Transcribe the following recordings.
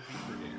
the Beaver Dam.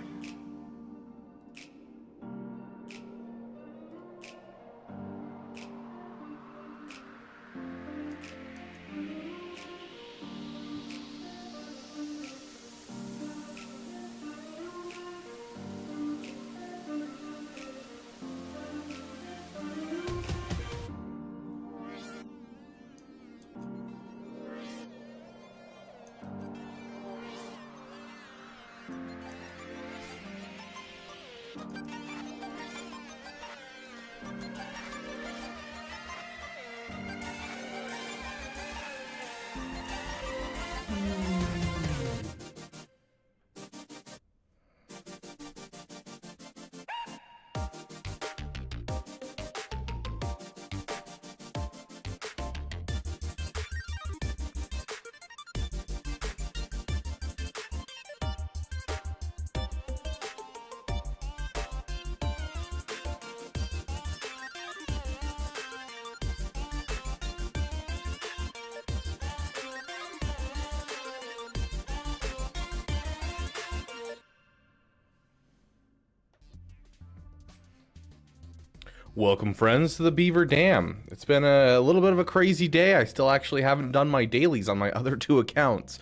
Welcome, friends, to the Beaver Dam. It's been a little bit of a crazy day. I still actually haven't done my dailies on my other two accounts,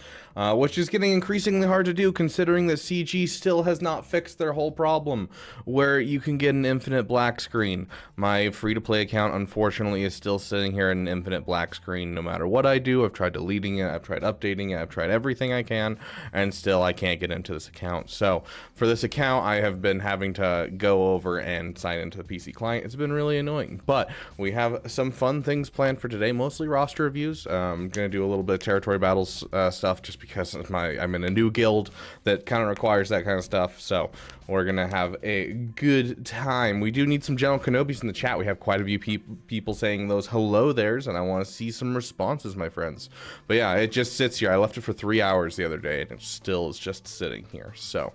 which is getting increasingly hard to do considering that CG still has not fixed their whole problem where you can get an infinite black screen. My free-to-play account, unfortunately, is still sitting here in an infinite black screen no matter what I do. I've tried deleting it, I've tried updating it, I've tried everything I can, and still I can't get into this account. So for this account, I have been having to go over and sign into the PC client. It's been really annoying, but we have some fun things planned for today, mostly roster reviews. I'm gonna do a little bit of territory battles stuff just because of I'm in a new guild that kind of requires that kind of stuff, so we're gonna have a good time. We do need some General Kenobis in the chat. We have quite a few people saying those hello there's, and I want to see some responses, my friends. But yeah, it just sits here. I left it for 3 hours the other day and it still is just sitting here, so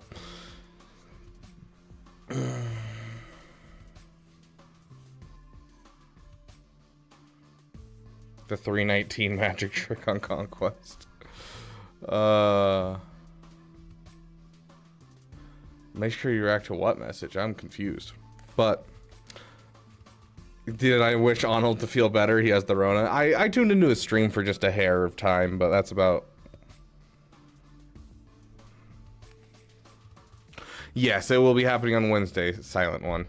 the 319 magic trick on Conquest. Make sure you react to what message? I'm confused. But did I wish Arnold to feel better? He has the Rona. I tuned into his stream for just a hair of time, but that's about... Yes, it will be happening on Wednesday, Silent One.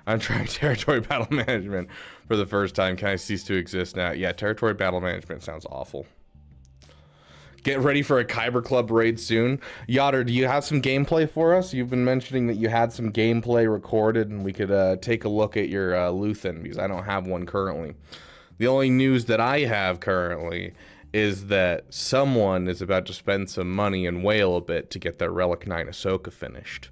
I'm trying territory battle management for the first time. Can I cease to exist now? Yeah, territory battle management sounds awful. Get ready for a Kyber Club raid soon. Gyatter, do you have some gameplay for us? You've been mentioning that you had some gameplay recorded and we could take a look at your Luthen, because I don't have one currently. The only news that I have currently is that someone is about to spend some money and wail a bit to get their Relic 9 Ahsoka finished.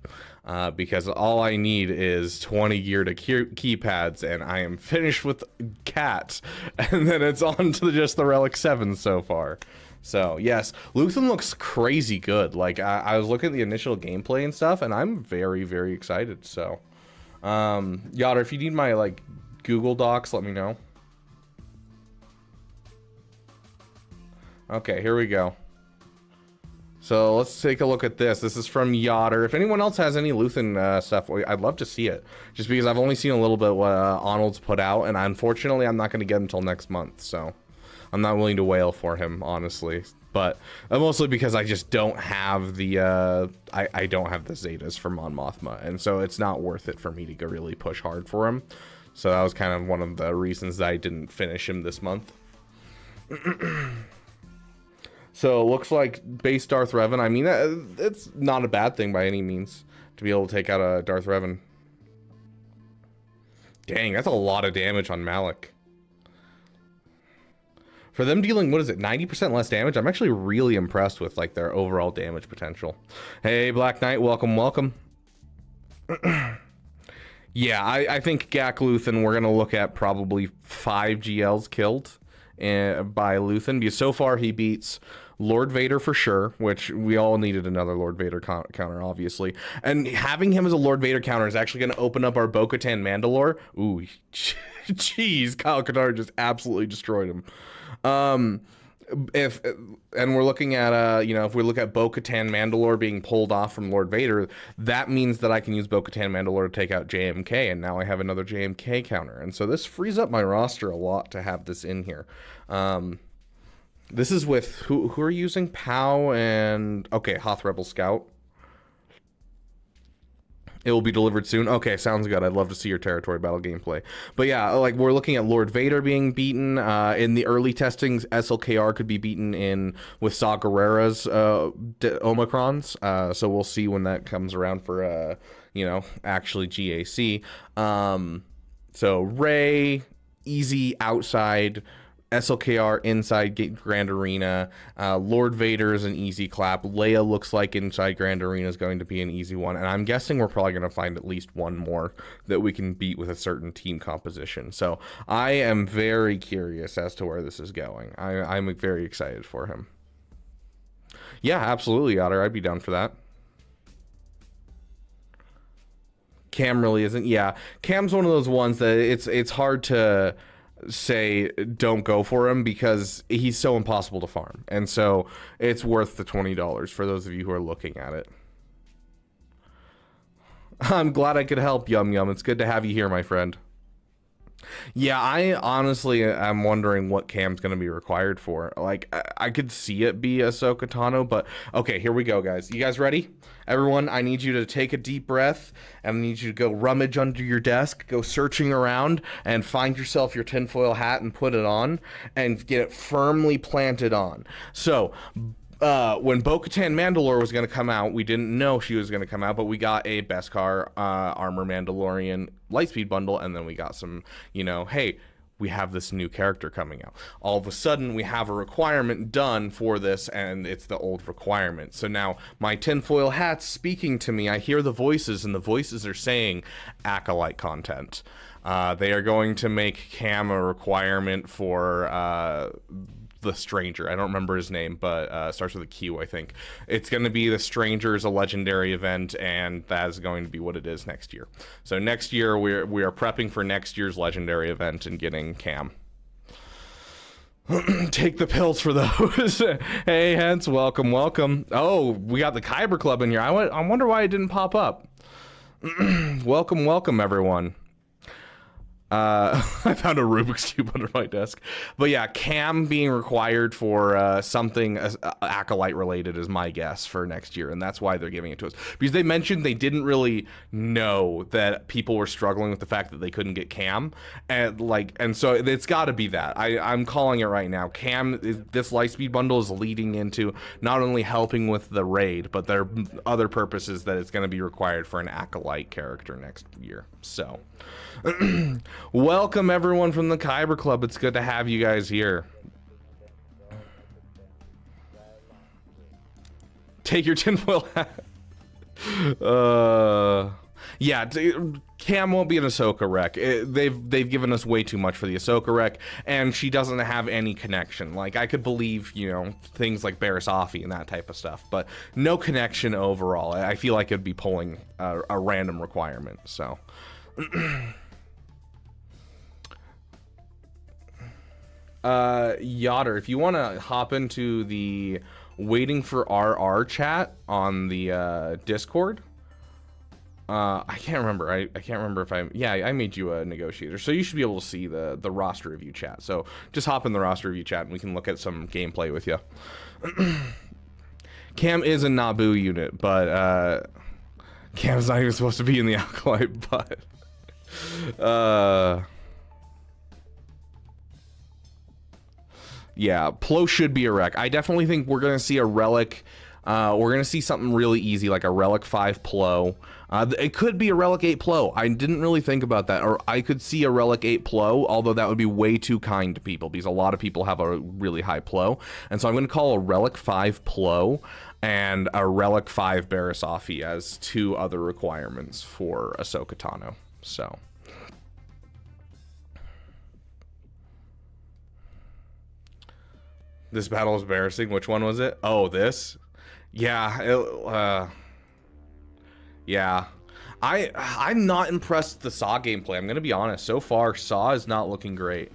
Because all I need is 20 gear to keypads, and I am finished with Cat, and then it's on to just the Relic 7 so far. So yes, Luthen looks crazy good. Like I was looking at the initial gameplay and stuff, and I'm very, very excited. So, Gyatter, if you need my like Google Docs, let me know. Okay, here we go. So let's take a look at this. This is from Gyatter. If anyone else has any Luthen stuff, I'd love to see it. Just because I've only seen a little bit what Arnold's put out, and unfortunately I'm not going to get him until next month. So I'm not willing to wail for him, honestly. But mostly because I just don't have the I don't have the Zetas for Mon Mothma, and so it's not worth it for me to go really push hard for him. So that was kind of one of the reasons that I didn't finish him this month. So it looks like base Darth Revan. I mean, it's not a bad thing by any means to be able to take out a Darth Revan. Dang, that's a lot of damage on Malik. For them dealing, what is it, 90% less damage? I'm actually really impressed with like their overall damage potential. Hey, Black Knight, welcome, welcome. Yeah, I think LexLuthen, we're gonna look at probably 5 GLs killed by Luthen, because so far he beats Lord Vader for sure, which we all needed another Lord Vader counter, obviously. And having him as a Lord Vader counter is actually going to open up our Bo-Katan Mandalore. Ooh, jeez, Kyle Katarn just absolutely destroyed him. If and we're looking at you know, if we look at Bo-Katan Mandalore being pulled off from Lord Vader, that means that I can use Bo-Katan Mandalore to take out JMK, and now I have another JMK counter, and so this frees up my roster a lot to have this in here. This is with who are you using? Pow and okay, Hoth Rebel Scout. It will be delivered soon. Okay, sounds good. I'd love to see your territory battle gameplay. But yeah, like we're looking at Lord Vader being beaten. In the early testings, SLKR could be beaten in with Saw Gerrera's Omicrons. So we'll see when that comes around for you know, actually GAC. So Rey, easy outside. SLKR inside Grand Arena. Lord Vader is an easy clap. Leia looks like inside Grand Arena is going to be an easy one. And I'm guessing we're probably going to find at least one more that we can beat with a certain team composition. So I am very curious as to where this is going. I'm very excited for him. Yeah, absolutely, Gyatter. I'd be down for that. Cam really isn't. Yeah, Cam's one of those ones that it's hard to say don't go for him because he's so impossible to farm, and so it's worth the $20 for those of you who are looking at it. I'm glad I could help, Yum Yum. It's good to have you here, my friend. Yeah, I honestly am wondering what Cam's going to be required for. Like, I could see it be Ahsoka Tano, but okay, here we go, guys. You guys ready? Everyone, I need you to take a deep breath, and I need you to go rummage under your desk, go searching around, and find yourself your tinfoil hat and put it on, and get it firmly planted on. So, when Bo-Katan Mandalore was going to come out, we didn't know she was going to come out, but we got a Beskar Armor Mandalorian Lightspeed bundle, and then we got some, you know, hey, we have this new character coming out. All of a sudden, we have a requirement done for this, and it's the old requirement. So now, my tinfoil hat's speaking to me. I hear the voices, and the voices are saying Acolyte content. They are going to make Cam a requirement for the Stranger. I don't remember his name, but starts with a Q, I think. It's going to be the Stranger is a legendary event, and that is going to be what it is next year. So next year, we are prepping for next year's legendary event and getting Cam. Take the pills for those. Hey, Hence, welcome. Oh, we got the Kyber Club in here. I wonder why it didn't pop up. Welcome, everyone. I found a Rubik's Cube under my desk. But yeah, Cam being required for something Acolyte related is my guess for next year, and that's why they're giving it to us. Because they mentioned they didn't really know that people were struggling with the fact that they couldn't get Cam, and so it's got to be that. I'm calling it right now. Cam, this Lightspeed bundle is leading into not only helping with the raid, but there are other purposes that it's going to be required for an Acolyte character next year. So welcome everyone from the Kyber Club. It's good to have you guys here. Take your tinfoil hat. Yeah, Cam won't be an Ahsoka rec. They've given us way too much for the Ahsoka rec, and she doesn't have any connection. Like, I could believe, you know, things like Barriss Offee and that type of stuff, but no connection overall. I feel like it'd be pulling a random requirement, so. Gyatter, if you want to hop into the waiting for RR chat on the Discord. I can't remember. I can't remember if I made you a negotiator, so you should be able to see the roster review chat. So just hop in the roster review chat and we can look at some gameplay with you. Cam is a Naboo unit, but Cam's not even supposed to be in the Acolyte, but yeah, Plo should be a rec. I definitely think we're gonna see a relic. We're gonna see something really easy like a relic 5 Plo. It could be a relic 8 Plo. I didn't really think about that. Or I could see a relic 8 Plo, although that would be way too kind to people because a lot of people have a really high Plo. And so I'm gonna call a relic 5 Plo and a relic 5 Barriss Offee as two other requirements for Ahsoka Tano. So. This battle is embarrassing. Which one was it? Oh, this? Yeah. Yeah. I'm not impressed with the Saw gameplay. I'm going to be honest. So far, Saw is not looking great.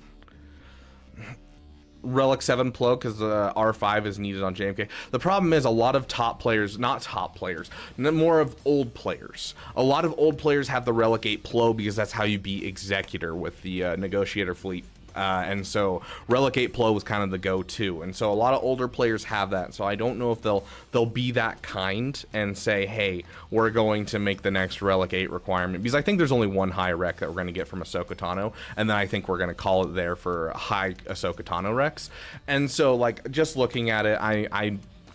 Relic 7 Plo, because R5 is needed on JMK. The problem is a lot of top players, not top players, more of old players. A lot of old players have the Relic 8 Plo because that's how you beat Executor with the Negotiator fleet. And so Relic 8 Plo was kind of the go-to, and so a lot of older players have that. So I don't know if they'll be that kind and say, hey, we're going to make the next Relic 8 requirement, because I think there's only one high rec that we're going to get from Ahsoka Tano, and then I think we're going to call it there for high Ahsoka Tano recs. And so, like, just looking at it,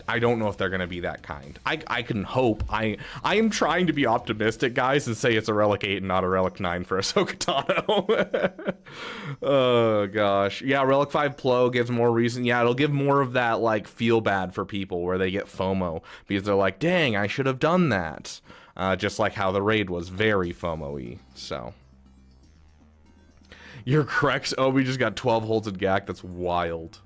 I don't know if they're going to be that kind. I can hope. I am trying to be optimistic, guys, and say it's a Relic 8 and not a Relic 9 for Ahsoka Tano. Oh, gosh. Yeah, Relic 5 Plo gives more reason. Yeah, it'll give more of that, like, feel bad for people where they get FOMO because they're like, dang, I should have done that. Just like how the raid was very FOMO-y, so. You're correct. Oh, we just got 12 holds in GAC. That's wild.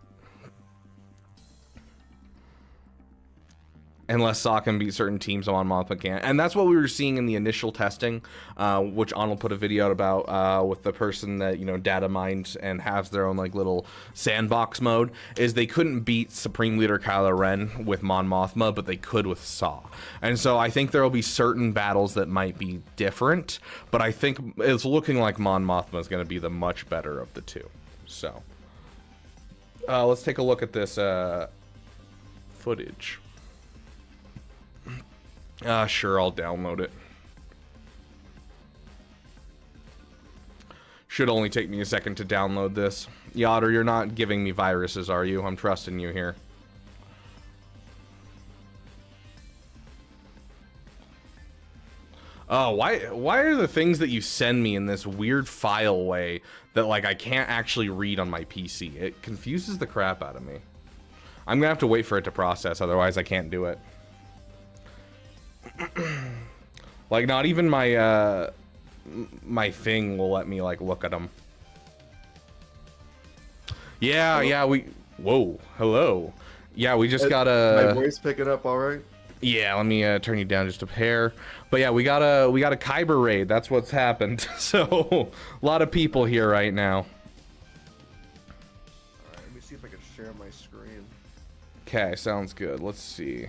Unless Saw can beat certain teams on Mothma can't. And that's what we were seeing in the initial testing, which Anil put a video out about with the person that, you know, data mined and has their own, like, little sandbox mode, is they couldn't beat Supreme Leader Kylo Ren with Mon Mothma, but they could with Saw. And so I think there will be certain battles that might be different, but I think it's looking like Mon Mothma is going to be the much better of the two. So, let's take a look at this footage. Sure, I'll download it. Should only take me a second to download this. Gyatter, you're not giving me viruses, are you? I'm trusting you here. Oh, why are the things that you send me in this weird file way that, like, I can't actually read on my PC? It confuses the crap out of me. I'm gonna have to wait for it to process, otherwise I can't do it. Like, not even my my thing will let me, like, look at them. Yeah, whoa, hello. Yeah, we just got a... My voice picking up all right? Yeah, let me turn you down just a hair. But yeah, we got a Kyber raid. That's what's happened. So, a lot of people here right now. Alright, let me see if I can share my screen. Okay, sounds good. Let's see.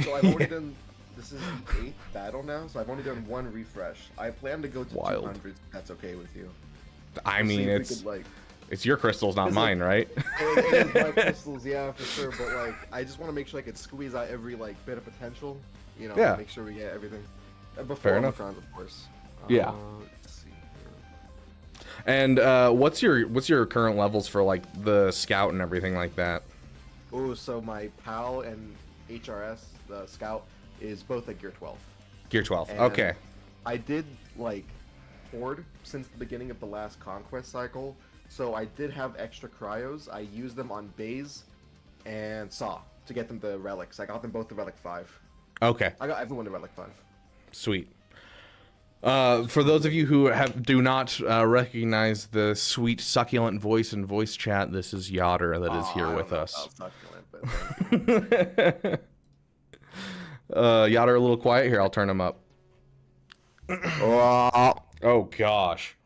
So I've already done, this is the 8th battle now, so I've only done one refresh. I plan to go to 200, if that's okay with you. I mean, it's your crystals, not mine, right? It is my crystals, yeah, for sure, but, like, I just want to make sure I can squeeze out every, like, bit of potential, you know, yeah. Make sure we get everything. Before Fair enough. Round, of course. Yeah. Let's see here. And what's your current levels for, like, the scout and everything like that? Oh, so my PAL and HRS, the scout, is both at gear 12. Gear 12, and okay. I did, like, hoard since the beginning of the last conquest cycle, so I did have extra cryos. I used them on Baze and Saw to get them the relics. I got them both the relic 5. Okay. I got everyone the relic 5. Sweet. For those of you who do not recognize the sweet, succulent voice and voice chat, this is Gyatter that is here with us. Gyatter, a little quiet here. I'll turn him up. Oh gosh.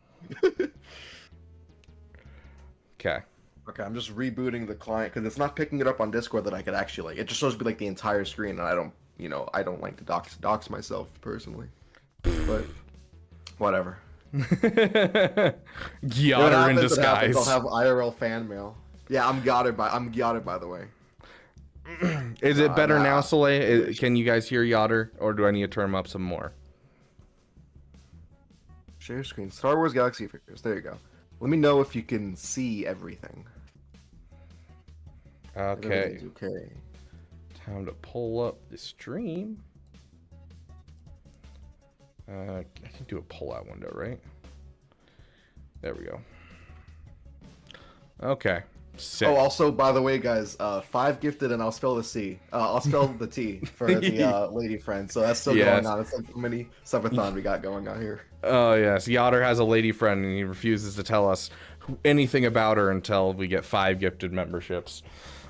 Okay. Okay, I'm just rebooting the client because it's not picking it up on Discord that I could actually, like, it just shows me, like, the entire screen, and I don't, you know, I don't like to dox myself personally, but whatever. Gyatter in disguise. I'll have IRL fan mail. Yeah, I'm Gyatter by the way. Is it better now, Soleil? Can you guys hear Gyatter, or do I need to turn him up some more? Share screen. Star Wars Galaxy figures. There you go. Let me know if you can see everything. Okay. Okay. Time to pull up the stream. I can do a pull-out window, right? There we go. Okay. Sick. Oh, also, by the way, guys, 5 gifted, and I'll spell the C. I'll spell the T for the lady friend. So that's still going on. It's like a mini subathon we got going on here. Oh yes, Gyatter has a lady friend, and he refuses to tell us anything about her until we get 5 gifted memberships.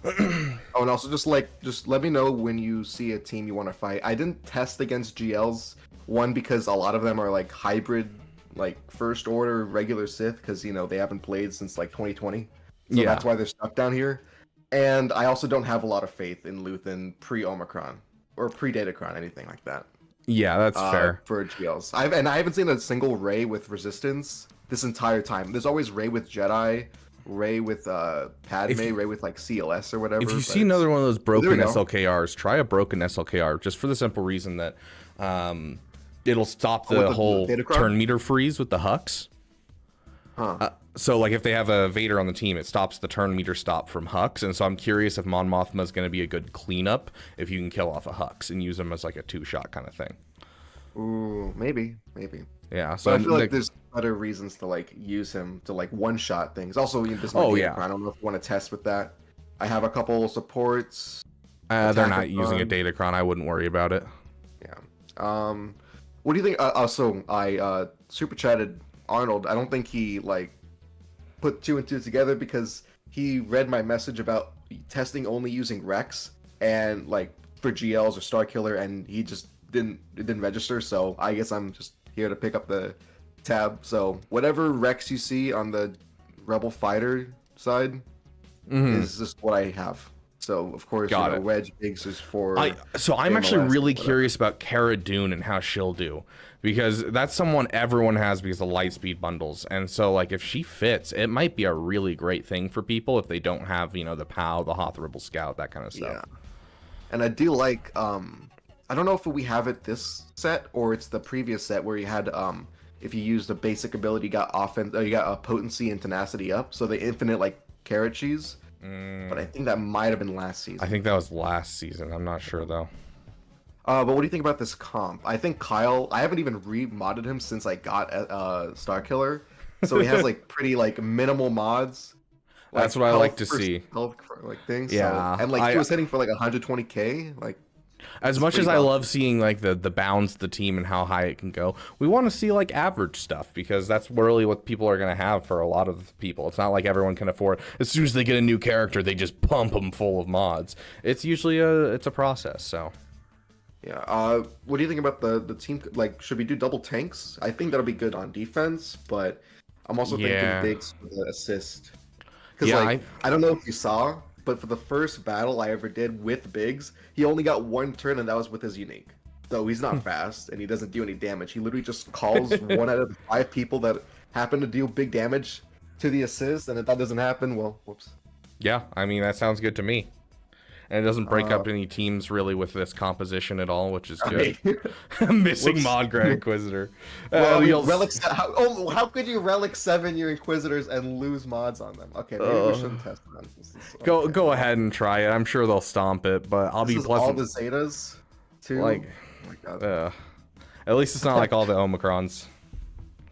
Oh, and also just let me know when you see a team you want to fight. I didn't test against GLs. One, because a lot of them are like hybrid, like first order regular Sith, because, you know, they haven't played since like 2020. So that's why they're stuck down here. And I also don't have a lot of faith in Luthen pre-Omicron or pre-Datacron, anything like that. Yeah, that's fair. For Geos. I haven't seen a single Rey with Resistance this entire time. There's always Rey with Jedi, Rey with Padme, Rey with like CLS or whatever. If you see another one of those broken SLKRs, try a broken SLKR, just for the simple reason that it'll stop the whole turn meter freeze with the Hux. So like if they have a Vader on the team, it stops the turn meter stop from Hux, and so I'm curious if Mon Mothma is going to be a good cleanup if you can kill off a Hux and use them as like a 2-shot kind of thing. Ooh, maybe. Yeah, so but I feel like there's other reasons to like use him to like one-shot things. Also, this might be I don't know if you want to test with that. I have a couple supports. They're not using a Datacron. I wouldn't worry about it. Yeah. What do you think? Also, I super chatted Arnold. I don't think he like put 2 and 2 together because he read my message about testing only using Rex and like for GLs or Starkiller, and he just didn't register. So I guess I'm just here to pick up the tab. So whatever Rex you see on the Rebel Fighter side is just what I have. So of course, Wedge Biggs is for. So I'm actually really curious about Cara Dune and how she'll do, because that's someone everyone has because of Lightspeed bundles, and so like if she fits, it might be a really great thing for people if they don't have the POW, the Hoth Rebel Scout, that kind of stuff. Yeah, and I do like I don't know if we have it this set or it's the previous set where you had if you used a basic ability, you got offense, you got a potency and tenacity up, so the infinite like carrot cheese. But I think that might have been last season. I think that was last season. I'm not sure though. But what do you think about this comp? I think Kyle. I haven't even re-modded him since I got Starkiller, so he has like pretty like minimal mods. Like, that's what I like to see. Health, like things. Yeah, so, and like he was hitting for like 120k. Like as much as I love seeing like the bounds, the team, and how high it can go, we want to see like average stuff because that's really what people are going to have for a lot of people. It's not like everyone can afford. As soon as they get a new character, they just pump them full of mods. It's usually it's a process. So. Yeah. What do you think about the team? Like, should we do double tanks? I think that'll be good on defense, but I'm also thinking Biggs for the assist. Because I don't know if you saw, but for the first battle I ever did with Biggs, he only got 1 turn, and that was with his unique. So he's not fast, and he doesn't do any damage. He literally just calls 1 out of the 5 people that happen to deal big damage to the assist, and if that doesn't happen, well, whoops. Yeah, I mean, that sounds good to me. And it doesn't break up any teams really with this composition at all, which is good. Missing Mod Grand Inquisitor. Relic. How could you Relic 7 your Inquisitors and lose mods on them? Okay, maybe we shouldn't test them. Go ahead and try it. I'm sure they'll stomp it, but I'll be pleasant. All the Zetas, too. Like, oh my God. At least it's not like all the Omicrons.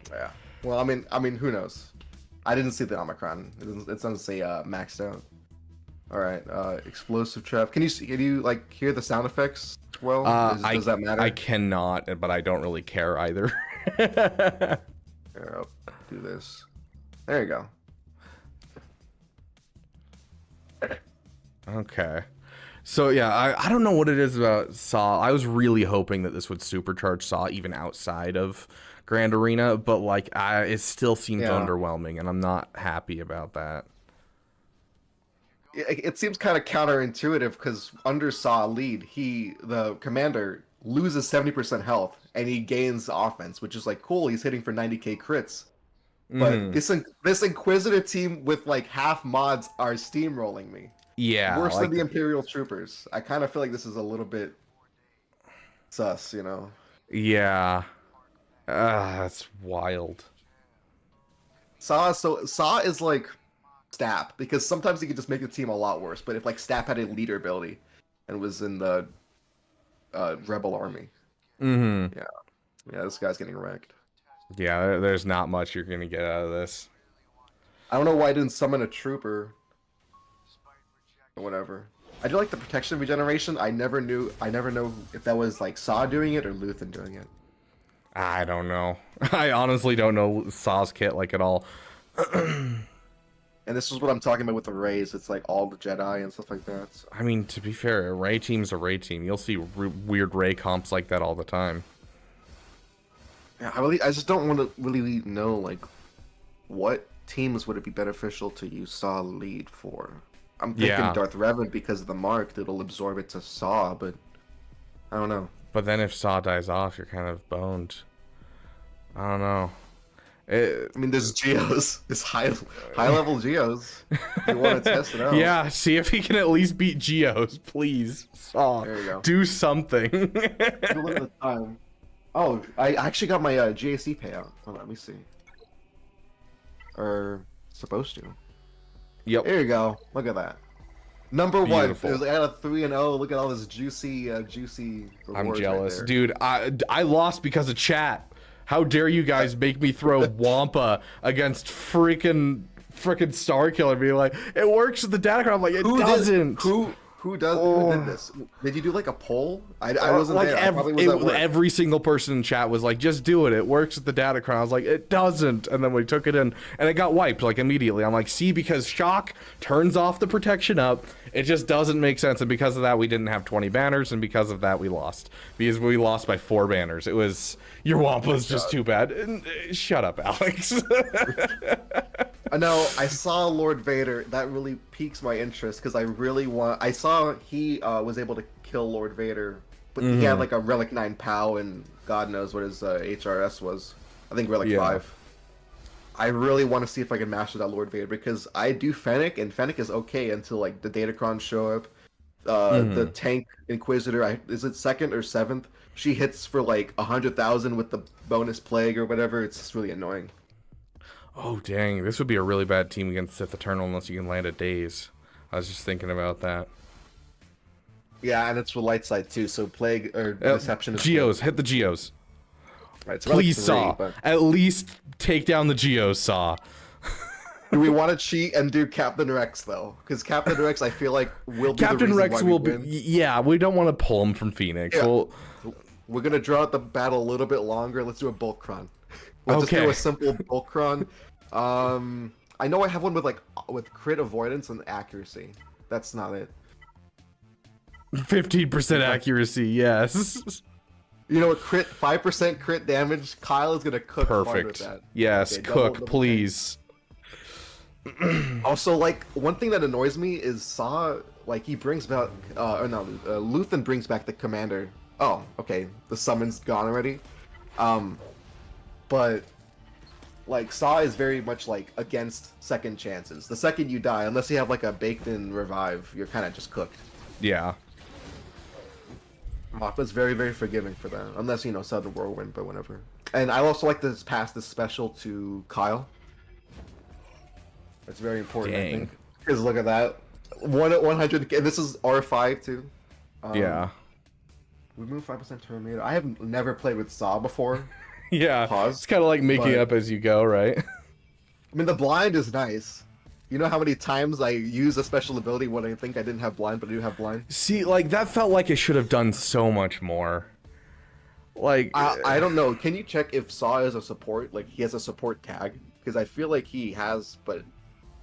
Yeah. Well, I mean, who knows? I didn't see the Omicron. It doesn't say maxed out. All right, explosive trap. Can you like hear the sound effects well? Does that matter? I cannot, but I don't really care either. Here, I'll do this. There you go. Okay. So yeah, I don't know what it is about Saw. I was really hoping that this would supercharge Saw even outside of Grand Arena, but like it still seems underwhelming, and I'm not happy about that. It seems kind of counterintuitive because under Saw lead, the commander loses 70% health and he gains offense, which is like cool. He's hitting for 90k crits, but this Inquisitor team with like half mods are steamrolling me. Yeah, worse than the Imperial Troopers. I kind of feel like this is a little bit sus, Yeah, that's wild. Saw is like Stap, because sometimes he could just make the team a lot worse. But if like Stap had a leader ability and was in the Rebel army, yeah, this guy's getting wrecked. Yeah, there's not much you're gonna get out of this. I don't know why I didn't summon a trooper or whatever. I do like the protection regeneration. I never know if that was like Saw doing it or Luthen doing it. I don't know. I honestly don't know Saw's kit like at all. And this is what I'm talking about with the Rays. It's like all the Jedi and stuff like that. So. I mean, to be fair, a Ray team's a Ray team. You'll see weird Ray comps like that all the time. Yeah, I just don't want to really know like what teams would it be beneficial to use Saw lead for? I'm thinking Yeah. Darth Revan because of the mark, it'll absorb it to Saw, but I don't know. But then if Saw dies off, you're kind of boned. I don't know. I mean, there's Geos. It's high level Geos. You want to test it out? Yeah, see if he can at least beat Geos, please. Saw, There you go. do something. Look at the time. Oh, I actually got my GAC payout. Hold on, let me see. Or supposed to. Yep. There you go. Look at that. Number Beautiful. 1. I got a 3-0. Look at all this juicy I'm rewards jealous, right there. dude. I lost because of chat. How dare you guys make me throw Wampa against freaking Star Killer? Be like, it works with the data card. I'm like, it doesn't. Who did this? Did you do like a poll? I wasn't like there. I probably was at work. every single person in chat was like, just do it. It works with the data card. I was like, it doesn't. And then we took it in and it got wiped like immediately. I'm like, see, because shock turns off the protection up. It just doesn't make sense. And because of that, we didn't have 20 banners. And because of that, we lost. Because we lost by 4 banners. It was, your Wampa's just too bad. And, shut up, Alex. I know. I saw Lord Vader. That really piques my interest because I really want. I saw he was able to kill Lord Vader, but he had like a Relic 9 POW and God knows what his HRS was. I think Relic 5. I really want to see if I can master that Lord Vader because I do Fennec and Fennec is okay until like the Datacrons show up. The tank Inquisitor, is it 2nd or 7th? She hits for like 100,000 with the bonus plague or whatever. It's just really annoying. Oh, dang. This would be a really bad team against Sith Eternal unless you can land a Daze. I was just thinking about that. Yeah, and it's for light side too, so plague or deception is Geos, hit the Geos. Right, it's Please, Relic 3, Saw. but... At least take down the Geos, Saw. Do we want to cheat and do Captain Rex though? Because Captain Rex, I feel like will be Captain the reason Rex why we will be. win. Yeah, we don't want to pull him from Phoenix. Yeah. We'll, We're gonna draw out the battle a little bit longer. Let's do a Bulkron. We'll just Okay. do a simple Bulkron. I know I have one with crit avoidance and accuracy. That's not it. 15% accuracy, yes. You know what? Crit 5% crit damage. Kyle is gonna cook hard with Perfect. that. Yes, Okay, cook, double please. Also, like, one thing that annoys me is Saw, like, he brings back, Luthen brings back the commander. Oh, okay, the summon's gone already. But, like, Saw is very much, like, against second chances. The second you die, unless you have, like, a baked-in revive, you're kind of just cooked. Yeah. Mappa's very, very forgiving for that. Unless, you know, Southern Whirlwind, but whatever. And I also like to pass this special to Kyle. It's very important, I Dang. think. Because look at that. 100, and this is R5 too. Yeah. We move 5% Terminator. I have never played with Saw before. Yeah. Pause, It's kind of like making but- up as you go, right? I mean, the blind is nice. You know how many times I use a special ability when I think I didn't have blind, but I do have blind? See, like, that felt like it should have done so much more. Like, I don't know. Can you check if Saw is a support? Like, he has a support tag? Because I feel like he has, but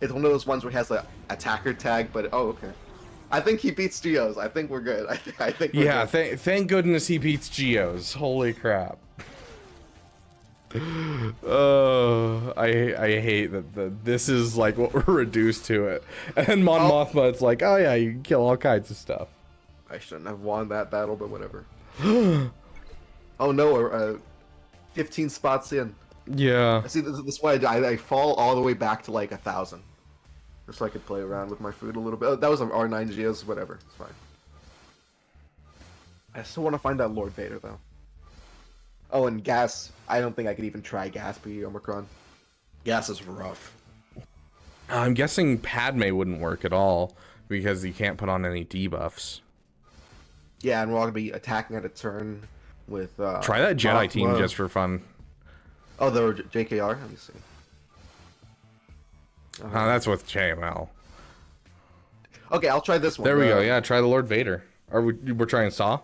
it's one of those ones where he has the attacker tag, but oh, okay. I think he beats Geos. I think we're good. I think we're yeah, good. thank goodness he beats Geos. Holy crap. Oh, I hate that this is like what we're reduced to it. And Mon Mothma, it's like, oh yeah, you can kill all kinds of stuff. I shouldn't have won that battle, but whatever. Oh no, 15 spots in. Yeah. See, this is why I fall all the way back to like 1,000. Just so I could play around with my food a little bit. Oh, that was an R9 Geos, whatever. It's fine. I still want to find that Lord Vader, though. Oh, and gas. I don't think I could even try gas be Omicron. Gas is rough. I'm guessing Padme wouldn't work at all because you can't put on any debuffs. Yeah, and we're all going to be attacking at a turn with... Try that Jedi team Mothma. just for fun. Oh, the JKR? Let me see. That's with JML. Okay, I'll try this one. There we go. Yeah, try the Lord Vader. We're trying Saw?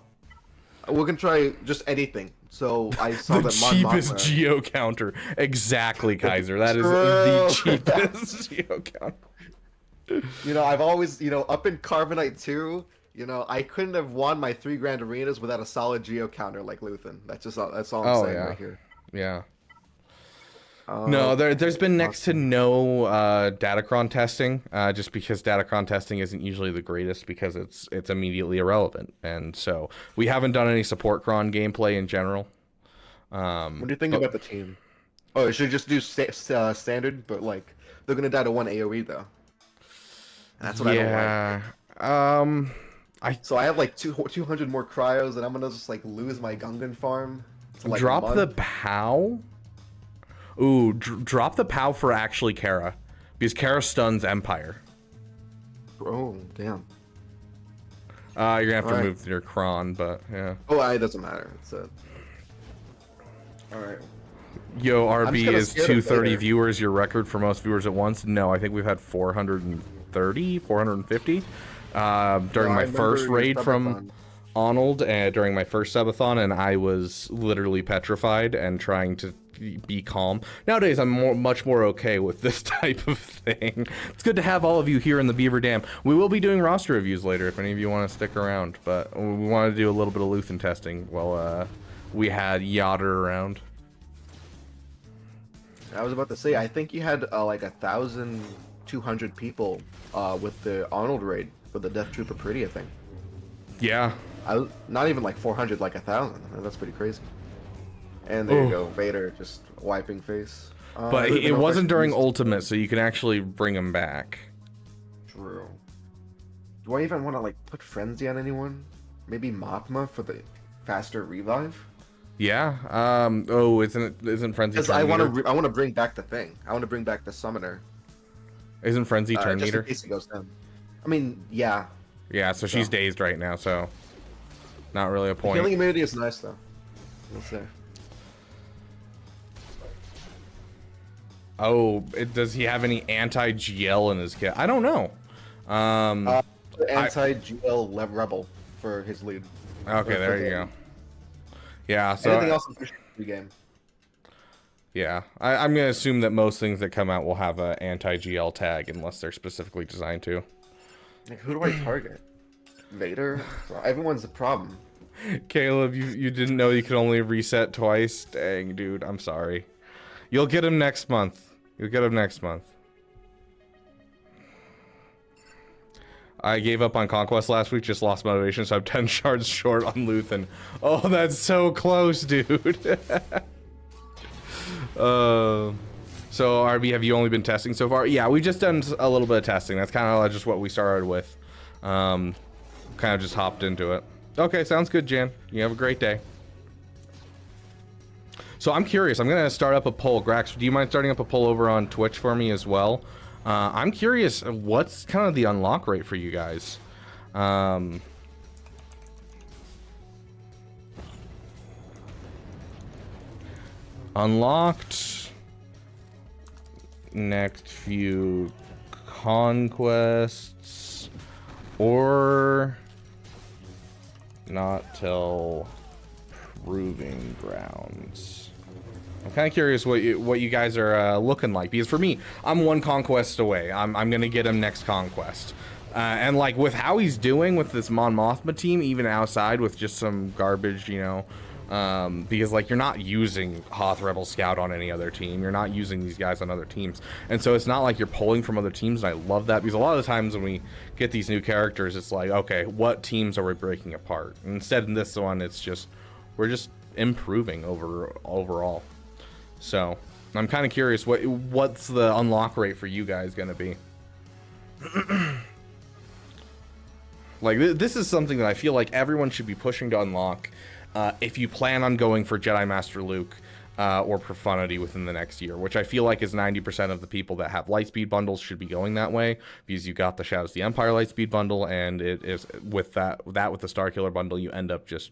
We're going to try just anything. So I saw The that Mon cheapest Mothma- Geo counter. Exactly, Kaiser. That is the cheapest Geo counter. You know, I've always, you know, up in Carbonite 2, you know, I couldn't have won my 3 grand arenas without a solid Geo counter like Luthen. That's all I'm saying yeah. right here. Yeah. No, there's been next to no Datacron testing, just because Datacron testing isn't usually the greatest because it's immediately irrelevant, and so we haven't done any support cron gameplay in general. What do you think about the team? Oh, it should just do standard, but like they're gonna die to one AOE though. That's what I don't like. So I have like 200 more cryos, and I'm gonna just like lose my Gungan farm. To, like, drop the POW. Ooh, drop the POW for actually Kara, because Kara stuns Empire. Oh, damn. You're gonna have to move your cron, but yeah. Oh, it doesn't matter. It's a... Alright. Yo, RB, is 230 viewers your record for most viewers at once? No, I think we've had 430, 450. During my first raid from Arnold, during my first subathon, and I was literally petrified and trying to be calm. Nowadays, I'm much more okay with this type of thing. It's good to have all of you here in the Beaver Dam. We will be doing roster reviews later if any of you want to stick around, but we wanted to do a little bit of Luthen testing while we had Gyatter around. I was about to say, I think you had like 1,200 people with the Arnold raid for the Death Trooper Peridia thing. Yeah. Not even like 400, like 1,000. That's pretty crazy. And there you go, Vader just wiping face. But it wasn't during Ultimate, so you can actually bring him back. True. Do I even want to like put Frenzy on anyone? Maybe Mothma for the faster revive? Yeah. Oh, isn't Frenzy? Because I want to bring back the thing. I want to bring back the Summoner. Isn't Frenzy turn meter? Just in case it goes down. I mean, yeah. Yeah. So she's dazed right now, so not really a point. Healing immunity is nice though. Let's say. Oh, does he have any anti-GL in his kit? I don't know. Anti-GL Rebel for his lead. Okay, there you go. Yeah, so... Anything else in the game? Yeah, I'm going to assume that most things that come out will have an anti-GL tag, unless they're specifically designed to. Like, who do I target? Vader? Everyone's a problem. Caleb, you didn't know you could only reset twice? Dang, dude, I'm sorry. You'll get him next month. You'll get him next month. I gave up on Conquest last week, just lost motivation, so I'm 10 shards short on Luthen. Oh, that's so close, dude. So, RB, have you only been testing so far? Yeah, we've just done a little bit of testing. That's kind of just what we started with. Kind of just hopped into it. Okay, sounds good, Jan. You have a great day. So I'm curious. I'm going to start up a poll. Grax, do you mind starting up a poll over on Twitch for me as well? I'm curious, what's kind of the unlock rate for you guys? Unlocked next few conquests or not till proving grounds. I'm kind of curious what you guys are looking like, because for me, I'm one conquest away. I'm gonna get him next conquest, and like with how he's doing with this Mon Mothma team, even outside with just some garbage, you know, because like you're not using Hoth Rebel Scout on any other team, you're not using these guys on other teams, and so it's not like you're pulling from other teams. And I love that, because a lot of the times when we get these new characters, it's like, okay, what teams are we breaking apart? And instead in this one, it's just we're just improving overall. So I'm kind of curious what's the unlock rate for you guys gonna be. Like this is something that I feel like everyone should be pushing to unlock if you plan on going for Jedi Master Luke or Profundity within the next year, which I feel like is 90% of the people that have Lightspeed bundles should be going that way, because you got the Shadows of the Empire Lightspeed bundle, and it is with that with the Starkiller bundle, you end up just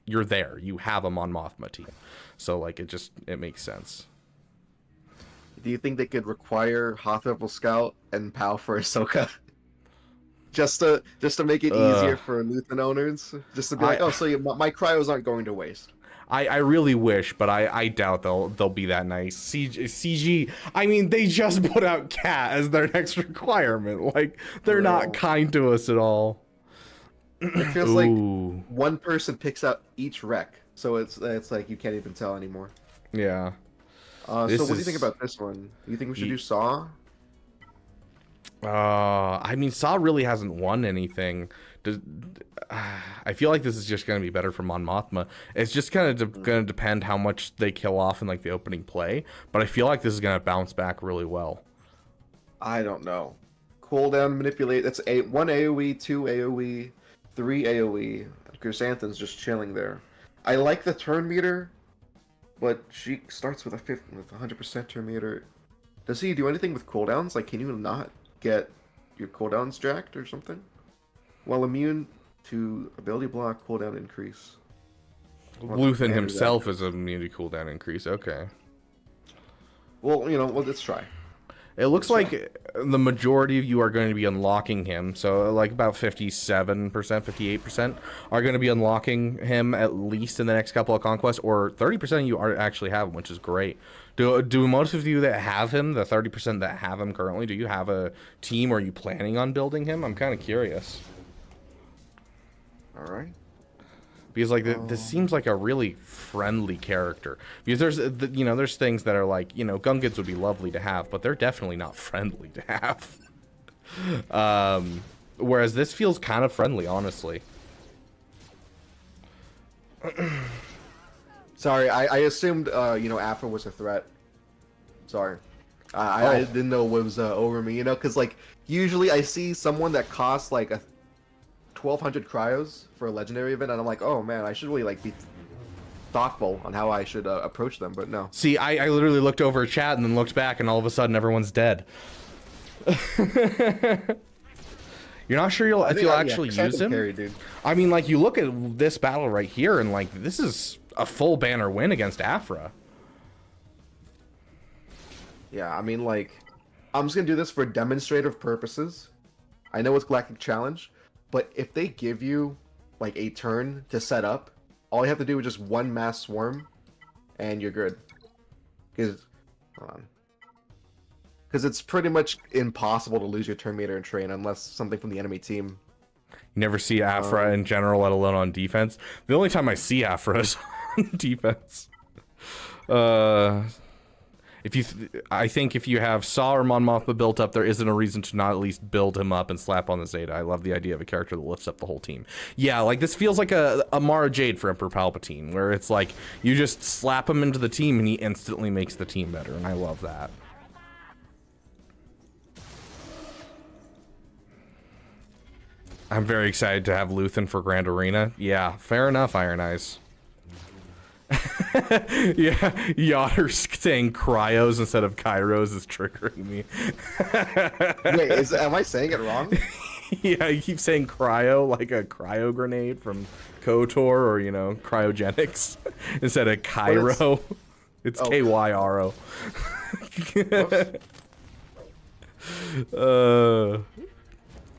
you're there. You have a Mon Mothma team. So like it makes sense. Do you think they could require Hoth Rebel Scout and POW for Ahsoka? just to make it easier for Luthen owners? Just to be like, oh, so my cryos aren't going to waste. I really wish, but I doubt they'll be that nice. CG, I mean, they just put out Cat as their next requirement. Like, they're not kind to us at all. It feels like one person picks out each rec, so it's like you can't even tell anymore. Yeah. So what do you think about this one? You think we should do Saw? I mean, Saw really hasn't won anything. I feel like this is just going to be better for Mon Mothma. It's just kind of going to depend how much they kill off in like the opening play, but I feel like this is going to bounce back really well. I don't know. Cooldown manipulate. That's 1 AoE, 2 AoE, 3 AoE. Chrysanthem's just chilling there. I like the turn meter, but she starts with a 100% turn meter. Does he do anything with cooldowns? Like, can you not get your cooldowns jacked or something? While immune to ability block, cooldown increase. Luthen himself is an immunity cooldown increase. Okay. Well, let's try. It looks like the majority of you are going to be unlocking him. So like about 57%, 58% are going to be unlocking him at least in the next couple of conquests, or 30% of you are actually have him, which is great. Do most of you that have him, the 30% that have him currently, do you have a team, or are you planning on building him? I'm kind of curious. All right. Because like this seems like a really friendly character. Because there's things that are like, Gungans would be lovely to have, but they're definitely not friendly to have. Whereas this feels kind of friendly, honestly. Sorry, I assumed Aphra was a threat. Sorry, I didn't know what was over me. Because like usually I see someone that costs like 1,200 cryos for a legendary event, and I'm like, oh man, I should really like be thoughtful on how I should approach them, but no. See, I literally looked over at chat and then looked back, and all of a sudden everyone's dead. You're not sure if you'll actually use him? Carry, dude. I mean, like, you look at this battle right here, and like, this is a full banner win against Aphra. Yeah, I mean, like, I'm just gonna do this for demonstrative purposes. I know it's Galactic Challenge, but if they give you like a turn to set up, all you have to do is just one mass swarm, and you're good. Because it's pretty much impossible to lose your turn meter and train unless something from the enemy team. You never see Aphra in general, let alone on defense. The only time I see Aphra is on defense. I think if you have Saw or Mon Mothma built up, there isn't a reason to not at least build him up and slap on the Zeta. I love the idea of a character that lifts up the whole team. Yeah, like this feels like a Mara Jade for Emperor Palpatine, where it's like you just slap him into the team and he instantly makes the team better, and I love that. I'm very excited to have Luthen for Grand Arena. Yeah, fair enough, Iron Eyes. Yeah, Gyatter saying cryos instead of kairos is triggering me. Wait, am I saying it wrong? Yeah, you keep saying cryo like a cryo grenade from KOTOR, or cryogenics instead of Cairo. It's KYRO.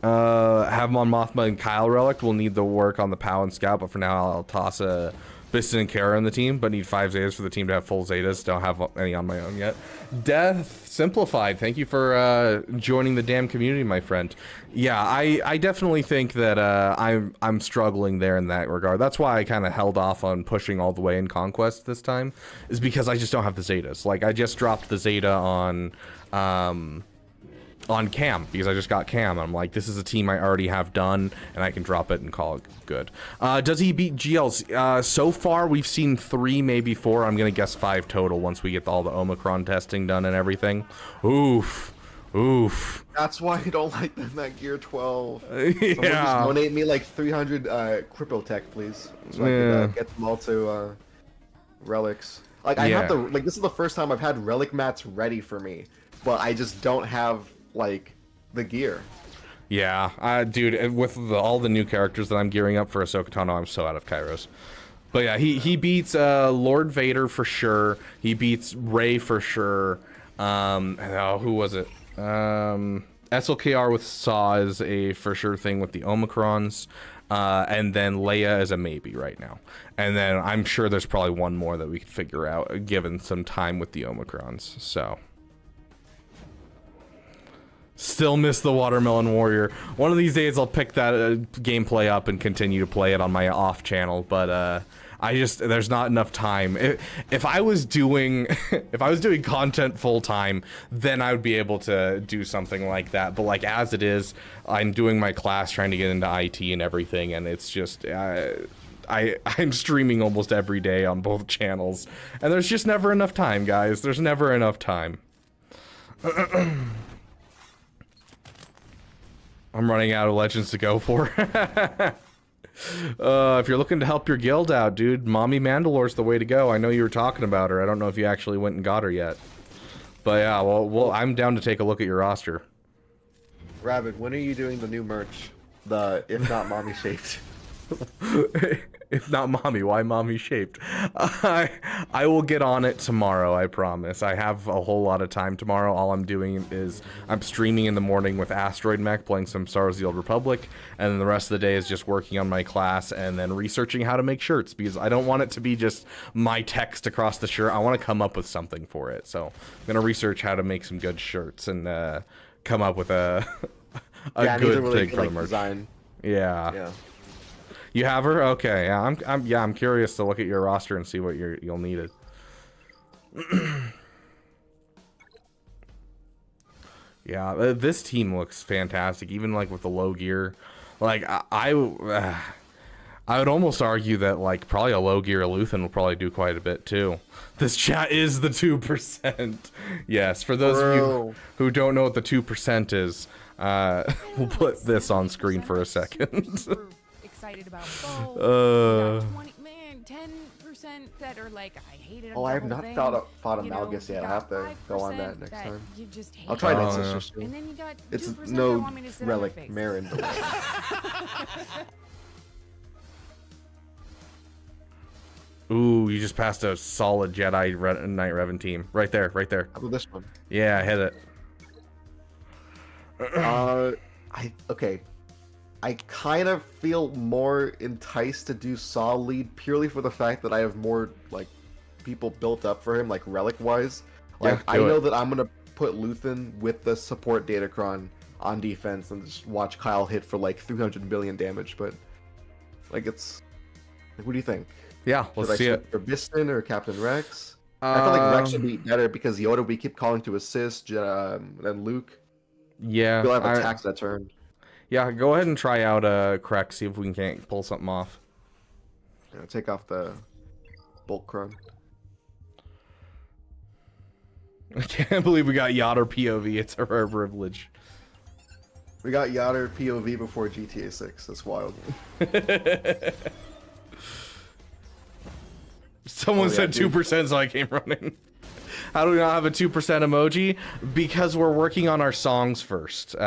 Have Mon Mothma and Kyle Relic will need the work on the POW and Scout, but for now I'll toss a Biston and Kara in the team, but need 5 Zetas for the team to have full Zetas. Don't have any on my own yet. Death Simplified, thank you for joining the damn community, my friend. Yeah, I definitely think that I'm struggling there in that regard. That's why I kind of held off on pushing all the way in Conquest this time, is because I just don't have the Zetas. Like, I just dropped the Zeta on Cam, because I just got Cam. I'm like, this is a team I already have done, and I can drop it and call it good. Does he beat Geos? So far, we've seen 3, maybe 4. I'm going to guess 5 total once we get all the Omicron testing done and everything. Oof. Oof. That's why I don't like them at Gear 12. Yeah. Someone just donate me like 300 Cryptotech, please, so I can get them all to relics. Like, I have this is the first time I've had relic mats ready for me, but I just don't have like the gear. Yeah, dude, with all the new characters that I'm gearing up for Ahsoka Tano, I'm so out of Kairos. But yeah, he beats Lord Vader for sure. He beats Rey for sure. Who was it? SLKR with Saw is a for sure thing with the Omicrons. And then Leia is a maybe right now. And then I'm sure there's probably one more that we could figure out given some time with the Omicrons. So still miss the Watermelon Warrior. One of these days I'll pick that gameplay up and continue to play it on my off channel, but there's not enough time. If I was doing content full time, then I would be able to do something like that. But like as it is, I'm doing my class, trying to get into IT and everything, and it's just I'm streaming almost every day on both channels, and there's just never enough time, guys. There's never enough time. I'm running out of legends to go for. If you're looking to help your guild out, dude, Mommy Mandalore's the way to go. I know you were talking about her. I don't know if you actually went and got her yet. But yeah, well, I'm down to take a look at your roster. Rabbit, when are you doing the new merch? The If Not Mommy Shaped. If not mommy, why mommy shaped? I will get on it tomorrow, I promise. I have a whole lot of time tomorrow. All I'm doing is I'm streaming in the morning with LordMufasa, playing some Star Wars: The Old Republic, and then the rest of the day is just working on my class and then researching how to make shirts, because I don't want it to be just my text across the shirt. I want to come up with something for it. So I'm gonna research how to make some good shirts and come up with a good really thing for the merch. Design. Yeah. You have her? Okay, yeah. I'm curious to look at your roster and see what you'll need it. Yeah, this team looks fantastic, even like with the low gear. Like I would almost argue that like probably a low gear Luthen will probably do quite a bit too. This chat is the 2%. Yes, for those of you who don't know what the 2% is, we'll put this on screen for a second. Excited about bow. 20, man, 10% that are like, I hate it. Oh, I have not fought a Malgus yet. I have to go on that next time. I'll try next issue. And then you got it's no relic Marin. Ooh, you just passed a solid Jedi Knight Revan team. Right there, right there. How about this one? Yeah, hit it. Okay. I kind of feel more enticed to do Saw lead purely for the fact that I have more like people built up for him, like relic wise. Like I know that I'm gonna put Luthen with the support Datacron on defense and just watch Kyle hit for like 300 billion damage. But like it's, like, what do you think? Yeah, let's see it. For Biston or Captain Rex? I feel like Rex should be better because Yoda we keep calling to assist, and Luke. Yeah, we'll have attacks that turn. Yeah, go ahead and try out Correct, see if we can't pull something off. Yeah, take off the bulk run. I can't believe we got Gyatter POV. It's a rare privilege. We got Gyatter POV before GTA 6. That's wild. Someone said 2%, so I came running. How do we not have a 2% emoji? Because we're working on our songs first.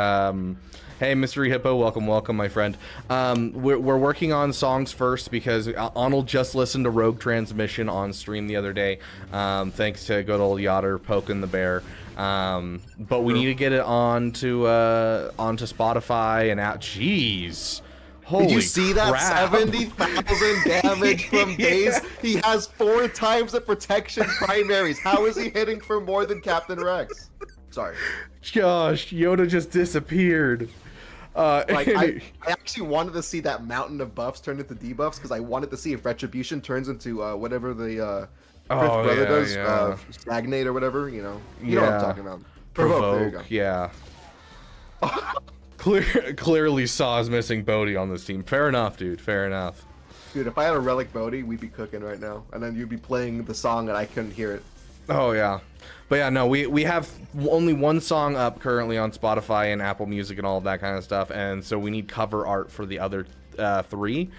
Hey, Mystery Hippo, welcome, my friend. We're working on songs first because Arnold just listened to Rogue Transmission on stream the other day. Thanks to good old Gyatter poking the bear. But we need to get it onto Spotify and out. Jeez. Holy Did you see crap. that 70,000 damage from base? He has 4 times the protection primaries. How is he hitting for more than Captain Rex? Sorry. Gosh, Yoda just disappeared. I actually wanted to see that mountain of buffs turn into debuffs because I wanted to see if Retribution turns into whatever the Fifth Brother does, stagnate or whatever. You know what I'm talking about. Provoke. There you go. Yeah. Clearly Saw is missing Bodhi on this team. Fair enough, dude. Fair enough. Dude, if I had a relic Bodhi, we'd be cooking right now, and then you'd be playing the song and I couldn't hear it. Oh yeah, but yeah, no, we have only one song up currently on Spotify and Apple Music and all of that kind of stuff, and so we need cover art for the other 3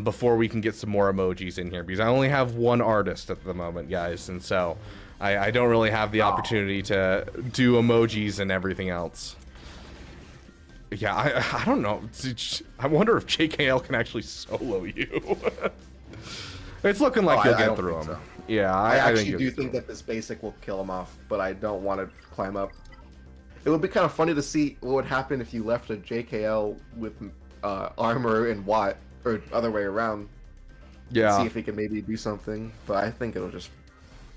before we can get some more emojis in here, because I only have one artist at the moment, guys, and so I don't really have the opportunity to do emojis and everything else. Yeah, I don't know. I wonder if JKL can actually solo you. It's looking like you'll get through him. So. Yeah, I actually do think that this basic will kill him off, but I don't want to climb up. It would be kind of funny to see what would happen if you left a JKL with armor and Watt, or other way around. Yeah. See if he can maybe do something, but I think it'll just...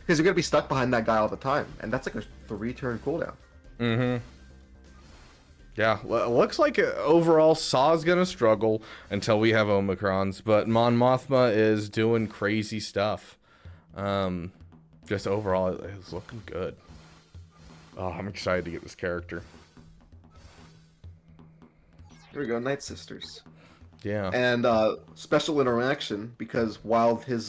Because you're going to be stuck behind that guy all the time, and that's like a 3-turn cooldown. Mm-hmm. Yeah, looks like overall Saw's gonna struggle until we have Omicrons, but Mon Mothma is doing crazy stuff. Just overall, it's looking good. Oh, I'm excited to get this character. Here we go, Night Sisters. Yeah. And special interaction, because while his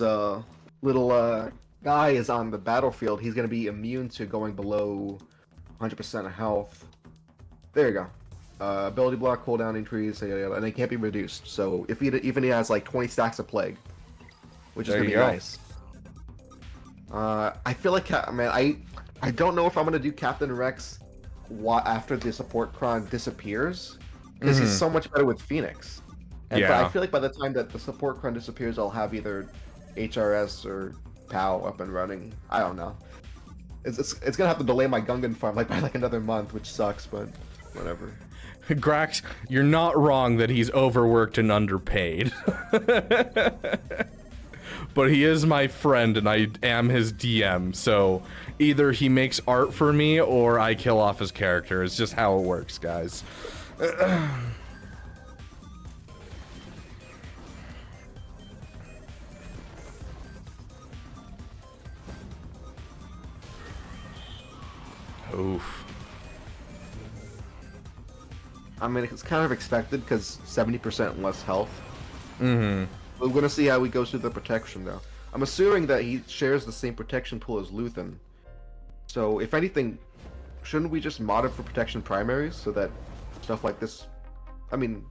little guy is on the battlefield, he's going to be immune to going below 100% of health. There you go. Ability block, cooldown increase, and it can't be reduced. So if even he has like 20 stacks of plague, which is going to be nice. I feel like, man, I don't know if I'm going to do Captain Rex after the support cron disappears, because he's so much better with Phoenix. And I feel like by the time that the support cron disappears, I'll have either HRS or POW up and running. I don't know. It's gonna have to delay my Gungan farm by like another month, which sucks, but whatever. Grax, you're not wrong that he's overworked and underpaid. But he is my friend and I am his DM, so either he makes art for me or I kill off his character. It's just how it works, guys. Oof. I mean, it's kind of expected because 70% less health. Mm-hmm. We're gonna see how he goes through the protection, though. I'm assuming that he shares the same protection pool as Luthen. So, if anything, shouldn't we just mod it for protection primaries so that stuff like this, I mean,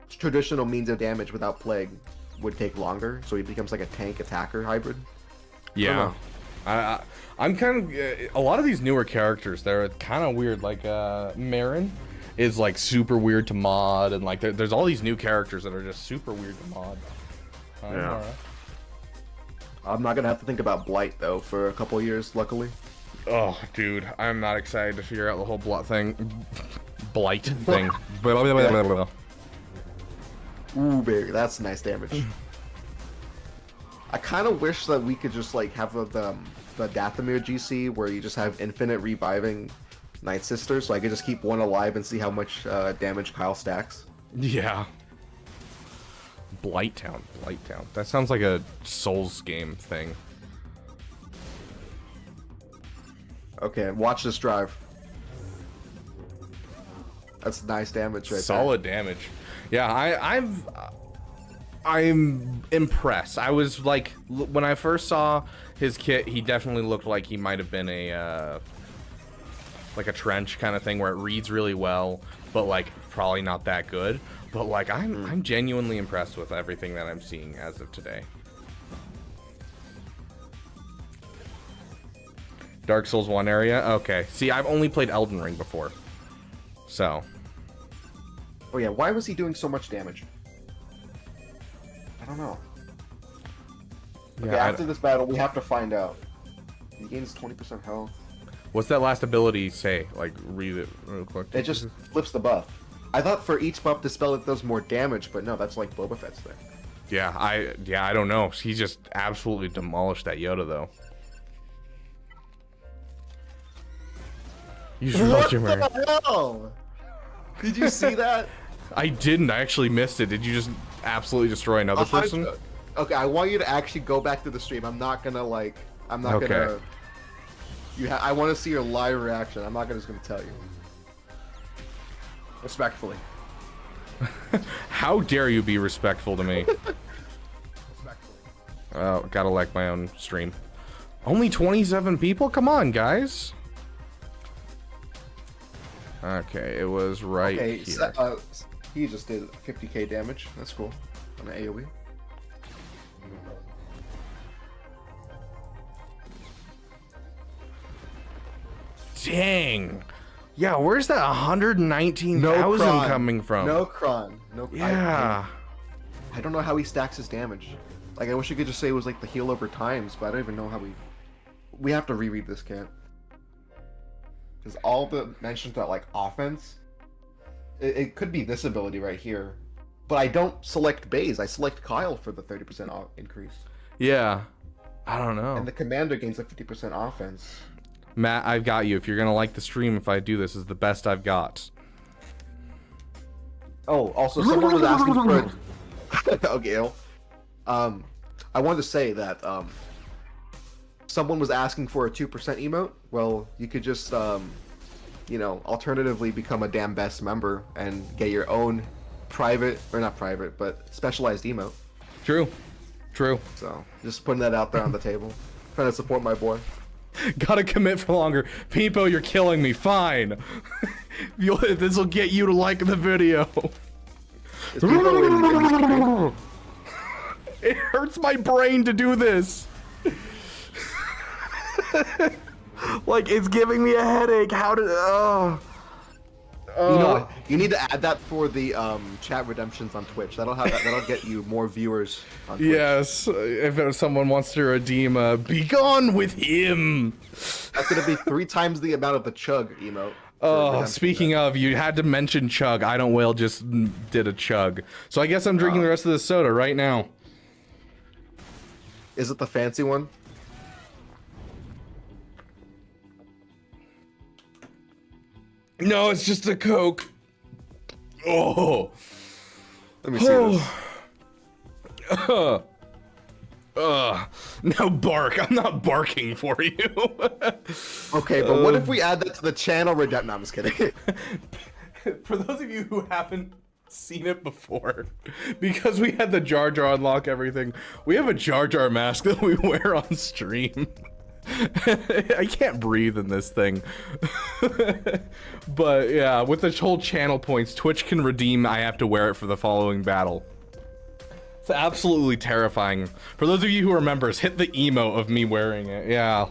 traditional means of damage without plague would take longer, so he becomes like a tank attacker hybrid? Yeah. I'm kind of a lot of these newer characters, they're kind of weird. Like Marin is like super weird to mod, and like there's all these new characters that are just super weird to mod. Yeah. I'm not gonna have to think about Blight though for a couple years, luckily. Oh, dude, I'm not excited to figure out the whole Blight thing. Ooh, baby, that's nice damage. I kind of wish that we could just like have the Dathomir GC where you just have infinite reviving Night Sisters, so I could just keep one alive and see how much damage Kyle stacks. Yeah. Blighttown. That sounds like a Souls game thing. Okay, watch this drive. That's nice damage right Solid there. damage. Yeah, I'm impressed. I was like, when I first saw his kit, he definitely looked like he might have been a like a trench kind of thing where it reads really well, but like probably not that good. But like I'm genuinely impressed with everything that I'm seeing as of today. Dark Souls 1 area? Okay. See, I've only played Elden Ring before. So. Oh yeah, why was he doing so much damage? I don't know. Okay, Yeah, after this battle, we have to find out. He gains 20% health. What's that last ability say? Like, read it real quick. It just flips the buff. I thought for each buff dispel it does more damage, but no, that's like Boba Fett's thing. Yeah, I don't know. He just absolutely demolished that Yoda though. You just What the hell? Did you see that? I didn't. I actually missed it. Did you just absolutely destroy another person? Okay, I want you to actually go back to the stream. I'm not gonna like. I'm not gonna. I want to see your live reaction. I'm not just gonna tell you. Respectfully. How dare you be respectful to me? Respectfully. Oh, gotta like my own stream. Only 27 people? Come on, guys. Okay, it was right here. He just did 50k damage. That's cool. On an AoE. Dang. Yeah, where's that 119,000 coming from? No cron. No. Yeah. I don't know how he stacks his damage. Like, I wish you could just say it was like the heal over times, but I don't even know how we have to reread this, Kent. Because all the mentions that like offense, it could be this ability right here, but I don't select Baze. I select Kyle for the 30% increase. Yeah, I don't know. And the commander gains a 50% offense. Matt, I've got you. If you're gonna like the stream, if I do this, is the best I've got. Oh, also someone was asking for. Okay. I wanted to say that someone was asking for a 2% emote. Well, you could just alternatively become a damn best member and get your own private, or not private, but specialized emote. True. So just putting that out there on the table, trying to support my boy. Gotta commit for longer. Peepo, you're killing me. Fine. This will get you to like the video. Is Peepo in It hurts my brain to do this. Like, it's giving me a headache. How did... You know what? You need to add that for the chat redemptions on Twitch. That'll get you more viewers on Twitch. Yes, if someone wants to redeem be gone with him. That's gonna be 3 times the amount of the chug emote. Oh, speaking of, you had to mention chug. idontwhale just did a chug. So I guess I'm drinking the rest of the soda right now. Is it the fancy one? No, it's just a Coke. Oh. Let me see this. Now bark. I'm not barking for you. Okay, but what if we add that to the channel redemption? No, I'm just kidding. For those of you who haven't seen it before, because we had the Jar Jar unlock everything, we have a Jar Jar mask that we wear on stream. I can't breathe in this thing. But yeah, with the whole channel points, Twitch can redeem I have to wear it for the following battle. It's absolutely terrifying. For those of you who are members, hit the emo of me wearing it. Yeah,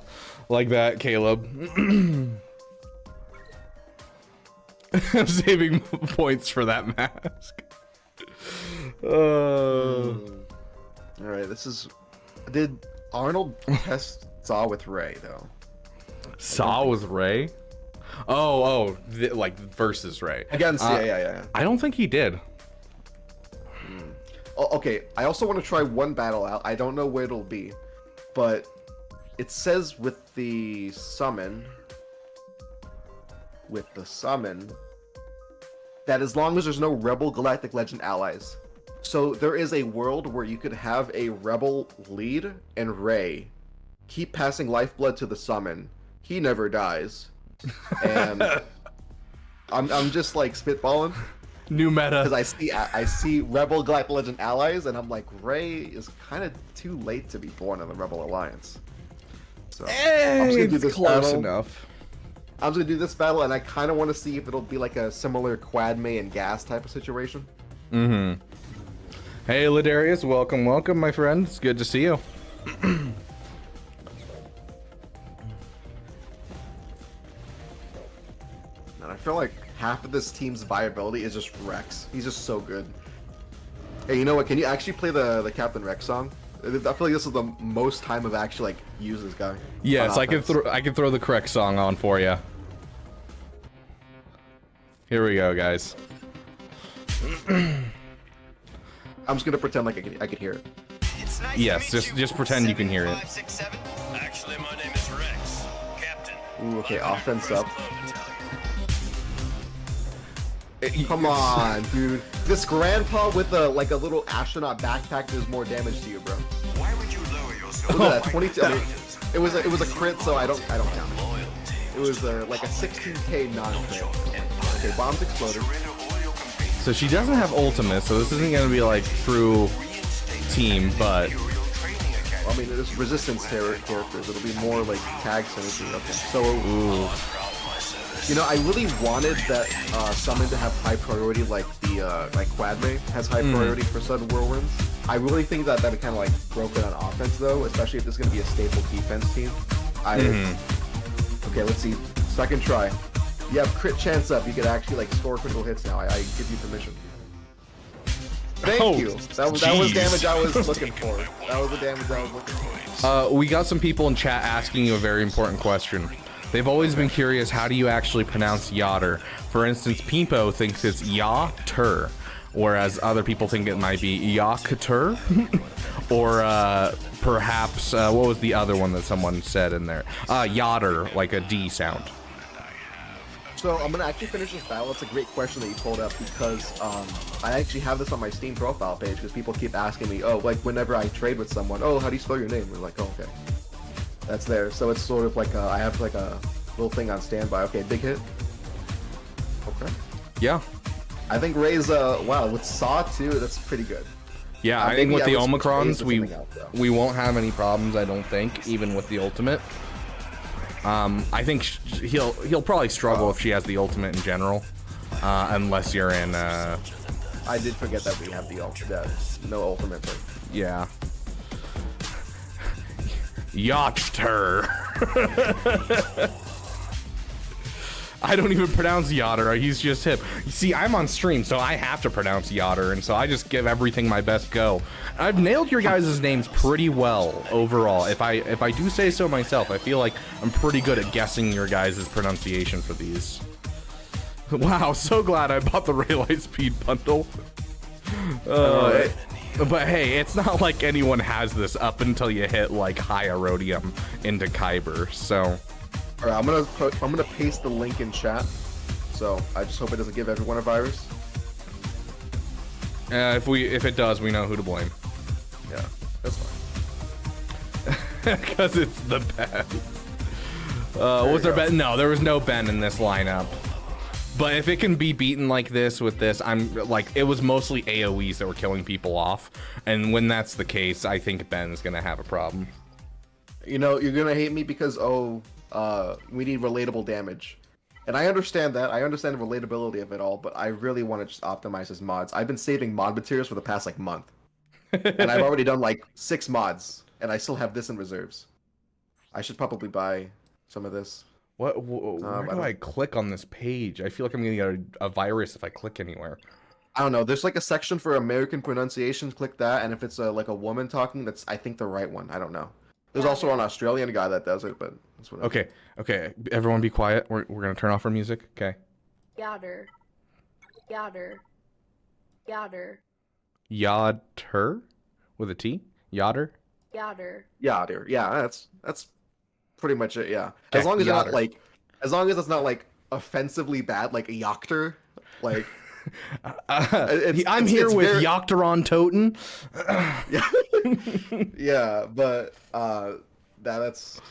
like that, Caleb. I'm saving points for that mask. Alright, this is... Did Arnold test Saw with Ray, though? Saw with Ray? Like versus Ray. Against, yeah. I don't think he did. Oh, okay, I also want to try one battle out. I don't know where it'll be, but it says with the summon, that as long as there's no Rebel Galactic Legend allies. So there is a world where you could have a Rebel lead and Ray keep passing lifeblood to the summon. He never dies. And I'm just like spitballing. New meta. Because I see Rebel Galactic Legend allies, and I'm like, Ray is kind of too late to be born in the Rebel Alliance. So I'm just gonna do this close battle. enough. I'm just gonna do this battle, and I kind of want to see if it'll be like a similar Quadme and Gas type of situation. Mm-hmm. Hey, Ladarius, welcome, my friend. It's good to see you. And I feel like half of this team's viability is just Rex. He's just so good. Hey, you know what? Can you actually play the Captain Rex song? I feel like this is the most time I've actually like used this guy. Yes, I can throw the correct song on for you. Here we go, guys. I'm just gonna pretend like I could hear it. Nice Yes, just pretend you can hear it. 567. Actually, my name is Rex, Captain. Ooh, okay, offense up. Come on, dude. This grandpa with a little astronaut backpack does more damage to you, bro. Why would you lower yourself? Look at that, 22. I mean, it was a crit, so I don't count it. It was like a 16k non-crit. Okay, bombs exploded. So she doesn't have ultimate, so this isn't gonna be like true team, but I mean, it's resistance characters. It'll be more like tag synergy. Okay, so you know, I really wanted that summon to have high priority, like the like Quadme has high priority for sudden whirlwinds. I really think that kind of like broke it on offense though, especially if this is gonna be a staple defense team. Okay, let's see. Second try. You have crit chance up. You could actually like score critical hits now. I give you permission. Thank you. That was damage I was looking for. That was the damage I was looking for. we got some people in chat asking you a very important question. They've always been curious, how do you actually pronounce Gyatter? For instance, Peepo thinks it's Gyatter, whereas other people think it might be Gyatter, or perhaps what was the other one that someone said in there? Gyatter, like a D sound. So I'm gonna actually finish this battle. It's a great question that you pulled up because I actually have this on my Steam profile page because people keep asking me, oh, like whenever I trade with someone, oh, how do you spell your name? We're like, oh, okay, that's there. So it's sort of like I have like a little thing on standby. Okay, big hit. Okay. Yeah. I think Ray's wow with Saw too. That's pretty good. Yeah, I think with the would switch Omicrons, Raze to something else, though. we won't have any problems. I don't think, even with the ultimate. I think he'll probably struggle if she has the ultimate in general, unless you're in. I did forget that we have the ultimate. No ultimate. But... Yeah. Gyatter. I don't even pronounce Gyatter. He's just hip. You see, I'm on stream, so I have to pronounce Gyatter, and so I just give everything my best go. I've nailed your guys' names pretty well overall. If I do say so myself, I feel like I'm pretty good at guessing your guys' pronunciation for these. Wow, so glad I bought the Ray Lightspeed bundle. But hey, it's not like anyone has this up until you hit like high Erodium into Kyber, so. All right, I'm gonna paste the link in chat. So I just hope it doesn't give everyone a virus. If it does, we know who to blame. Yeah, that's fine. Because it's the Ben. Was there Ben? No, there was no Ben in this lineup. But if it can be beaten like this with this, I'm like, it was mostly AoEs that were killing people off. And when that's the case, I think Ben's gonna have a problem. You know, you're gonna hate me because we need relatable damage. And I understand that. I understand the relatability of it all, but I really want to just optimize his mods. I've been saving mod materials for the past like month. And I've already done like 6 mods, and I still have this in reserves. I should probably buy some of this. Where do I click on this page? I feel like I'm gonna get a virus if I click anywhere. I don't know. There's like a section for American pronunciations. Click that, and if it's like a woman talking, that's I think the right one. I don't know. There's also an Australian guy that does it, but that's what. Okay. Everyone, be quiet. We're gonna turn off our music. Okay. Gyatter. Gyatter. Gyatter. Gyatter with a T. Gyatter. Gyatter. Gyatter. Yeah, that's pretty much it. Yeah, Okay, as long as it's not Gyatter. like, as long as it's not like offensively bad, like a Gyatter, like. I'm here with Yochteron Toten. Yeah, but that's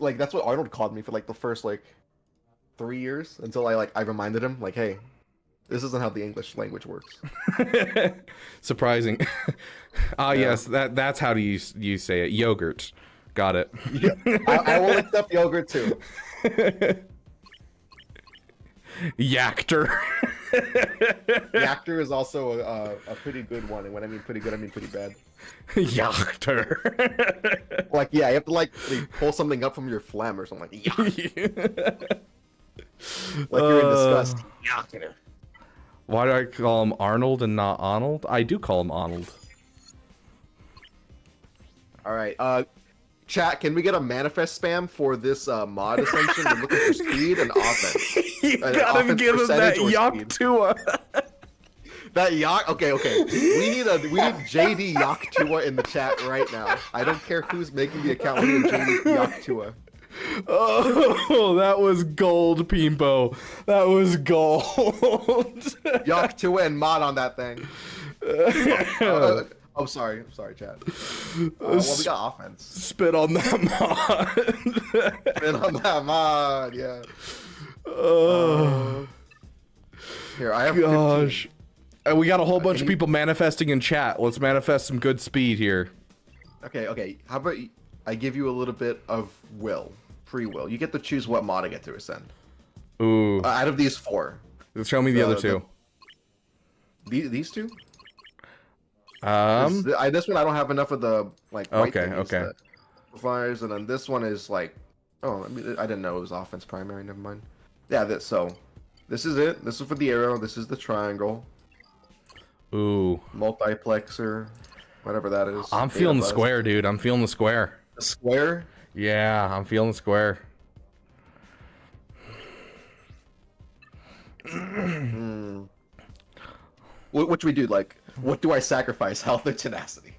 like that's what Arnold called me for like the first like 3 years until I reminded him like, hey, this isn't how the English language works. Surprising. Yes, that's how you say it. Yogurt. Got it. Yeah, I will accept yogurt too. Yactor. Gyatter is also a pretty good one, and when I mean pretty good, I mean pretty bad. Yactor. Like, yeah, you have to like pull something up from your phlegm or something. Like, like you're in disgust. Gyatter. Why do I call him Arnold and not Arnold? I do call him Arnold. All right, chat, can we get a manifest spam for this mod ascension? We're looking for speed and offense. You gotta offense give him that percentage or Yak speed? Tua. That Yak. Okay. We need JD Yak Tua in the chat right now. I don't care who's making the account. We need JD Yak Tua. Oh, that was gold, Pimpo. That was gold. Yak Tua and mod on that thing. Oh, sorry, chat. Well, we got offense. Spit on that mod. Spit on that mod, yeah. Here, I have 15. We got a whole bunch of people manifesting in chat. Let's manifest some good speed here. Okay. How about I give you a little bit of free will. You get to choose what mod I get to ascend. Ooh. Out of these 4. Show me the other 2. These 2? This one I don't have enough of the like. White Okay. Fires, and then this one is like. Oh, I didn't know it was offense primary. Never mind. Yeah. This is it. This is for the arrow. This is the triangle. Ooh. Multiplexer, whatever that is. I'm feeling the square, dude. I'm feeling the square. The square? Yeah, I'm feeling the square. What should we do? Like, what do I sacrifice? Health or tenacity?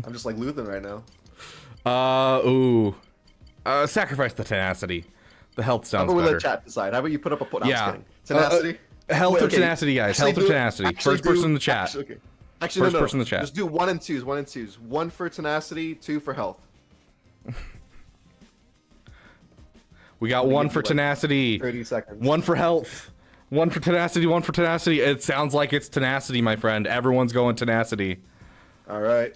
I'm just like Luthen right now. Sacrifice the tenacity. The health How sounds about we better. let chat decide? How about you put up a poll? No, Yeah. I'm just kidding. Tenacity? Health Wait, or okay. tenacity, guys. Actually Health or do- tenacity. actually First person do- in the chat. Actually, First no. person in the chat. Just do 1 and 2s. 1 and 2s. 1 for tenacity, 2 for health. We got We 1 give for you, like, tenacity. 30 seconds. 1 for health. 1 for tenacity. 1 for tenacity. It sounds like it's tenacity, my friend. Everyone's going tenacity. All right.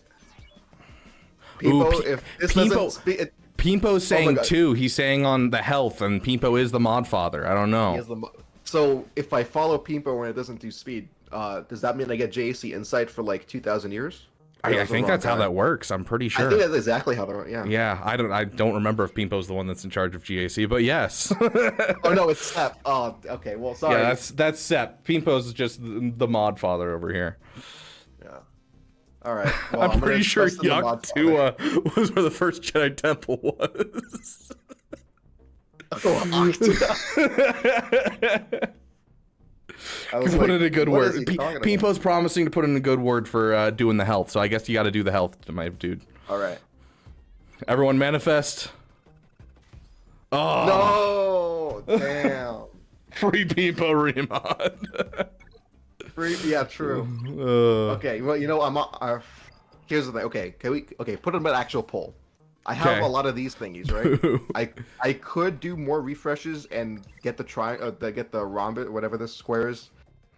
Ooh, People, if this doesn't speak, Pimpo's saying God. 2. He's saying on the health, and Pimpo is the mod father. I don't know. so if I follow Pimpo when it doesn't do speed, does that mean I get JAC insight for like 2,000 years? I think that's how that works. I'm pretty sure. I think that's exactly how that. Yeah. Yeah, I don't remember if Pimpo's the one that's in charge of GAC, but yes. Oh no, it's Sep. Oh, okay. Well, sorry. Yeah, that's Sep. Pimpo's just the mod father over here. Yeah. All right. Well, I'm pretty sure trust in the mod Yuck 2 was where the first Jedi Temple was. Oh, Octa. I was Put like, in a good what word. is he talking about? Pimpo's promising to put in a good word for doing the health, so I guess you got to do the health, my dude. All right. Everyone manifest. Oh No. Damn. free Pimpo remod. Yeah, true. Okay. Well, you know, here's the thing. Okay. Put them an actual poll. I have Okay. a lot of these thingies, right? I could do more refreshes and get the get the rhombus, whatever this square is,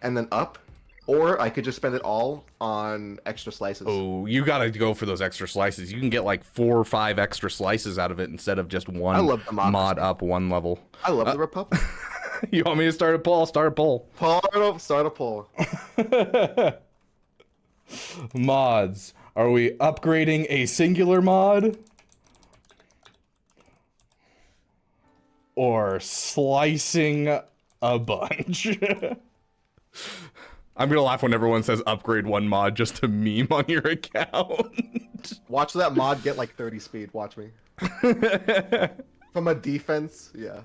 and then up, or I could just spend it all on extra slices. Oh, you gotta go for those extra slices. You can get like 4 or 5 extra slices out of it instead of just one I love the mod up 1 level. I love the Republic. You want me to start a poll? I'll start a poll. Start a poll. Mods. Are we upgrading a singular mod? Or slicing a bunch? I'm gonna laugh when everyone says upgrade 1 mod just to meme on your account. Watch that mod get like 30 speed. Watch me. From a defense, yeah.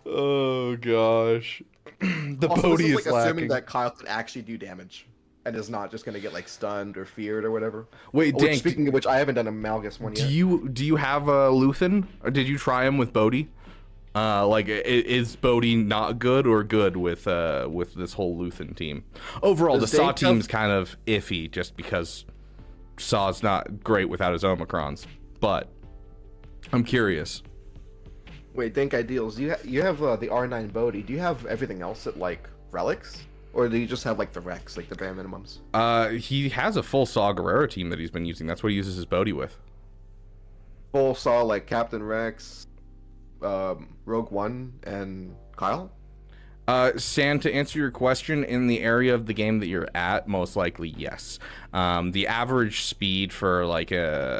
Oh gosh. The Also, Bodhi this is like assuming lacking. that Kyle can actually do damage, and is not just gonna get like stunned or feared or whatever. Wait, Which, Dank, speaking of which, I haven't done a Malgus one yet. do you have a Luthen? Or did you try him with Bodhi? Is Bodhi not good or good with this whole Luthen team? Overall, Does the Saw Dank have- team's kind of iffy just because Saw's not great without his Omicrons. But I'm curious. Wait, Dank Ideals, you have the R9 Bodhi. Do you have everything else at like relics, or do you just have like the Rex, like the bare minimums? He has a full Saw Gerrera team that he's been using. That's what he uses his Bodhi with. Full Saw like Captain Rex, Rogue One, and Kyle. San, to answer your question, in the area of the game that you're at, most likely yes. The average speed for like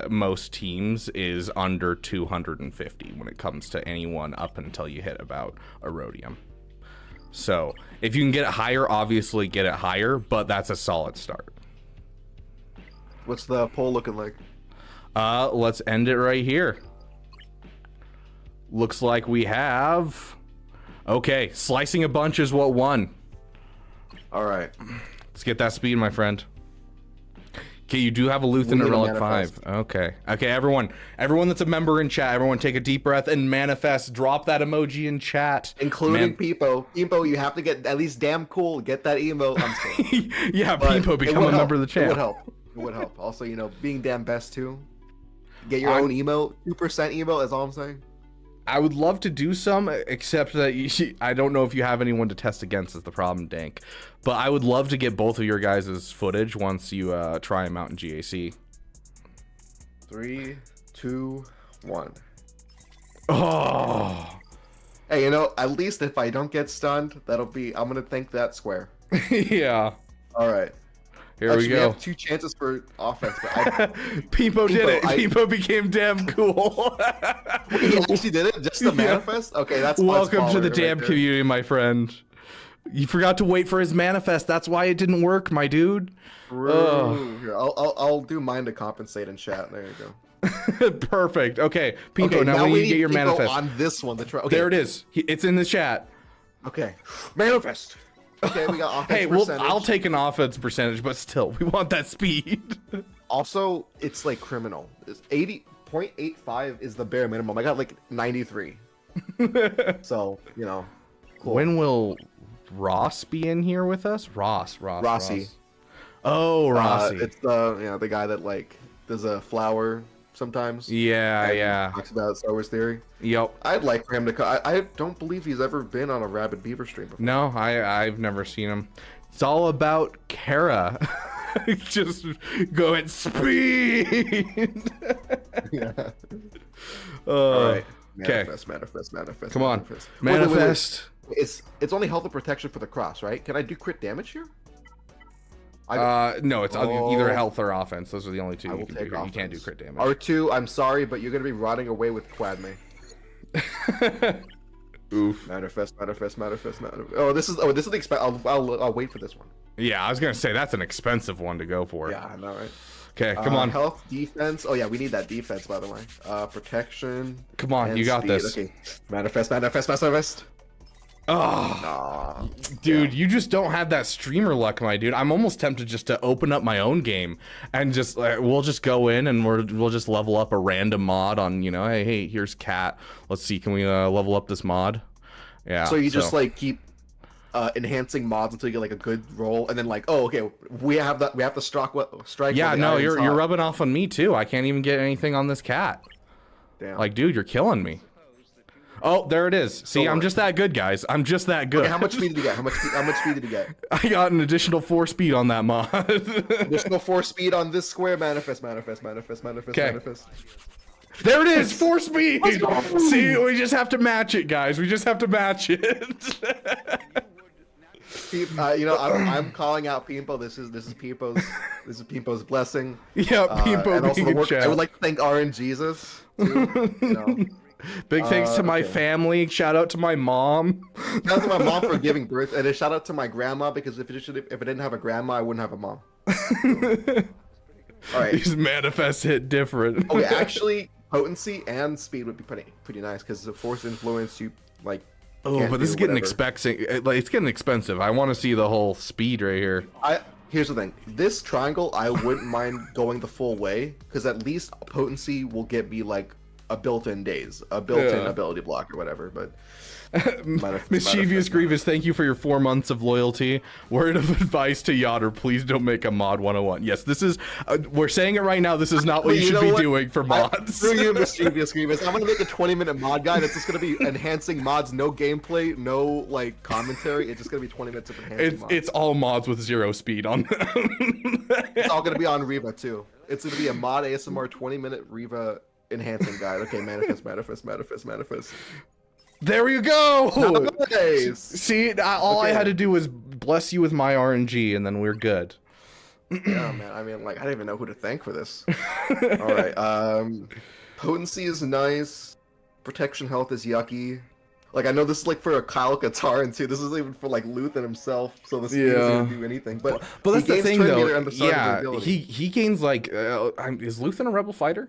most teams is under 250 when it comes to anyone up until you hit about Erodium. So if you can get it higher, obviously get it higher, but that's a solid start. What's the poll looking like? Let's end it right here. Looks like we have... Okay, slicing a bunch is what won. All right. Let's get that speed, my friend. Okay, you do have a We Luthen need or a Relic manifest. 5. Okay, everyone that's a member in chat, everyone take a deep breath and manifest. Drop that emoji in chat. Including Peepo. Peepo, you have to get at least damn cool. Get that emote. I'm sorry. Yeah, But Pimpo, it become would a help. member of the It channel. would help. It would help. Also, you know, being damn best too. Get your own emote. 2% emote. That's all I'm saying. I would love to do some, except that I don't know if you have anyone to test against is the problem, Dank. But I would love to get both of your guys' footage once you try them out in GAC. 3, 2, 1. Oh, Hey, you know, at least if I don't get stunned, I'm gonna thank that square. yeah. All right. Here Actually, we go. have 2 chances for offense, but Pimpo did it. I- Pimpo became damn cool. he actually did it just to manifest. Okay, that's Welcome to the right damn there. community, my friend. You forgot to wait for his manifest. That's why it didn't work, my dude. True. Here, I'll do mine to compensate in chat. There you go. Perfect. Okay, Pimpo, Okay, now we we need to get need your Peepo manifest. on this one. Okay. There it is. It's in the chat. Okay, manifest. Okay, we got offense Hey, well, percentage. I'll take an offense percentage, but still, we want that speed. Also, it's like criminal. It's 80.85 is the bare minimum. I got like 93. So, you know, cool. When will Ross be in here with us? Rossi. Ross. Oh, Rossi. It's the guy that like does a flower sometimes. Yeah. Talks about Star Wars theory. Yep. I'd like for him to come. I don't believe he's ever been on a Rabid Beaver stream before. No, I've never seen him. It's all about Kara. Just go at speed. Yeah. All right. Okay. Manifest. Come on. Wait. Manifest. It's only health and protection for the cross, right? Can I do crit damage here? No, it's either health or offense. Those are the only two I you will can take do. offense. You can't do crit damage. R2, I'm sorry, but you're gonna be rotting away with Quadme. Oof. Manifest. Oh, this is the expense. I'll wait for this one. Yeah, I was gonna say that's an expensive one to go for. Yeah, I know, right? Okay, come on. Health, defense. Oh yeah, we need that defense, by the way. Protection. Come on, and you got speed. this. Okay. Manifest. Oh, dude, you just don't have that streamer luck, my dude. I'm almost tempted just to open up my own game and just we'll just go in and we'll just level up a random mod on, you know, hey, here's Cat. Let's see, can we level up this mod? Yeah. So you just like keep enhancing mods until you get like a good roll, and then like, oh, okay, we have to strike. Yeah, while the no, iron's you're hot. rubbing off on me too. I can't even get anything on this Cat. Damn. Like, dude, you're killing me. Oh, there it is. See, I'm just that good, guys. I'm just that good. Okay, how much speed did you get? How much speed did you get? I got an additional 4 speed on that mod. There's no 4 speed on this square. Manifest. There it is, 4 speed. See, we just have to match it, guys. We just have to match it. You know, I'm calling out Pimpo. This is Pimpo's blessing. Yeah, Pimpo and also being the in work. chat. I would like to thank RNGesus. Too, you know. Big thanks to my okay. family. Shout out to my mom. Shout out to my mom for giving birth, and a shout out to my grandma, because if it didn't have a grandma, I wouldn't have a mom. All right. These manifests hit different. Okay, actually, potency and speed would be pretty nice, because the force influence, you like. Oh, can't but this do is getting whatever. it's getting expensive. I want to see the whole speed right here. Here's the thing. This triangle, I wouldn't mind going the full way, because at least potency will get me like a built-in ability block or whatever. But Mischievous Grievous, thank you for your 4 months of loyalty. Word of advice to Gyatter, please don't make a mod 101. Yes, this is we're saying it right now. This is not what you should be doing for mods. Screw you, Mischievous Grievous. I'm gonna make a 20-minute mod guide that's just gonna be enhancing mods, no gameplay, no like commentary. It's just gonna be 20 minutes of enhancing mods. It's all mods with 0 speed on them. It's all gonna be on Reva too. It's gonna be a mod ASMR 20-minute Reva enhancing guide. Okay, manifest. There you go. Nice. See, all I had to do was bless you with my RNG, and then we're good. Yeah, man. I mean, like, I don't even know who to thank for this. All right. Potency is nice. Protection health is yucky. Like, I know this is like for a Kyle Katarn too. This is even for like Luthen himself. So this doesn't do anything. But that's the thing, though. On the start Yeah, of the ability. he gains like. Is Luthen a rebel fighter?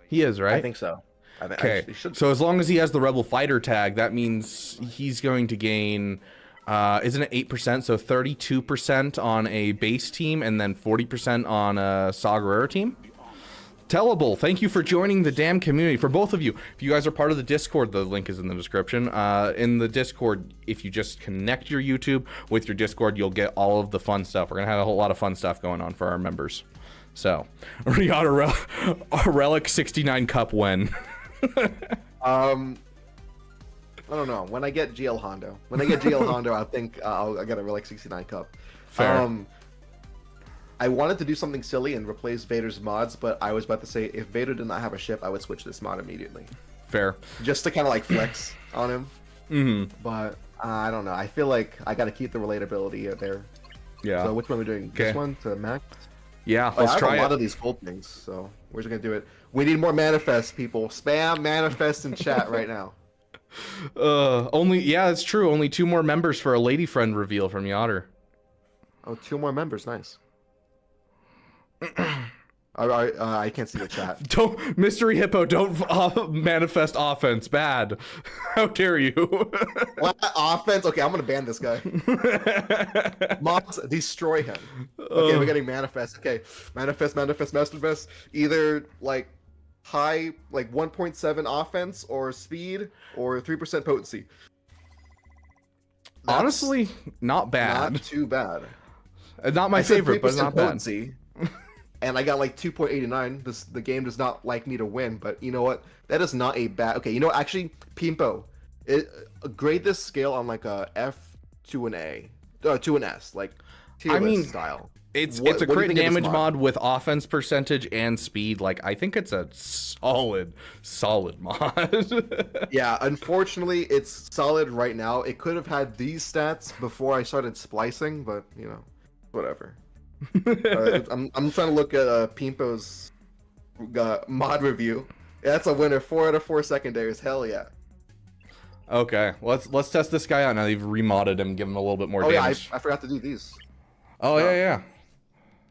He is, right? I think so. Okay, so as long as he has the rebel fighter tag, that means he's going to gain, isn't it 8%? So 32% on a base team and then 40% on a Saw Gerrera team. Tellable, thank you for joining the damn community. For both of you, if you guys are part of the Discord, the link is in the description. In the Discord, if you just connect your YouTube with your Discord, you'll get all of the fun stuff. We're going to have a whole lot of fun stuff going on for our members. So, we got a Relic 69 Cup when? I don't know. When I get GL Hondo, I think I'll get a Relic 69 Cup. Fair. I wanted to do something silly and replace Vader's mods, but I was about to say if Vader did not have a ship, I would switch this mod immediately. Fair. Just to kind of like flex on him. Mm-hmm. But I don't know. I feel like I got to keep the relatability there. Yeah. So which one are we doing? This one to max? Yeah, I let's have try a lot it. of these gold things, so we're just gonna do it. We need more manifest, people. Spam manifest in chat right now. It's true. Only 2 more members for a lady friend reveal from Gyatter. Oh, 2 more members. Nice. I can't see the chat. Don't, Mystery Hippo, don't manifest offense. Bad. How dare you? What offense? Okay, I'm gonna ban this guy. Mods, destroy him. Okay, we're getting manifest. Okay, manifest. Either like high, like 1.7 offense or speed or 3% potency. That's Honestly, not bad. not too bad. Not my I said favorite, but 3% not bad. potency, and I got like 2.89. The game does not like me to win, but you know what? That is not a bad. Okay, you know what? Actually, Pimpo, grade this scale on like a F to an A, to an S, like tier list style. It's a what do you crit think of this damage mod with offense percentage and speed. Like, I think it's a solid mod. Yeah, unfortunately, it's solid right now. It could have had these stats before I started splicing, but you know, whatever. I'm trying to look at Pimpo's mod review. Yeah, that's a winner. 4 out of 4 secondaries. Hell yeah. Okay, let's test this guy out now. They've remodded him, give him a little bit more Oh yeah, damage. I forgot to do these. Oh yeah.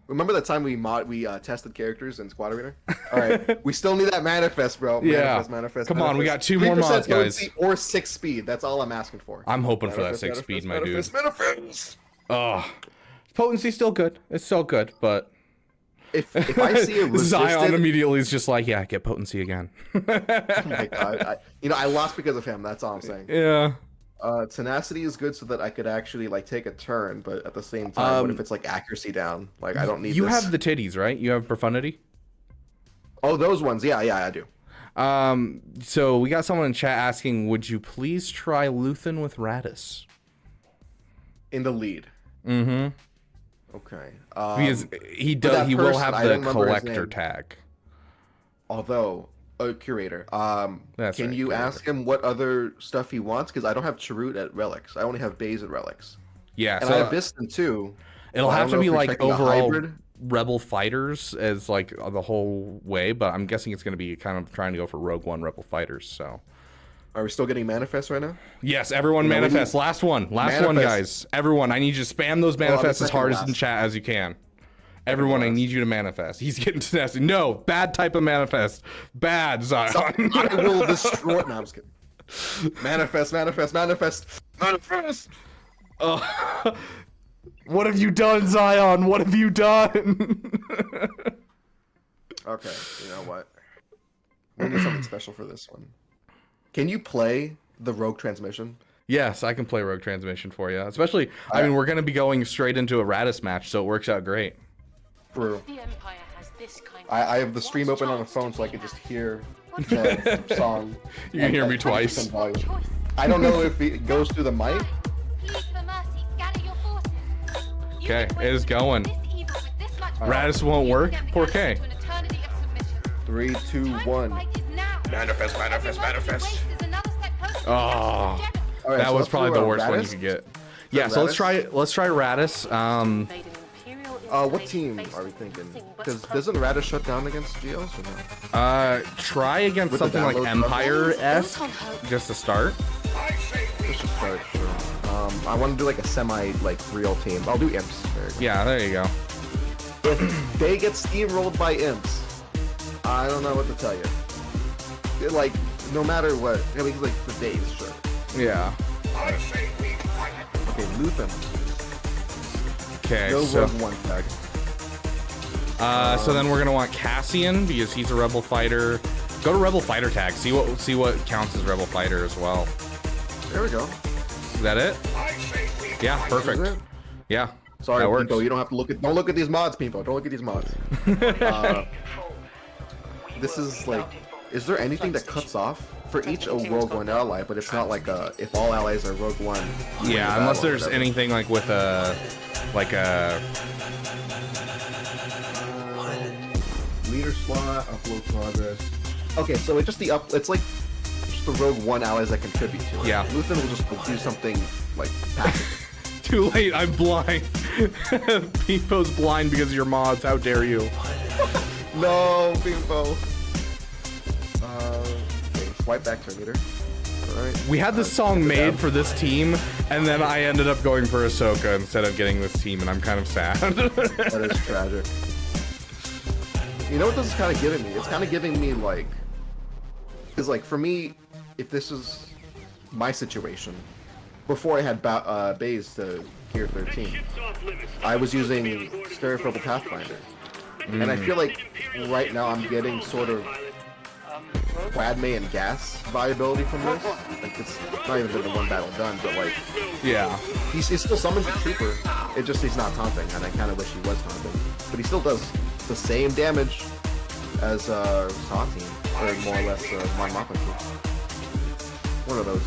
Remember that time we tested characters in Squad Arena? All right, we still need that manifest, bro. Yeah. Manifest. Come on, we got 2 more 3% mods, guys. potency or 6 speed. That's all I'm asking for. I'm hoping for that 6 speed, my dude. Manifest. Oh, potency's still good. It's still good, but If I see a resisted... Zion immediately is just like, yeah, get potency again. Oh my god. I lost because of him. That's all I'm saying. Yeah. Tenacity is good so that I could actually like take a turn, but at the same time, what if it's like accuracy down? Like I don't need. You this. have the titties, right? You have profundity. Oh, those ones. Yeah, I do. So we got someone in chat asking, would you please try Luthen with Raddus? In the lead. Mm-hmm. Okay. Because he will person, have I the don't remember his collector name. tag. Although, curator. That's can right, you curator. ask him what other stuff he wants? Because I don't have Chirrut at relics. I only have Baze at relics. Yeah, And so I have Biston too. it'll Well, I have don't to know be if we're like checking a overall hybrid. Rebel Fighters as like the whole way, but I'm guessing it's going to be kind of trying to go for Rogue One Rebel Fighters. So Are we still getting manifest right now? yes, everyone No, we manifest. need- Last one, Manifest. guys. Everyone, I need you to spam those manifests as second hard last. in chat as you can. Everyone, I last. need you to manifest. He's getting nasty. No, bad type of manifest. Bad, Zion. I will destroy. No, I'm just kidding. Manifest. What have you done, Zion? What have you done? Okay, you know what? We need something special for this one. Can you play the Rogue Transmission? Yes, I can play Rogue Transmission for you. Especially, I mean, we're going to be going straight into a Raddus match, so it works out great. True. The Empire has this kind of I have the stream open on the phone so I can just hear the song. You can hear me twice. 100% volume. I don't know if it goes through the mic. Please for mercy, scatter your forces. You Okay, can it is going. this evil with this much Raddus won't work? Condemn the Poor Galactic K. to an eternity of submission. 3, 2, Time to 1. fight is now. Manifest. Every word you waste is another step closer to Oh. the Jedi. All right, That so was let's probably do, the worst one you Raddus. could get. Yeah, so let's try Raddus. What team are we thinking? Because doesn't Raddus shut down against Geos or no? Try against With the something like download Empire-esque, just to start. Let's just start. Sure. I want to do like a real team. I'll do imps. There you go. Yeah, there you go. If they get steamrolled by imps, I don't know what to tell you. Like, no matter what, I mean, like the days, sure. Yeah. Okay, Luthen. Okay, No so Rogue One tag. so then we're gonna want Cassian because he's a Rebel Fighter. Go to Rebel Fighter tag. See what counts as Rebel Fighter as well. There we go. Is that it? Yeah, Is perfect. it? Yeah. Sorry, that works. Pimpo, you don't have to look at. Don't look at these mods, Pimpo. Don't look at these mods. This is like, is there anything that cuts off for each a Rogue One ally? But it's not like a if all allies are Rogue One. Yeah, unless there's anything like with a leader slot, upload progress. Okay, so it's just it's like just the Rogue One allies that contribute to it. Yeah. Luthen will just do something like passive. Too late, I'm blind. Peepo's blind because of your mods. How dare you? No, Pimpo. Okay, swipe back to meter. Alright. We had this song made for this team, and then I ended up going for Ahsoka instead of getting this team, and I'm kind of sad. That is tragic. You know what this is kind of giving me? It's kind of giving me like, because like for me, if this is my situation, before I had Baze to Gear 13, I was using Stereophobal Pathfinder, and I feel like right now I'm getting sort of Padme and Gas viability from this. Like, it's not even been the one battle done, but like, Yeah. he still summons a trooper. It just he's not taunting, and I kind of wish he was taunting. But he still does the same damage as Saw team, or more or less Mon Mothma team. One of those.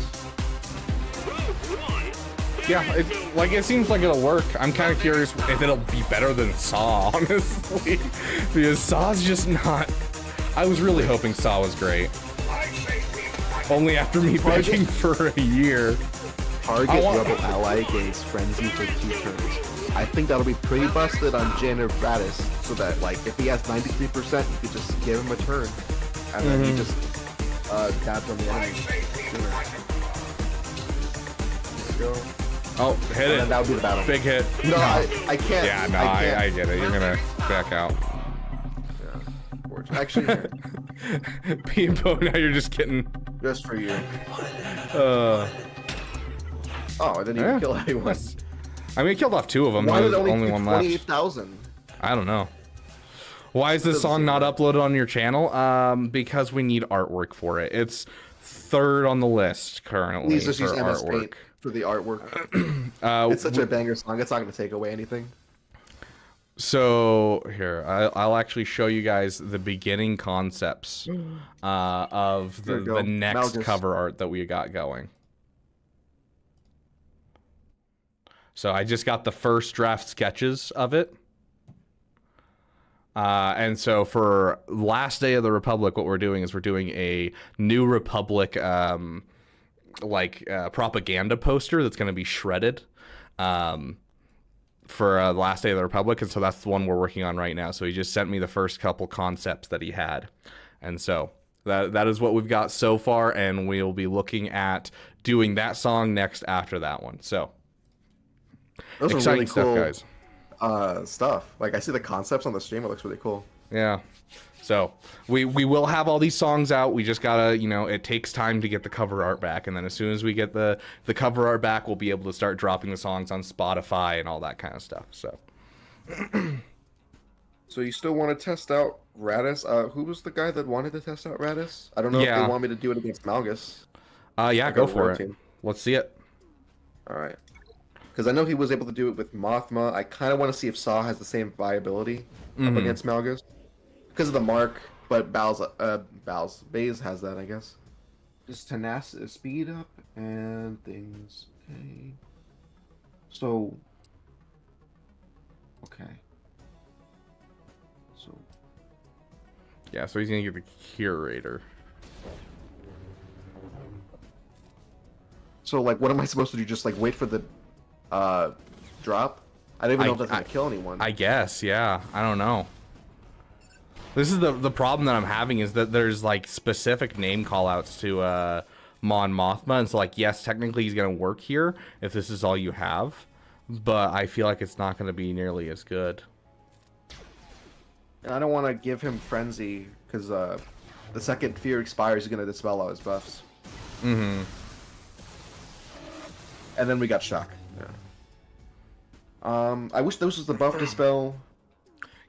Yeah, it seems like it'll work. I'm kind of curious if it'll be better than Saw, honestly, because Saw's just not. I was really hoping Saw was great. Only after me begging for a year. Target Rebel ally against Frenzy for 2 turns. I think that'll be pretty busted on Jin or Raddus, so that like if he has 93%, you could just give him a turn, and then he just dabs on the enemy. There we go. Oh, hit it. And that would be the battle. Big hit. No, I can't. Yeah, no, I get it. You're gonna back out. Yeah. Actually, here. Beanbo, now you're just getting. Just for you. Oh, I didn't even kill anyone. I mean, I killed off 2 of them. Why There's did only only one left. 28,000? I don't know. Why is this song not uploaded on your channel? Because we need artwork for it. It's 3rd on the list currently. Please just for use MS artwork. Paint for the artwork. It's such a banger song. It's not going to take away anything. So here, I'll actually show you guys the beginning concepts of the next Malgus. cover art that we got going. So I just got the first draft sketches of it. And so for last day of the Republic, what we're doing is we're doing a New Republic propaganda poster that's going to be shredded for the last day of the Republic, and so that's the one we're working on right now. So he just sent me the first couple concepts that he had, and so that is what we've got so far, and we'll be looking at doing that song next after that one. So Those are exciting really stuff, cool guys. Stuff. Like, I see the concepts on the stream. It looks really cool. Yeah. So we will have all these songs out. We just gotta, it takes time to get the cover art back, and then as soon as we get the cover art back, we'll be able to start dropping the songs on Spotify and all that kind of stuff. So. So you still want to test out Raddus? Who was the guy that wanted to test out Raddus? I don't know if they want me to do it against Malgus. Yeah, go for it. Let's see it. All right. Because I know he was able to do it with Mothma. I kind of want to see if Saw has the same viability up against Malgus. Because of the mark, but Baze has that, I guess. Just tenacity, speed up, and things. Okay. So. Okay. So. Yeah, so he's gonna get the curator. So, like, what am I supposed to do? Just, like, wait for the drop? I don't even know if that's gonna kill anyone. I guess, yeah. I don't know. This is the problem that I'm having is that there's like specific name callouts to Mon Mothma, and so like yes, technically he's gonna work here if this is all you have, but I feel like it's not gonna be nearly as good. And I don't want to give him Frenzy because the second Fear expires, he's gonna dispel all his buffs. Mm-hmm. And then we got Shock. Yeah. I wish this was the buff dispel.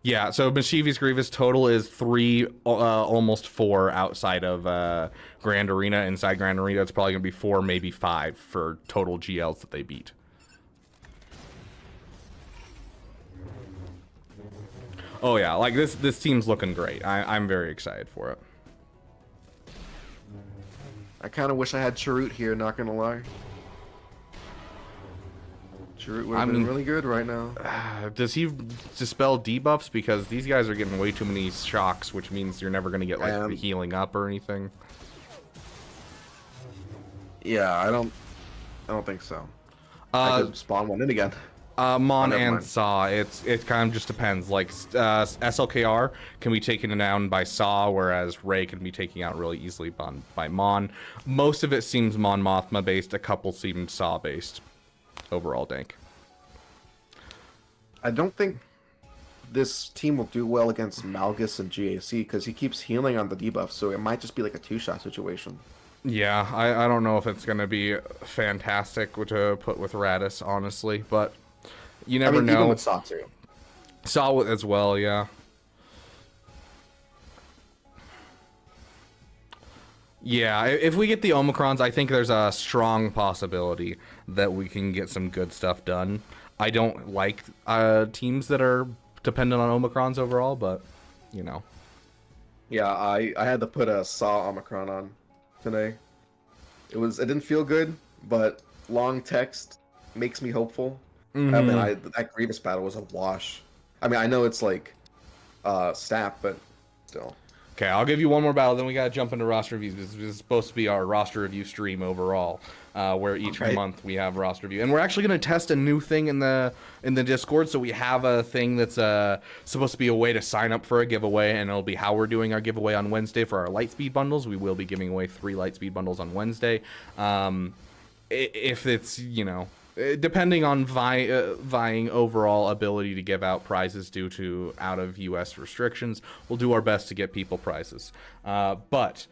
Yeah, so Mischievous Grievous total is 3, almost 4 outside of Grand Arena. Inside Grand Arena, it's probably going to be 4, maybe 5 for total GLs that they beat. Oh yeah, like this team's looking great. I'm very excited for it. I kind of wish I had Chirrut here, not gonna lie. Chirrut would have been really good right now. Does he dispel debuffs? Because these guys are getting way too many shocks, which means you're never going to get like the healing up or anything. Yeah, I don't think so. I could spawn one in again. Mon and Saw, it kind of just depends. Like SLKR can be taken down by Saw, whereas Ray can be taken out really easily by Mon. Most of it seems Mon Mothma based. A couple seem Saw based. Overall, Dank. I don't think this team will do well against Malgus and GAC because he keeps healing on the debuff, so it might just be like a 2-shot situation. Yeah, I don't know if it's going to be fantastic to put with Raddus, honestly, but you never know. Even with Saw too. Saw as well, yeah. Yeah, if we get the Omicrons, I think there's a strong possibility that we can get some good stuff done. I don't like teams that are dependent on Omicrons overall, but, you know. Yeah, I had to put a Saw Omicron on today. It didn't feel good, but long text makes me hopeful. Mm-hmm. I mean, that Grievous battle was a wash. I mean, I know it's like snap, but still. Okay, I'll give you one more battle, then we gotta jump into roster reviews. This is supposed to be our roster review stream overall, where each month we have roster review, and we're actually gonna test a new thing in the Discord. So we have a thing that's supposed to be a way to sign up for a giveaway, and it'll be how we're doing our giveaway on Wednesday for our Lightspeed bundles. We will be giving away 3 Lightspeed bundles on Wednesday. If it's, you know, depending on vying overall ability to give out prizes due to out of US restrictions, we'll do our best to get people prizes. But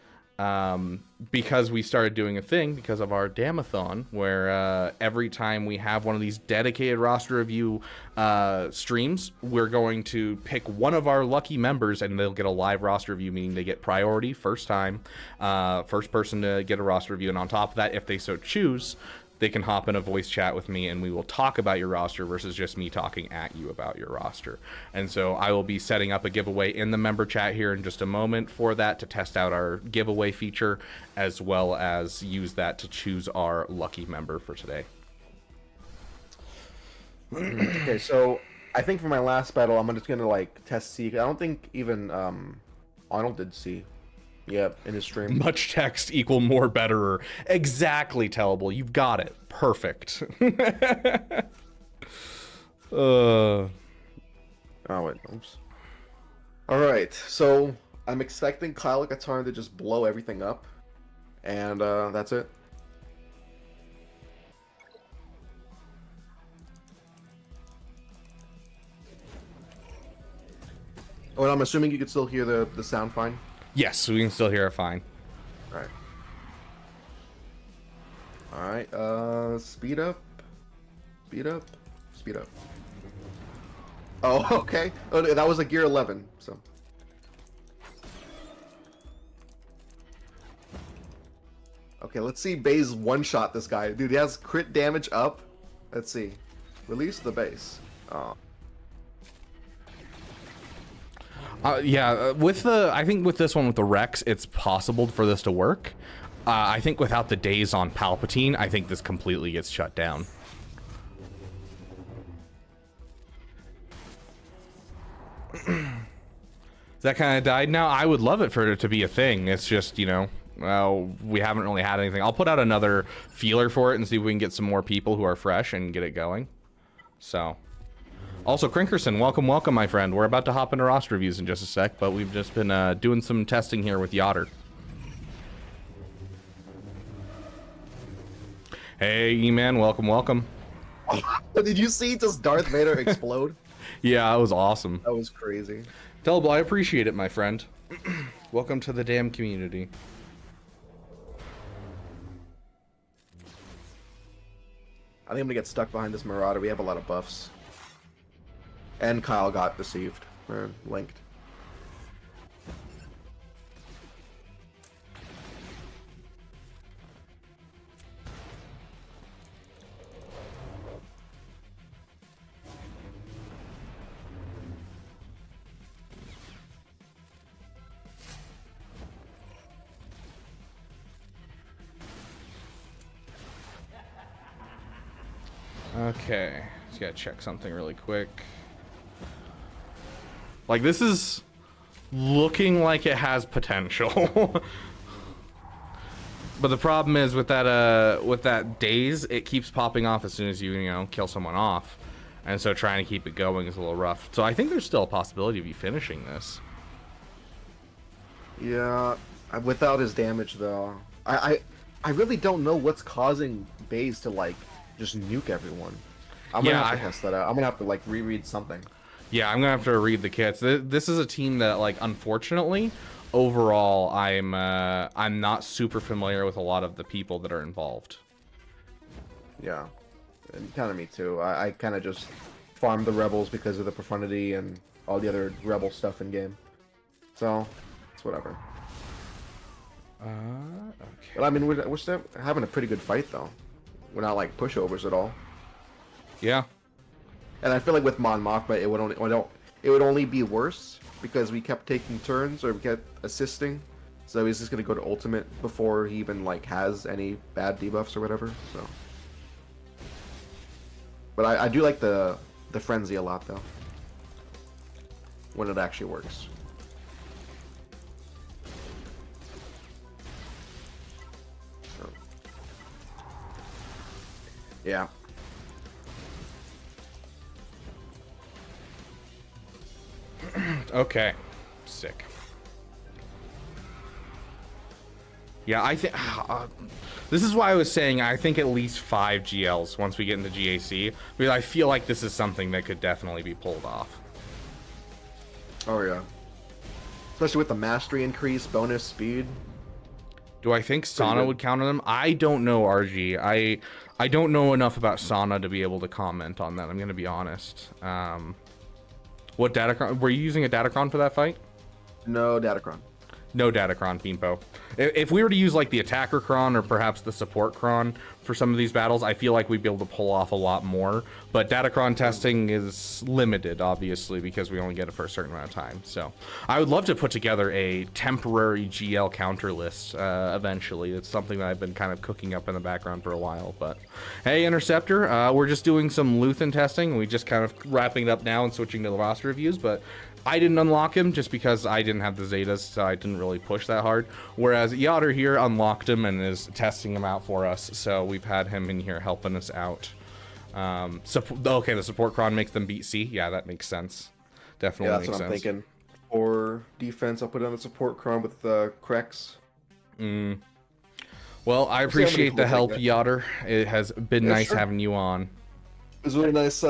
because we started doing a thing because of our Damathon, where every time we have one of these dedicated roster review streams, we're going to pick one of our lucky members and they'll get a live roster review, meaning they get priority first person to get a roster review. And on top of that, if they so choose, they can hop in a voice chat with me and we will talk about your roster versus just me talking at you about your roster. And so I will be setting up a giveaway in the member chat here in just a moment for that, to test out our giveaway feature, as well as use that to choose our lucky member for today. Okay, so I think for my last battle, I'm just gonna like test C. I don't think even Arnold did C. Yep, in his stream. Much text equal more betterer. Exactly, Tellable. You've got it. Perfect. Oh, wait. Oops. Alright, so I'm expecting Kyle Katarn to just blow everything up. And that's it. Oh, and I'm assuming you can still hear the sound fine? Yes, we can still hear it fine. Alright. Alright, speed up. Speed up. Speed up. Oh, okay. Oh, that was a gear 11, so. Okay, let's see Baze one-shot this guy. Dude, he has crit damage up. Let's see. Release the base. Oh. I think with this one with the Rex, it's possible for this to work. I think without the days on Palpatine, I think this completely gets shut down. That kind of died now. I would love it for it to be a thing. It's just, you know, we haven't really had anything. I'll put out another feeler for it and see if we can get some more people who are fresh and get it going. So. Also, Crinkerson, welcome, my friend. We're about to hop into roster reviews in just a sec, but we've just been doing some testing here with Gyatter. Hey, E-Man, welcome. Did you see just Darth Vader explode? Yeah, that was awesome. That was crazy. Tellable, I appreciate it, my friend. Welcome to the damn community. I think I'm gonna get stuck behind this Marauder. We have a lot of buffs. And Kyle got deceived, or linked. Okay, just gotta check something really quick. Like, this is looking like it has potential. But the problem is with that daze, it keeps popping off as soon as you know, kill someone off. And so trying to keep it going is a little rough. So I think there's still a possibility of you finishing this. Yeah, without his damage though. I really don't know what's causing Baze to like just nuke everyone. I'm gonna have to test that out. I'm gonna have to like reread something. Yeah, I'm gonna have to read the kits. This is a team that, like, unfortunately, overall, I'm not super familiar with a lot of the people that are involved. Yeah, and kind of me too. I kind of just farmed the rebels because of the profundity and all the other rebel stuff in game. So it's whatever. But I mean, we're still having a pretty good fight though. We're not like pushovers at all. Yeah. And I feel like with Mon Mothma, it would only be worse because we kept taking turns or we kept assisting. So he's just gonna go to ultimate before he even like has any bad debuffs or whatever. So, but I do like the frenzy a lot though when it actually works. So, yeah. Okay. Sick. Yeah, I think this is why I was saying I think at least 5 GLs once we get into GAC, because I feel like this is something that could definitely be pulled off. Oh yeah. Especially with the mastery increase, bonus speed. Do I think Sana would count on them? I don't know, RG. I don't know enough about Sana to be able to comment on that. I'm going to be honest. What Datacron? Were you using a Datacron for that fight? No Datacron. No Datacron, Beanpo. If we were to use like the attacker cron or perhaps the support cron for some of these battles, I feel like we'd be able to pull off a lot more. But Datacron testing is limited, obviously, because we only get it for a certain amount of time. So I would love to put together a temporary GL counter list eventually. It's something that I've been kind of cooking up in the background for a while. But hey, Interceptor, we're just doing some Luthen testing. We just kind of wrapping it up now and switching to the roster reviews, but I didn't unlock him just because I didn't have the Zetas, so I didn't really push that hard. Whereas Gyatter here unlocked him and is testing him out for us, so we've had him in here helping us out. Okay, the support cron makes them beat C. Yeah, that makes sense. Definitely Yeah, makes that's what I'm sense. thinking. For defense, I'll put on the support cron with Krex. Well, I appreciate the help, Gyatter. It has been nice sure. having you on. It was really nice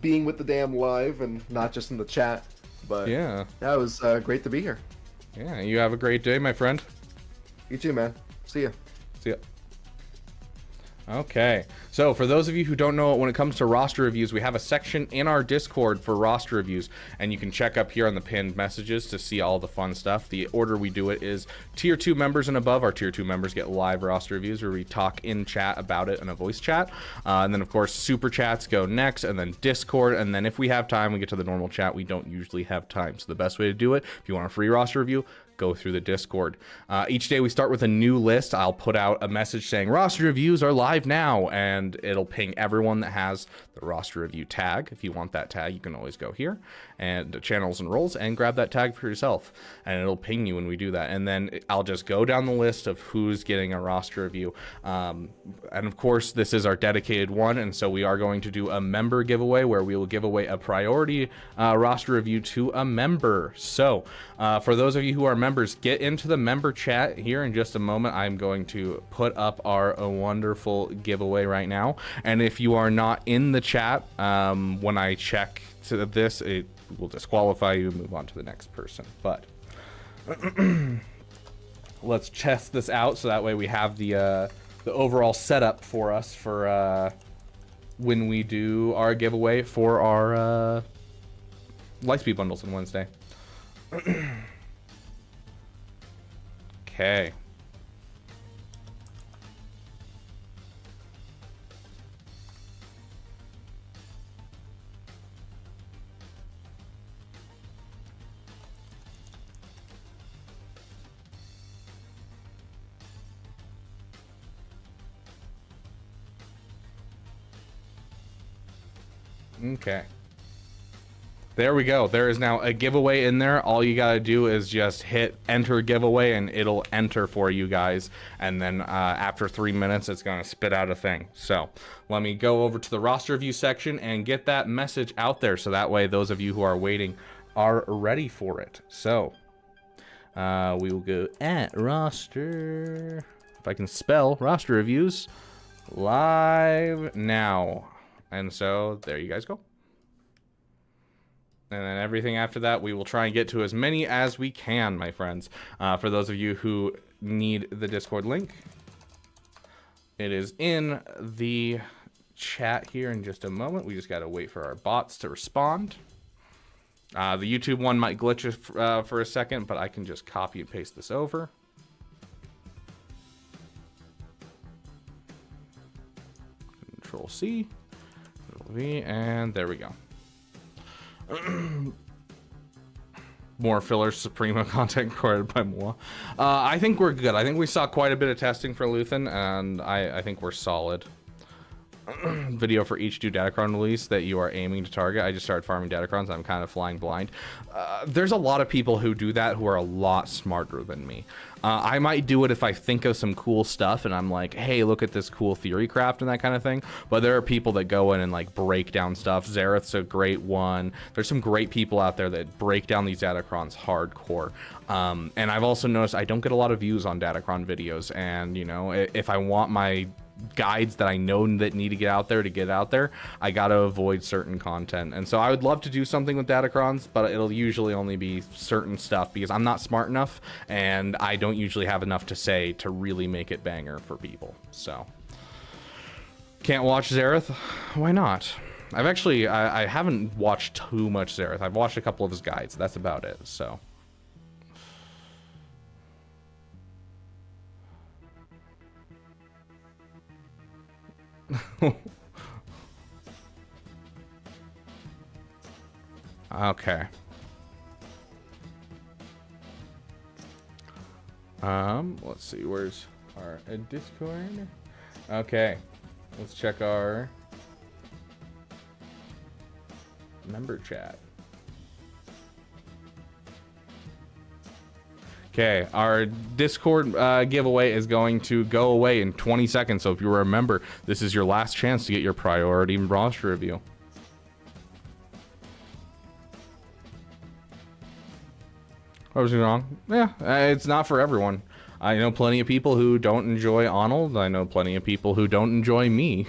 being with the damn live and not just in the chat. But Yeah. it was great to be here. Yeah, you have a great day, my friend. You too, man. See ya. See ya. Okay, so for those of you who don't know, when it comes to roster reviews, we have a section in our Discord for roster reviews, and you can check up here on the pinned messages to see all the fun stuff. The order we do it is tier 2 members and above. Our tier 2 members get live roster reviews where we talk in chat about it in a voice chat, and then of course super chats go next, and then Discord, and then if we have time we get to the normal chat. We don't usually have time, so the best way to do it, if you want a free roster review, go through the Discord. Each day we start with a new list. I'll put out a message saying roster reviews are live now, and it'll ping everyone that has the roster review tag. If you want that tag, you can always go here and channels and roles and grab that tag for yourself, and it'll ping you when we do that. And then I'll just go down the list of who's getting a roster review. And of course, this is our dedicated one, and so we are going to do a member giveaway where we will give away a priority roster review to a member. So for those of you who are members, get into the member chat here in just a moment. I'm going to put up our wonderful giveaway right now, and if you are not in the chat when I check to this, it will disqualify you and move on to the next person. But let's test this out so that way we have the overall setup for us for when we do our giveaway for our Lightspeed bundles on Wednesday. Okay. Okay. There we go. There is now a giveaway in there. All you gotta do is just hit enter giveaway and it'll enter for you guys. And then after 3 minutes, it's gonna spit out a thing. So let me go over to the roster review section and get that message out there. So that way, those of you who are waiting are ready for it. So we will go at roster. If I can spell roster reviews live now. And so there you guys go. And then everything after that, we will try and get to as many as we can, my friends. For those of you who need the Discord link, it is in the chat here in just a moment. We just got to wait for our bots to respond. The YouTube one might glitch for a second, but I can just copy and paste this over. C, V, and there we go. More filler Suprema content recorded by Moa. I think we're good. I think we saw quite a bit of testing for Luthen, and I think we're solid. Video for each new Datacron release that you are aiming to target. I just started farming Datacrons. I'm kind of flying blind. There's a lot of people who do that who are a lot smarter than me. I might do it if I think of some cool stuff and I'm like, hey, look at this cool theory craft and that kind of thing. But there are people that go in and like break down stuff. Zareth's a great one. There's some great people out there that break down these Datacrons hardcore. And I've also noticed I don't get a lot of views on Datacron videos. And, you know, if I want my guides that I know that need to get out there, I gotta avoid certain content. And so I would love to do something with Datacrons, but it'll usually only be certain stuff because I'm not smart enough and I don't usually have enough to say to really make it banger for people. So can't watch Zareth? Why not? I've actually I haven't watched too much Zareth. I've watched a couple of his guides. That's about it. So okay. Let's see, where's our Discord? Okay, let's check our member chat. Okay, our Discord giveaway is going to go away in 20 seconds. So if you remember, this is your last chance to get your priority roster review. What was wrong? Yeah, it's not for everyone. I know plenty of people who don't enjoy Arnold. I know plenty of people who don't enjoy me.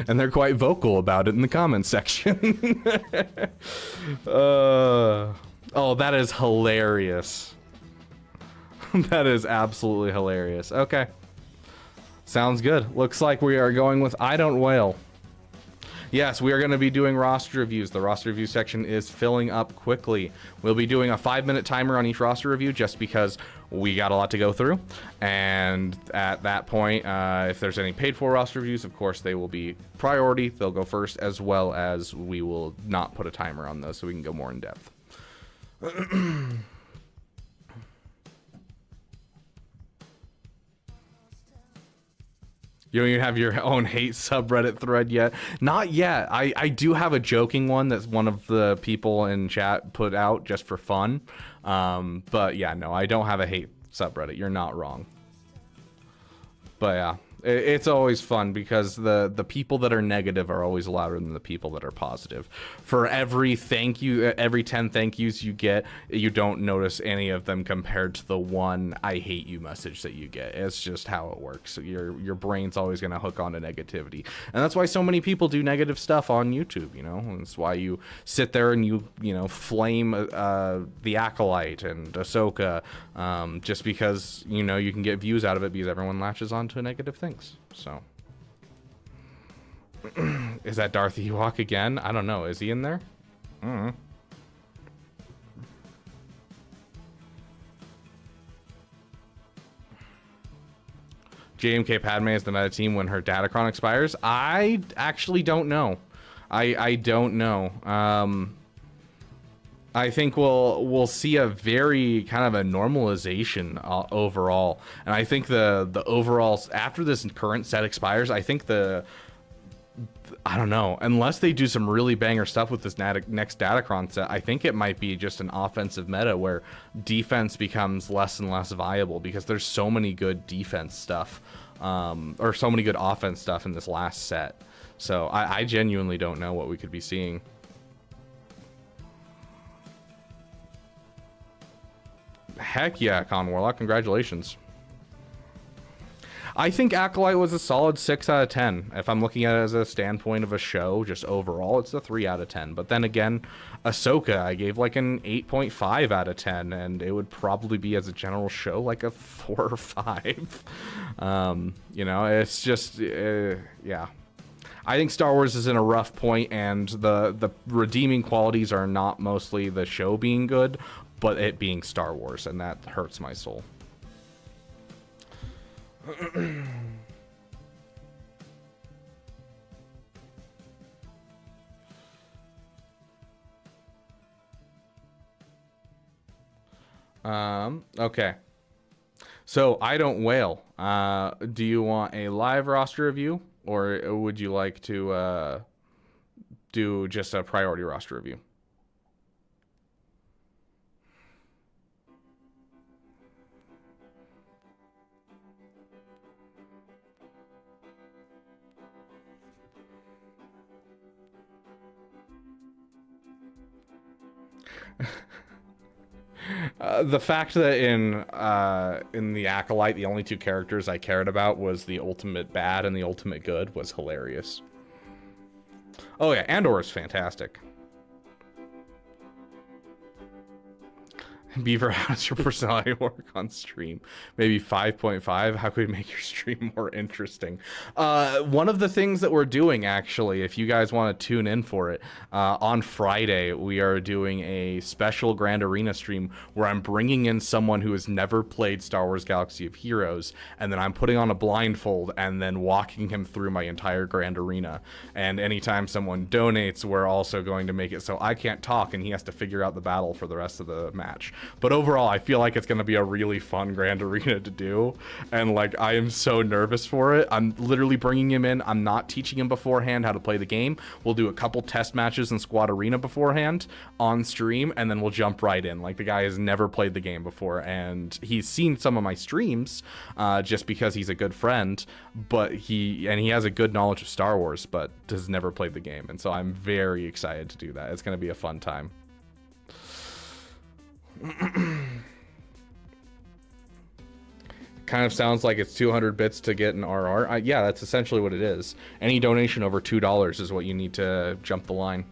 And they're quite vocal about it in the comments section. Oh, that is hilarious. That is absolutely hilarious. Okay. Sounds good. Looks like we are going with idontwhale. Yes, we are going to be doing roster reviews. The roster review section is filling up quickly. We'll be doing a 5-minute timer on each roster review just because we got a lot to go through. And at that point, if there's any paid for roster reviews, of course, they will be priority. They'll go first, as well as we will not put a timer on those so we can go more in depth. You don't even have your own hate subreddit thread yet? Not yet. I do have a joking one that's one of the people in chat put out just for fun. But yeah, no, I don't have a hate subreddit. You're not wrong. But yeah, it's always fun because the people that are negative are always louder than the people that are positive. For every thank you, every 10 thank yous you get, you don't notice any of them compared to the one I hate you message that you get. It's just how it works. Your brain's always going to hook onto negativity. And that's why so many people do negative stuff on YouTube, you know? And that's why you sit there and you know, flame the Acolyte and Ahsoka just because, you know, you can get views out of it because everyone latches onto negative things. So is that Darth Ewok again? I don't know. Is he in there? JMK Padme is the meta team when her Datacron expires. I actually don't know. I don't know. I think we'll see a very kind of a normalization overall, and I think the overall after this current set expires, I think I don't know, unless they do some really banger stuff with this next Datacron set, I think it might be just an offensive meta where defense becomes less and less viable because there's so many good defense stuff, or so many good offense stuff in this last set. So I genuinely don't know what we could be seeing. Heck yeah, Con Warlock, congratulations. I think Acolyte was a solid 6 out of 10. If I'm looking at it as a standpoint of a show, just overall, it's a 3 out of 10. But then again, Ahsoka, I gave like an 8.5 out of 10, and it would probably be, as a general show, like a 4 or 5. You know, it's just, yeah. I think Star Wars is in a rough point, and the redeeming qualities are not mostly the show being good, but it being Star Wars, and that hurts my soul. Okay. So idontwhale. Do you want a live roster review, or would you like to do just a priority roster review? The fact that in the Acolyte, the only two characters I cared about was the ultimate bad and the ultimate good was hilarious. Oh yeah, Andor is fantastic. Beaver, how does your personality work on stream? Maybe 5.5? How could we make your stream more interesting? One of the things that we're doing, actually, if you guys want to tune in for it, on Friday, we are doing a special Grand Arena stream where I'm bringing in someone who has never played Star Wars Galaxy of Heroes, and then I'm putting on a blindfold and then walking him through my entire Grand Arena. And anytime someone donates, we're also going to make it so I can't talk and he has to figure out the battle for the rest of the match. But overall, I feel like it's going to be a really fun Grand Arena to do. And like, I am so nervous for it. I'm literally bringing him in. I'm not teaching him beforehand how to play the game. We'll do a couple test matches in Squad Arena beforehand on stream, and then we'll jump right in. Like, the guy has never played the game before, and he's seen some of my streams just because he's a good friend, but he has a good knowledge of Star Wars, but has never played the game. And so I'm very excited to do that. It's going to be a fun time. Kind of sounds like it's 200 bits to get an RR. Yeah, that's essentially what it is. Any donation over $2 is what you need to jump the line.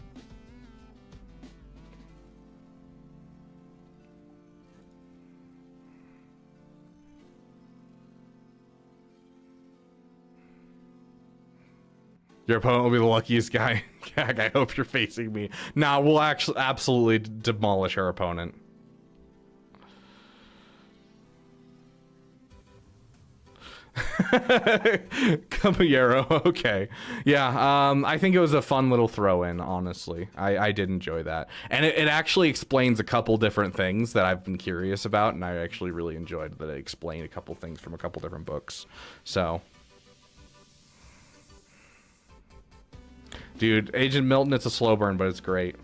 Your opponent will be the luckiest guy. Gag, I hope you're facing me. Nah, we'll actually absolutely demolish our opponent. Caballero, okay. Yeah, I think it was a fun little throw-in, honestly. I did enjoy that. And it actually explains a couple different things that I've been curious about, and I actually really enjoyed that it explained a couple things from a couple different books. So... Dude, Agent Milton, it's a slow burn, but it's great.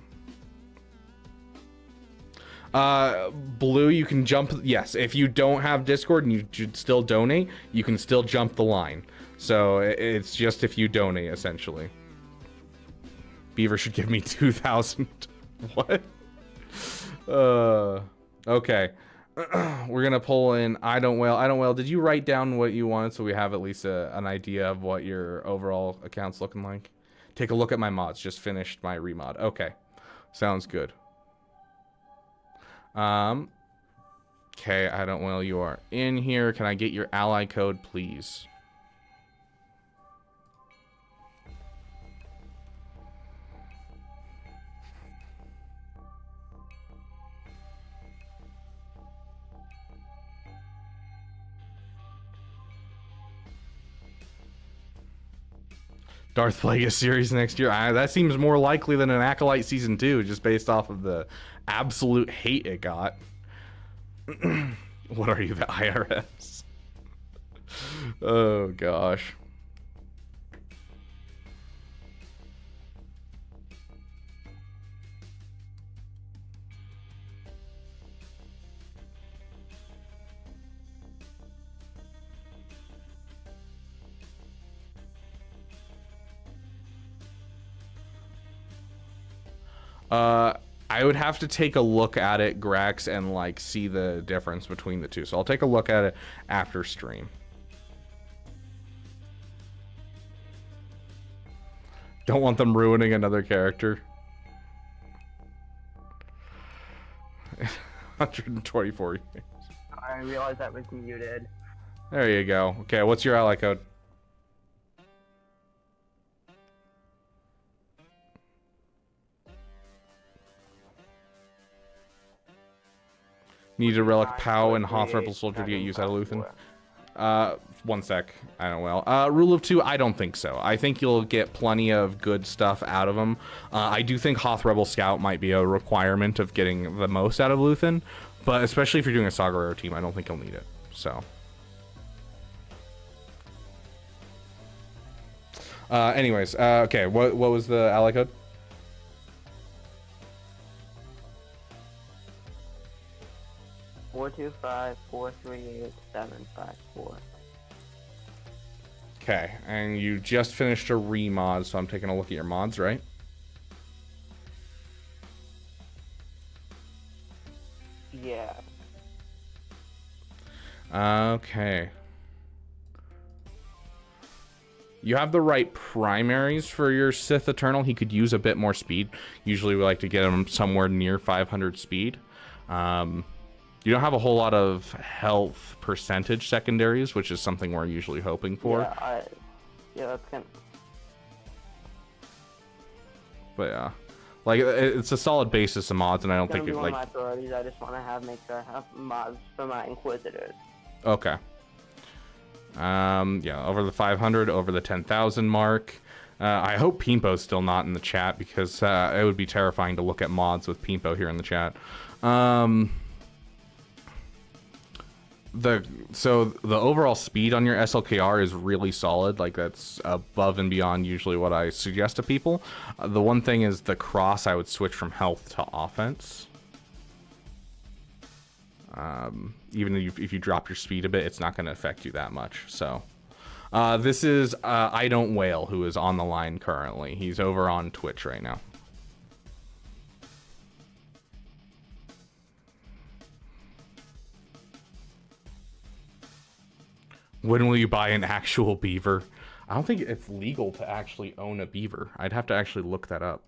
Blue, you can jump. Yes, if you don't have Discord and you should still donate, you can still jump the line. So it's just if you donate, essentially. Beaver should give me 2,000. What? Okay. We're gonna pull in idontwhale. idontwhale, did you write down what you wanted so we have at least an idea of what your overall account's looking like? Take a look at my mods. Just finished my remod. Okay. Sounds good. Okay, idontwhale, you are in here. Can I get your ally code, please? Darth Plagueis series next year. That seems more likely than an Acolyte Season 2, just based off of the absolute hate it got. What are you, the IRS? Oh, gosh. I would have to take a look at it, Grax, and like see the difference between the two. So I'll take a look at it after stream. Don't want them ruining another character. 124 years. I realized that was muted. There you go. Okay, what's your ally code? Need a relic POW and Hoth Rebel Soldier to get use out of Luthen. One sec. I don't know. Rule of 2, I don't think so. I think you'll get plenty of good stuff out of them. I do think Hoth Rebel Scout might be a requirement of getting the most out of Luthen, But especially if you're doing a Saga Rare team, I don't think you'll need it. So. Anyways, okay, what was the ally code? Four 425-438-754. Okay, and you just finished a remod, so I'm taking a look at your mods, right? Yeah. Okay. You have the right primaries for your Sith Eternal. He could use a bit more speed. Usually we like to get him somewhere near 500 speed. You don't have a whole lot of health percentage secondaries, which is something we're usually hoping for. Yeah, that's kind of... But yeah, like it's a solid basis of mods, and I don't think it's it one like. of my priorities. I just want to make sure I have mods for my Inquisitors. Okay. Yeah, over the 500, over the 10,000 mark. I hope Pimpo's still not in the chat because it would be terrifying to look at mods with Pimpo here in the chat. So the overall speed on your SLKR is really solid. Like that's above and beyond usually what I suggest to people. The one thing is the cross. I would switch from health to offense. Even if you drop your speed a bit, it's not going to affect you that much. So this is idontwhale, who is on the line currently. He's over on Twitch right now. When will you buy an actual beaver? I don't think it's legal to actually own a beaver. I'd have to actually look that up.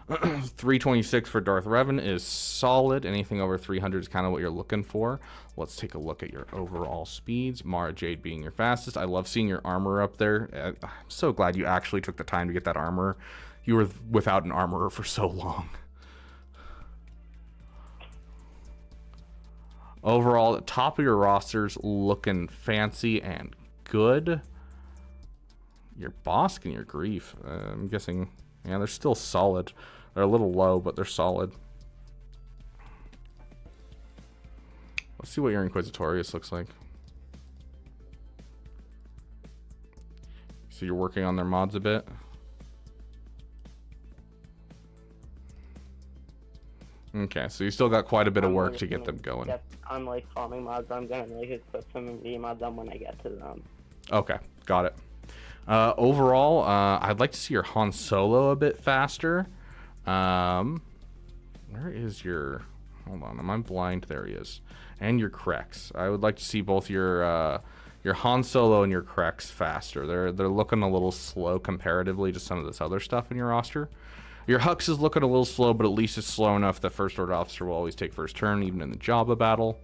326 for Darth Revan is solid. Anything over 300 is kind of what you're looking for. Let's take a look at your overall speeds. Mara Jade being your fastest. I love seeing your armor up there. I'm so glad you actually took the time to get that armor. You were without an armorer for so long. Overall, the top of your roster's looking fancy and good. Your Bosk and your Grief, I'm guessing, yeah, they're still solid. They're a little low, but they're solid. Let's see what your Inquisitorius looks like. So you're working on their mods a bit. Okay, so you still got quite a bit of work to get them going. Yep, I'm like farming mods. I'm gonna like equip some and remods on when I get to them. Okay, got it. Overall, I'd like to see your Han Solo a bit faster. Where is your... Hold on, am I blind? There he is. And your Krex. I would like to see both your Han Solo and your Krex faster. They're looking a little slow comparatively to some of this other stuff in your roster. Your Hux is looking a little slow, but at least it's slow enough that First Order Officer will always take first turn, even in the Jabba battle.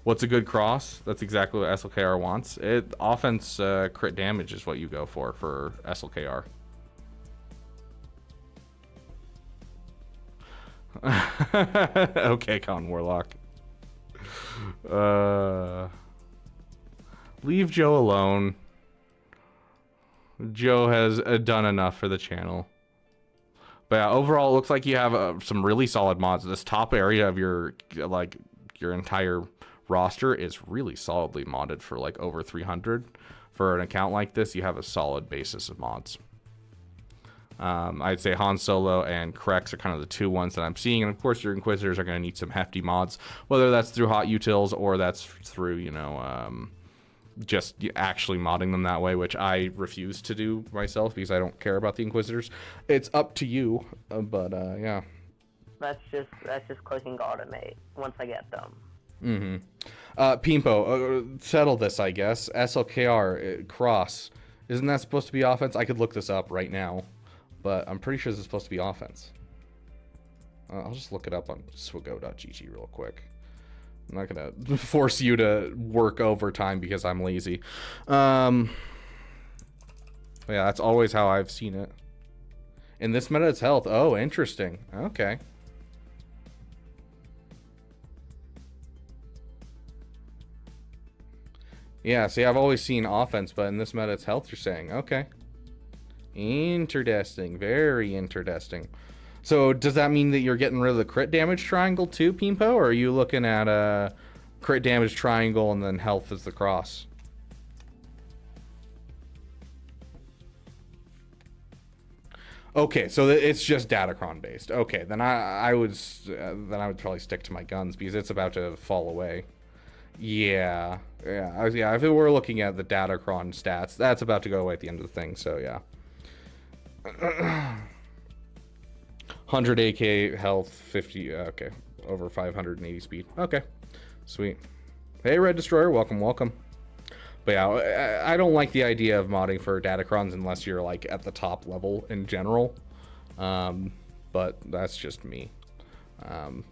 What's a good cross? That's exactly what SLKR wants. Offense crit damage is what you go for SLKR. Okay, Con Warlock. Leave Joe alone. Joe has done enough for the channel. But yeah, overall, it looks like you have some really solid mods. This top area of your entire roster is really solidly modded for like over 300. For an account like this, you have a solid basis of mods. I'd say Han Solo and Krex are kind of the two ones that I'm seeing, and of course your Inquisitors are going to need some hefty mods, whether that's through hot utils or that's through, you know, just actually modding them that way, which I refuse to do myself because I don't care about the Inquisitors. It's up to you, but yeah. That's just clicking automate once I get them. Pimpo, settle this, I guess. SLKR, cross. Isn't that supposed to be offense? I could look this up right now, but I'm pretty sure this is supposed to be offense. I'll just look it up on swago.gg real quick. I'm not gonna force you to work overtime because I'm lazy. Yeah, that's always how I've seen it. In this meta, it's health. Oh, interesting. Okay. Yeah, see, I've always seen offense, but in this meta, it's health, you're saying. Okay. Interesting. Very interesting. So does that mean that you're getting rid of the crit damage triangle too, Pimpo? Or are you looking at a crit damage triangle and then health as the cross? Okay, so it's just Datacron based. Okay, then I would probably stick to my guns because it's about to fall away. Yeah. If we were looking at the Datacron stats, that's about to go away at the end of the thing. So yeah. 100 AK health, 50. Okay, over 580 speed. Okay, sweet. Hey, Red Destroyer, welcome. But yeah, I don't like the idea of modding for Datacrons unless you're like at the top level in general. But that's just me.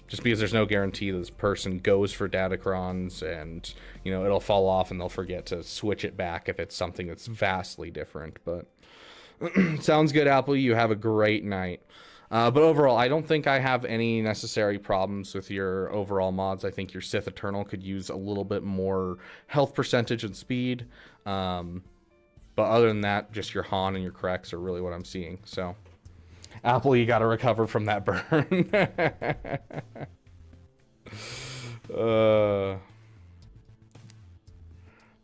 Just because there's no guarantee this person goes for Datacrons and, you know, it'll fall off and they'll forget to switch it back if it's something that's vastly different. But sounds good, Apple. You have a great night. But overall, I don't think I have any necessary problems with your overall mods. I think your Sith Eternal could use a little bit more health percentage and speed. But other than that, just your Han and your Krex are really what I'm seeing. So, Apple, you got to recover from that burn.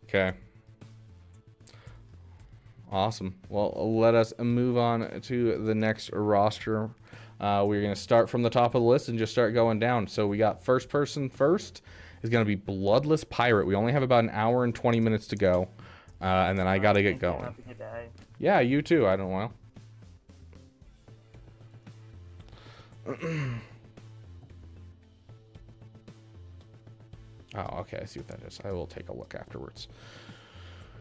Okay. Awesome. Well, let us move on to the next roster. We're going to start from the top of the list and just start going down. So we got first person first is going to be BloodlessPirate. We only have about an hour and 20 minutes to go. And then I got to get going. Yeah, you too, idontwhale. Oh, okay. I see what that is. I will take a look afterwards.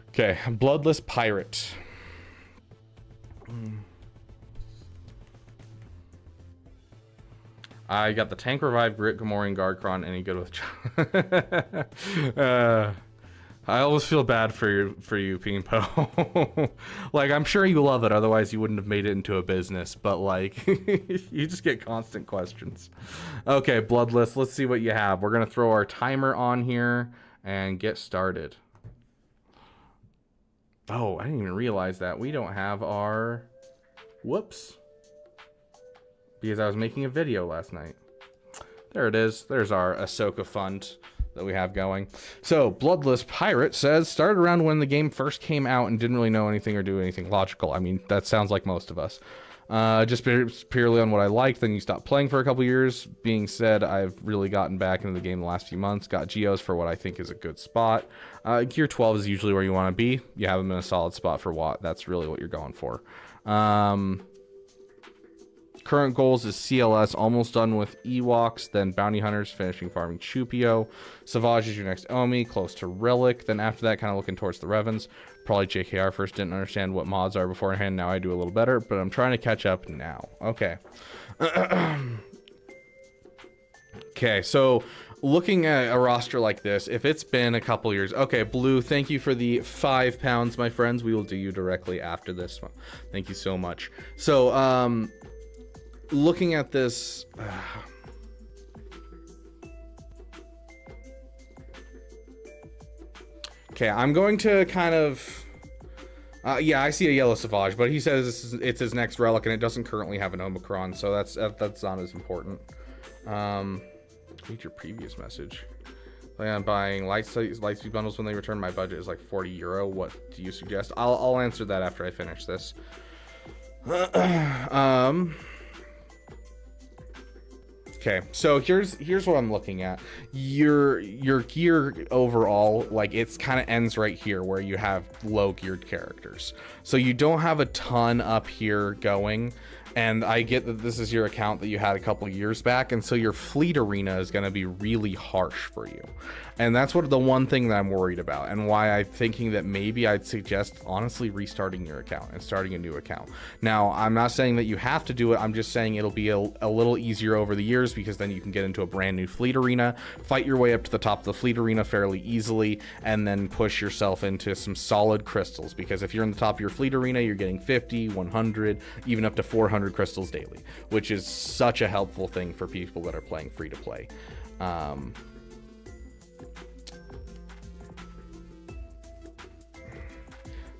Okay, BloodlessPirate. I got the Tank Revive, Grit, Gamorrean, Guardcron, any good with... I always feel bad for you, Pimpo. Like, I'm sure you love it, otherwise you wouldn't have made it into a business, but like, you just get constant questions. Okay, Bloodless, let's see what you have. We're gonna throw our timer on here and get started. Oh, I didn't even realize that. We don't have our... Whoops. Because I was making a video last night. There it is. There's our Ahsoka fund that we have going. So, BloodlessPirate says, started around when the game first came out and didn't really know anything or do anything logical. I mean, that sounds like most of us. Just purely on what I liked, then you stopped playing for a couple years. Being said, I've really gotten back into the game the last few months. Got Geos for what I think is a good spot. Gear 12 is usually where you want to be. You have them in a solid spot for what? That's really what you're going for. Current goals is CLS, almost done with Ewoks, then Bounty Hunters, finishing farming Chupio. Savage is your next Omi, close to Relic. Then after that, kind of looking towards the Revens. Probably JKR first, didn't understand what mods are beforehand. Now I do a little better, but I'm trying to catch up now. Okay. Okay, so looking at a roster like this, if it's been a couple years... Okay, Blue, thank you for the £5, my friends. We will do you directly after this one. Thank you so much. So, looking at this... Okay, I'm going to kind of... yeah, I see a yellow Savage, but he says it's his next relic, and it doesn't currently have an Omicron, so that's not as important. Read your previous message. Plan on buying Lightspeed bundles when they return. My budget is like €40. What do you suggest? I'll answer that after I finish this. Okay, so here's what I'm looking at. Your gear overall, like, it's kind of ends right here where you have low geared characters. So you don't have a ton up here going. And I get that this is your account that you had a couple years back, and so your fleet arena is going to be really harsh for you. And that's the one thing that I'm worried about, and why I'm thinking that maybe I'd suggest honestly restarting your account and starting a new account. Now, I'm not saying that you have to do it. I'm just saying it'll be a little easier over the years, because then you can get into a brand new fleet arena, fight your way up to the top of the fleet arena fairly easily, and then push yourself into some solid crystals. Because if you're in the top of your fleet arena, you're getting 50, 100, even up to 400 crystals daily, which is such a helpful thing for people that are playing free to play.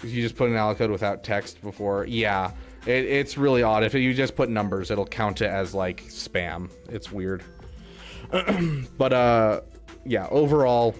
You just put an Alicode without text before. Yeah, It's really odd. If you just put numbers, it'll count it as like spam. It's weird. But yeah, overall,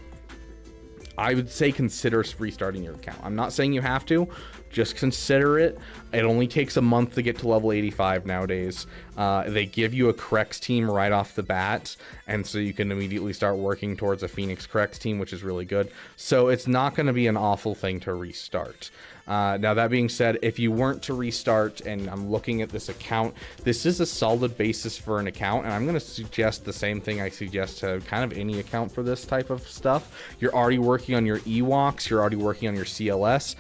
I would say consider restarting your account. I'm not saying you have to, just consider it. It only takes a month to get to level 85 nowadays. They give you a Crex team right off the bat, and so you can immediately start working towards a Phoenix Crex team, which is really good. So it's not going to be an awful thing to restart. Now, that being said, if you weren't to restart, and I'm looking at this account, this is a solid basis for an account, and I'm going to suggest the same thing I suggest to kind of any account for this type of stuff. You're already working on your Ewoks, you're already working on your CLS.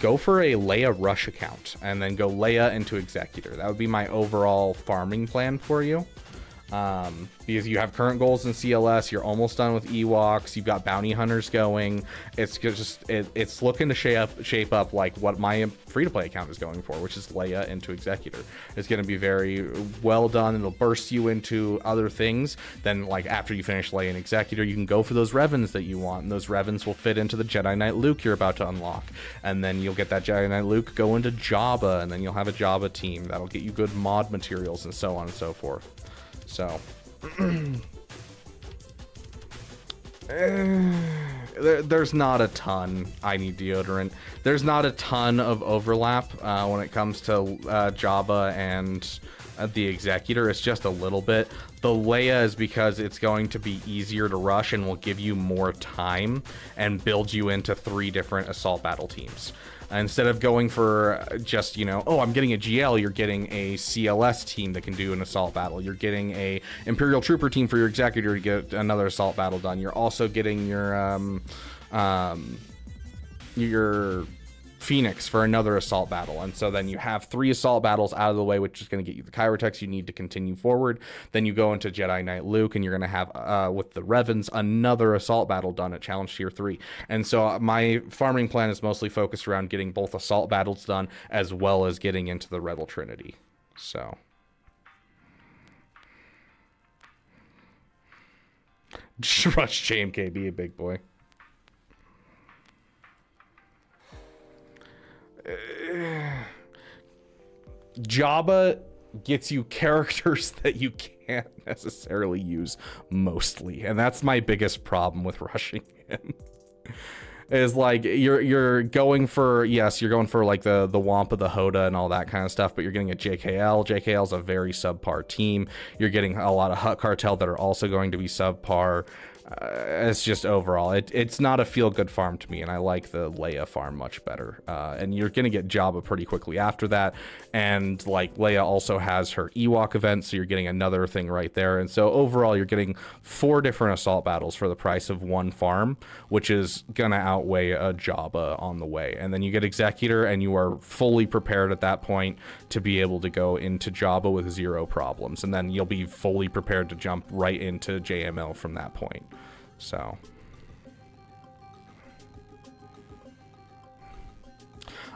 Go for a Leia Rush account, and then go Leia into Executor. That would be my overall farming plan for you. Because you have current goals in CLS, you're almost done with Ewoks, you've got bounty hunters going. It's just it's looking to shape up like what my free-to-play account is going for, which is Leia into Executor. It's going to be very well done. It'll burst you into other things. Then, like, after you finish Leia and Executor, you can go for those Revans that you want, and those Revans will fit into the Jedi Knight Luke you're about to unlock. And then you'll get that Jedi Knight Luke go into Jabba, and then you'll have a Jabba team that'll get you good mod materials and so on and so forth. So there's not a ton. I need deodorant. There's not a ton of overlap when it comes to Jabba and the Executor. It's just a little bit. The Leia is because it's going to be easier to rush and will give you more time and build you into 3 different assault battle teams. Instead of going for just, you know, oh, I'm getting a GL, you're getting a CLS team that can do an assault battle. You're getting a Imperial Trooper team for your Executor to get another assault battle done. You're also getting your Phoenix for another assault battle. And so then you have 3 assault battles out of the way, which is going to get you the Kyrotex you need to continue forward. Then you go into Jedi Knight Luke, and you're going to have, with the Revans, another assault battle done at Challenge Tier 3. And so my farming plan is mostly focused around getting both assault battles done, as well as getting into the Rebel Trinity. So just rush JMK, be a big boy. Jabba gets you characters that you can't necessarily use mostly, and that's my biggest problem with rushing him. Is like you're going for, yes, you're going for like the Wampa, the Hoda, and all that kind of stuff, but you're getting a JKL. JKL's a very subpar team. You're getting a lot of Hutt Cartel that are also going to be subpar. It's just overall, it's not a feel-good farm to me, and I like the Leia farm much better. And you're gonna get Jabba pretty quickly after that, and like Leia also has her Ewok event, so you're getting another thing right there. And so overall, you're getting 4 different assault battles for the price of 1 farm, which is gonna outweigh a Jabba on the way. And then you get Executor, and you are fully prepared at that point to be able to go into Jabba with 0 problems, and then you'll be fully prepared to jump right into JML from that point. So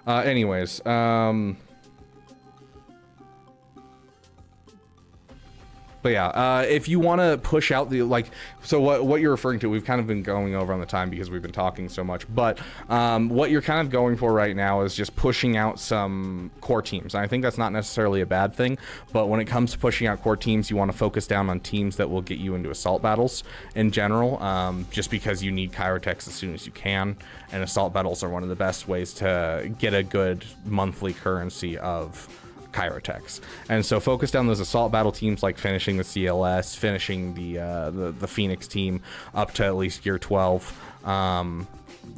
anyways, but yeah, if you want to push out the, like, so what you're referring to, we've kind of been going over on the time because we've been talking so much, but what you're kind of going for right now is just pushing out some core teams. And I think that's not necessarily a bad thing, but when it comes to pushing out core teams, you want to focus down on teams that will get you into assault battles in general, just because you need Kyrotex as soon as you can, and assault battles are one of the best ways to get a good monthly currency of Kyrotex. And so focus down those assault battle teams, like finishing the CLS, finishing the Phoenix team up to at least gear 12,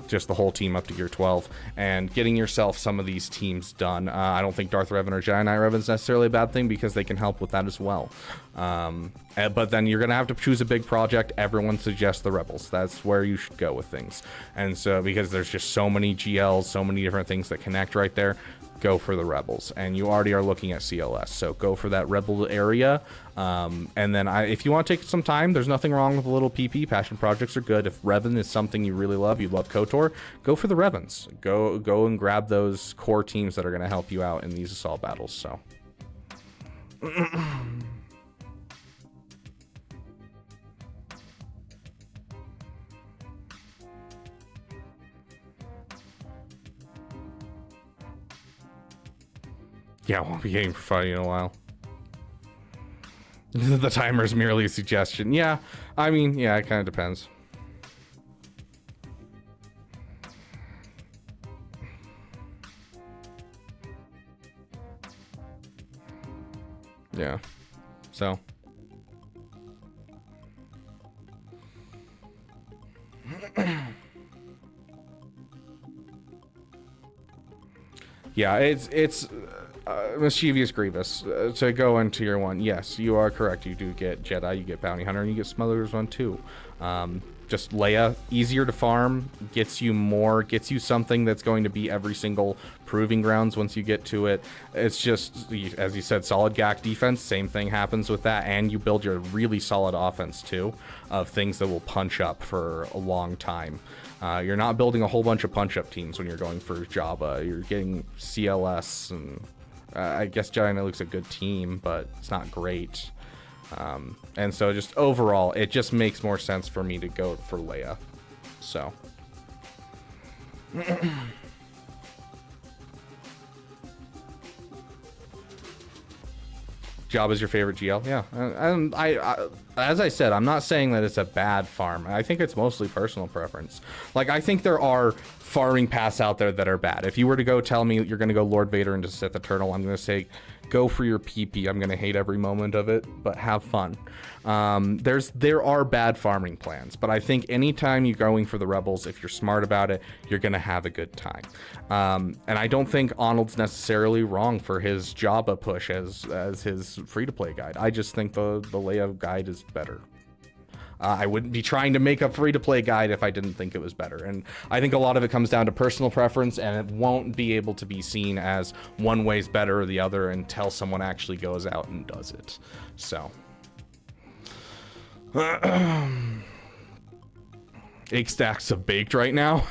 just the whole team up to gear 12, and getting yourself some of these teams done. I don't think Darth Revan or Jedi Knight Revan is necessarily a bad thing, because they can help with that as well. But then you're gonna have to choose a big project. Everyone suggests the Rebels. That's where you should go with things. And so because there's just so many GLs, so many different things that connect right there, go for the Rebels. And you already are looking at CLS, so go for that Rebel area. And then if you want to take some time, there's nothing wrong with a little PP. Passion projects are good. If Revan is something you really love, you love KOTOR, go for the Revans. Go and grab those core teams that are going to help you out in these assault battles. So Yeah, I won't be getting for fighting in a while. The timer is merely a suggestion. Yeah, I mean, yeah, it kind of depends. Yeah, so. Yeah, it's mischievous Grievous to go into your one. Yes, you are correct. You do get Jedi, you get Bounty Hunter, and you get Smugglers one too. Just Leia, easier to farm, gets you something that's going to be every single proving grounds once you get to it. It's just, as you said, solid GAC defense, same thing happens with that, and you build your really solid offense too, of things that will punch up for a long time. You're not building a whole bunch of punch-up teams when you're going for Jabba. You're getting CLS, and I guess Jedi Knight looks a good team, but it's not great. And so just overall, it just makes more sense for me to go for Leia. So. Jabba's your favorite GL? Yeah. And I, as I said, I'm not saying that it's a bad farm. I think it's mostly personal preference. Like, I think there are farming paths out there that are bad. If you were to go tell me you're going to go Lord Vader into Sith Eternal, I'm going to say, go for your PP. I'm going to hate every moment of it, but have fun. There are bad farming plans, but I think anytime you're going for the Rebels, if you're smart about it, you're going to have a good time. And I don't think Arnold's necessarily wrong for his Jabba push as his free-to-play guide. I just think the Leia guide is better. I wouldn't be trying to make a free-to-play guide if I didn't think it was better. And I think a lot of it comes down to personal preference, and it won't be able to be seen as one way's better or the other until someone actually goes out and does it. So. 8 stacks of baked right now.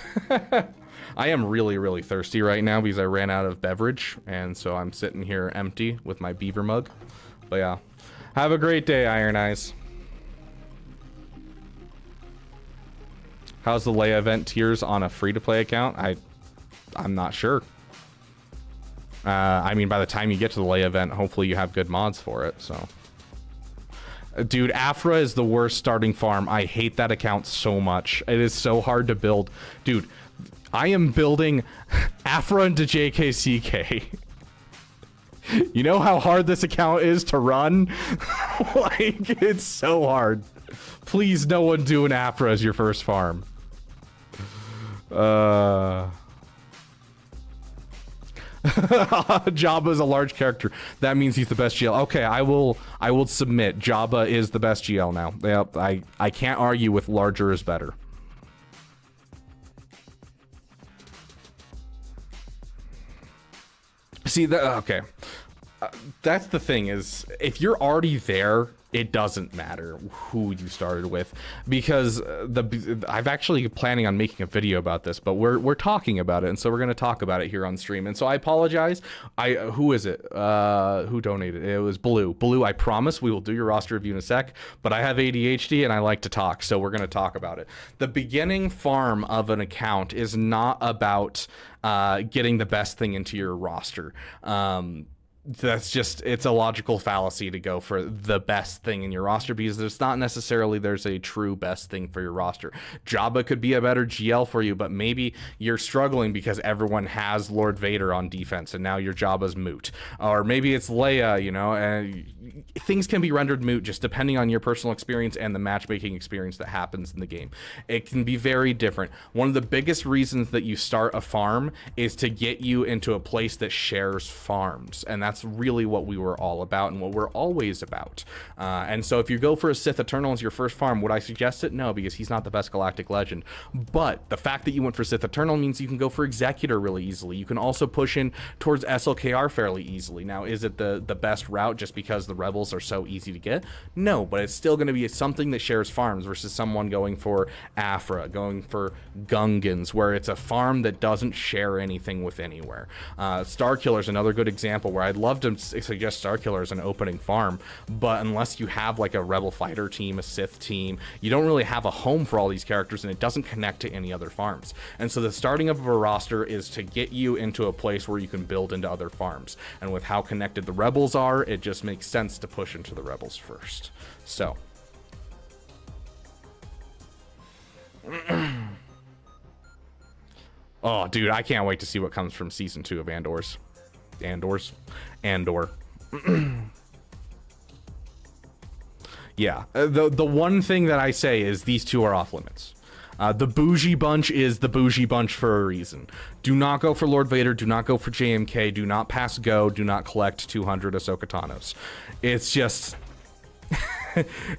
I am really, really thirsty right now because I ran out of beverage, and so I'm sitting here empty with my Beaver mug. But yeah, have a great day, Iron Eyes. How's the Leia event tiers on a free-to-play account? I'm not sure. I mean, by the time you get to the Leia event, hopefully you have good mods for it, so. Dude, Aphra is the worst starting farm. I hate that account so much. It is so hard to build. Dude, I am building Aphra into JKCK. You know how hard this account is to run? Like, it's so hard. Please, no one do an Aphra as your first farm. Jabba is a large character. That means he's the best GL. Okay, I will submit. Jabba is the best GL now. Yep, I can't argue with larger is better. See that? Okay, that's the thing is, if you're already there, it doesn't matter who you started with, because I've actually planning on making a video about this, but we're talking about it, and so we're gonna talk about it here on stream. And so I apologize. Who is it? Who donated? It was Blue. Blue, I promise we will do your roster review in a sec, but I have ADHD and I like to talk, so we're gonna talk about it. The beginning farm of an account is not about getting the best thing into your roster. That's just, it's a logical fallacy to go for the best thing in your roster, because there's not necessarily there's a true best thing for your roster. Jabba could be a better GL for you, but maybe you're struggling because everyone has Lord Vader on defense and now your Jabba's moot. Or maybe it's Leia, you know, and things can be rendered moot just depending on your personal experience and the matchmaking experience that happens in the game. It can be very different. One of the biggest reasons that you start a farm is to get you into a place that shares farms, and that's really what we were all about and what we're always about. And so if you go for a Sith Eternal as your first farm, would I suggest it? No, because he's not the best Galactic Legend. But the fact that you went for Sith Eternal means you can go for Executor really easily. You can also push in towards SLKR fairly easily. Now, is it the best route just because the Rebels are so easy to get? No, but it's still going to be something that shares farms versus someone going for Aphra, going for Gungans, where it's a farm that doesn't share anything with anywhere. Starkiller's another good example where I'd love to suggest Starkiller as an opening farm, but unless you have like a Rebel fighter team, a Sith team, you don't really have a home for all these characters, and it doesn't connect to any other farms. And so the starting of a roster is to get you into a place where you can build into other farms. And with how connected the Rebels are, it just makes sense to push into the Rebels first. So. Oh, dude, I can't wait to see what comes from Season 2 of Andor. Yeah, the one thing that I say is these two are off limits. The bougie bunch is the bougie bunch for a reason. Do not go for Lord Vader, do not go for JMK, do not pass go, do not collect 200 Ahsoka Tano's. It's just...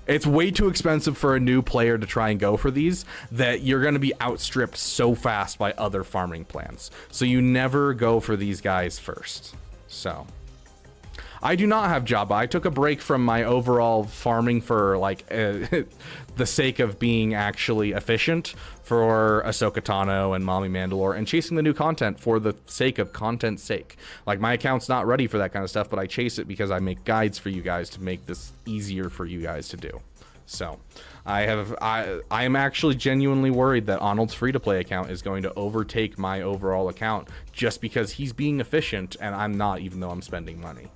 it's way too expensive for a new player to try and go for these, that you're going to be outstripped so fast by other farming plans. So you never go for these guys first. So I do not have Jabba. I took a break from my overall farming for like the sake of being actually efficient for Ahsoka Tano and Mommy Mandalore and chasing the new content for the sake of content's sake. Like, my account's not ready for that kind of stuff, but I chase it because I make guides for you guys to make this easier for you guys to do. So I am actually genuinely worried that Arnold's free-to-play account is going to overtake my overall account just because he's being efficient and I'm not, even though I'm spending money.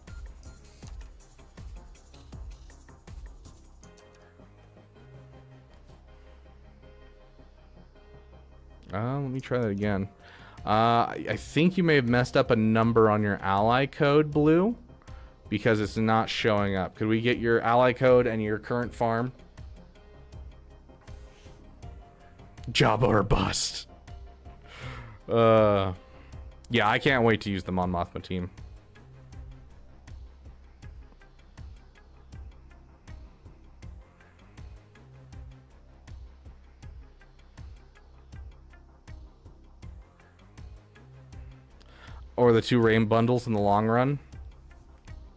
Let me try that again. I think you may have messed up a number on your ally code, Blue, because it's not showing up. Could we get your ally code and your current farm? Jabba or bust. Yeah, I can't wait to use the Mon Mothma team. Or the 2 rain bundles in the long run.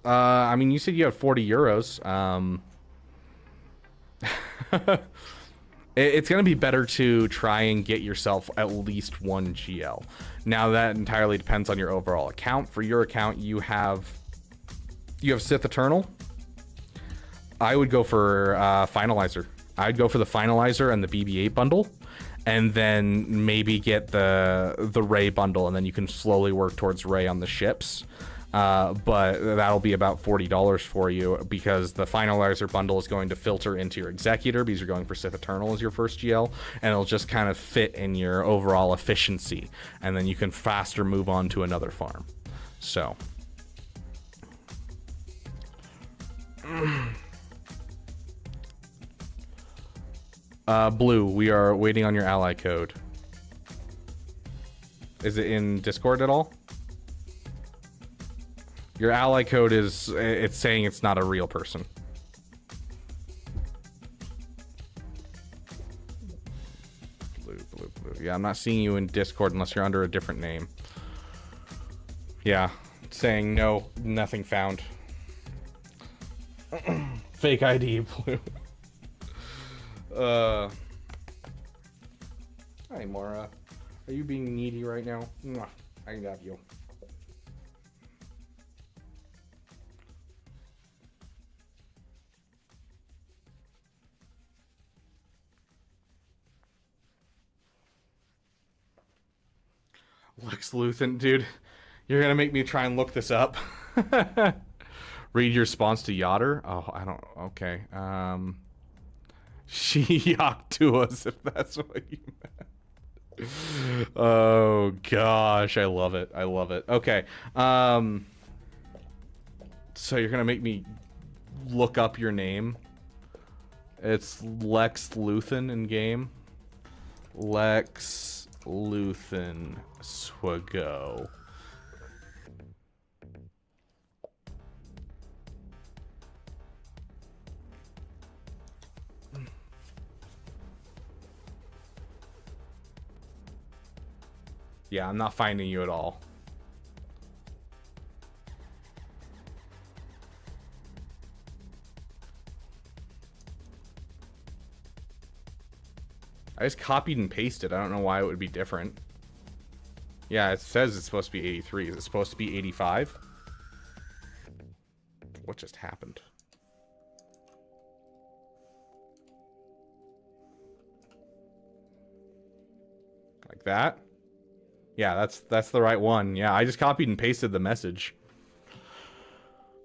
I mean, you said you have 40 euros. It's going to be better to try and get yourself at least 1 GL. Now, that entirely depends on your overall account. For your account, you have Sith Eternal. I would go for Finalizer. I'd go for the Finalizer and the BB-8 bundle. And then maybe get the Rey bundle, and then you can slowly work towards Rey on the ships. But that'll be about $40 for you, because the Finalizer bundle is going to filter into your Executor, because you're going for Sith Eternal as your first GL, and it'll just kind of fit in your overall efficiency. And then you can faster move on to another farm. So... Blue, we are waiting on your ally code. Is it in Discord at all? Your ally code is, it's saying it's not a real person. Blue. Yeah, I'm not seeing you in Discord unless you're under a different name. Yeah, it's saying no, nothing found. Fake ID, Blue. Hi, Mara. Are you being needy right now? Mwah, I love you. LexLuthen, dude. You're gonna make me try and look this up. Read your response to Gyatter? Oh, I don't... Okay. She yacked to us, if that's what you meant. Oh, gosh. I love it. I love it. Okay. So you're gonna make me look up your name? It's LexLuthen in game. LexLuthen Swago. Yeah, I'm not finding you at all. I just copied and pasted. I don't know why it would be different. Yeah, it says it's supposed to be 83. Is it supposed to be 85? what just happened. Like that. Yeah, that's the right one. Yeah, I just copied and pasted the message.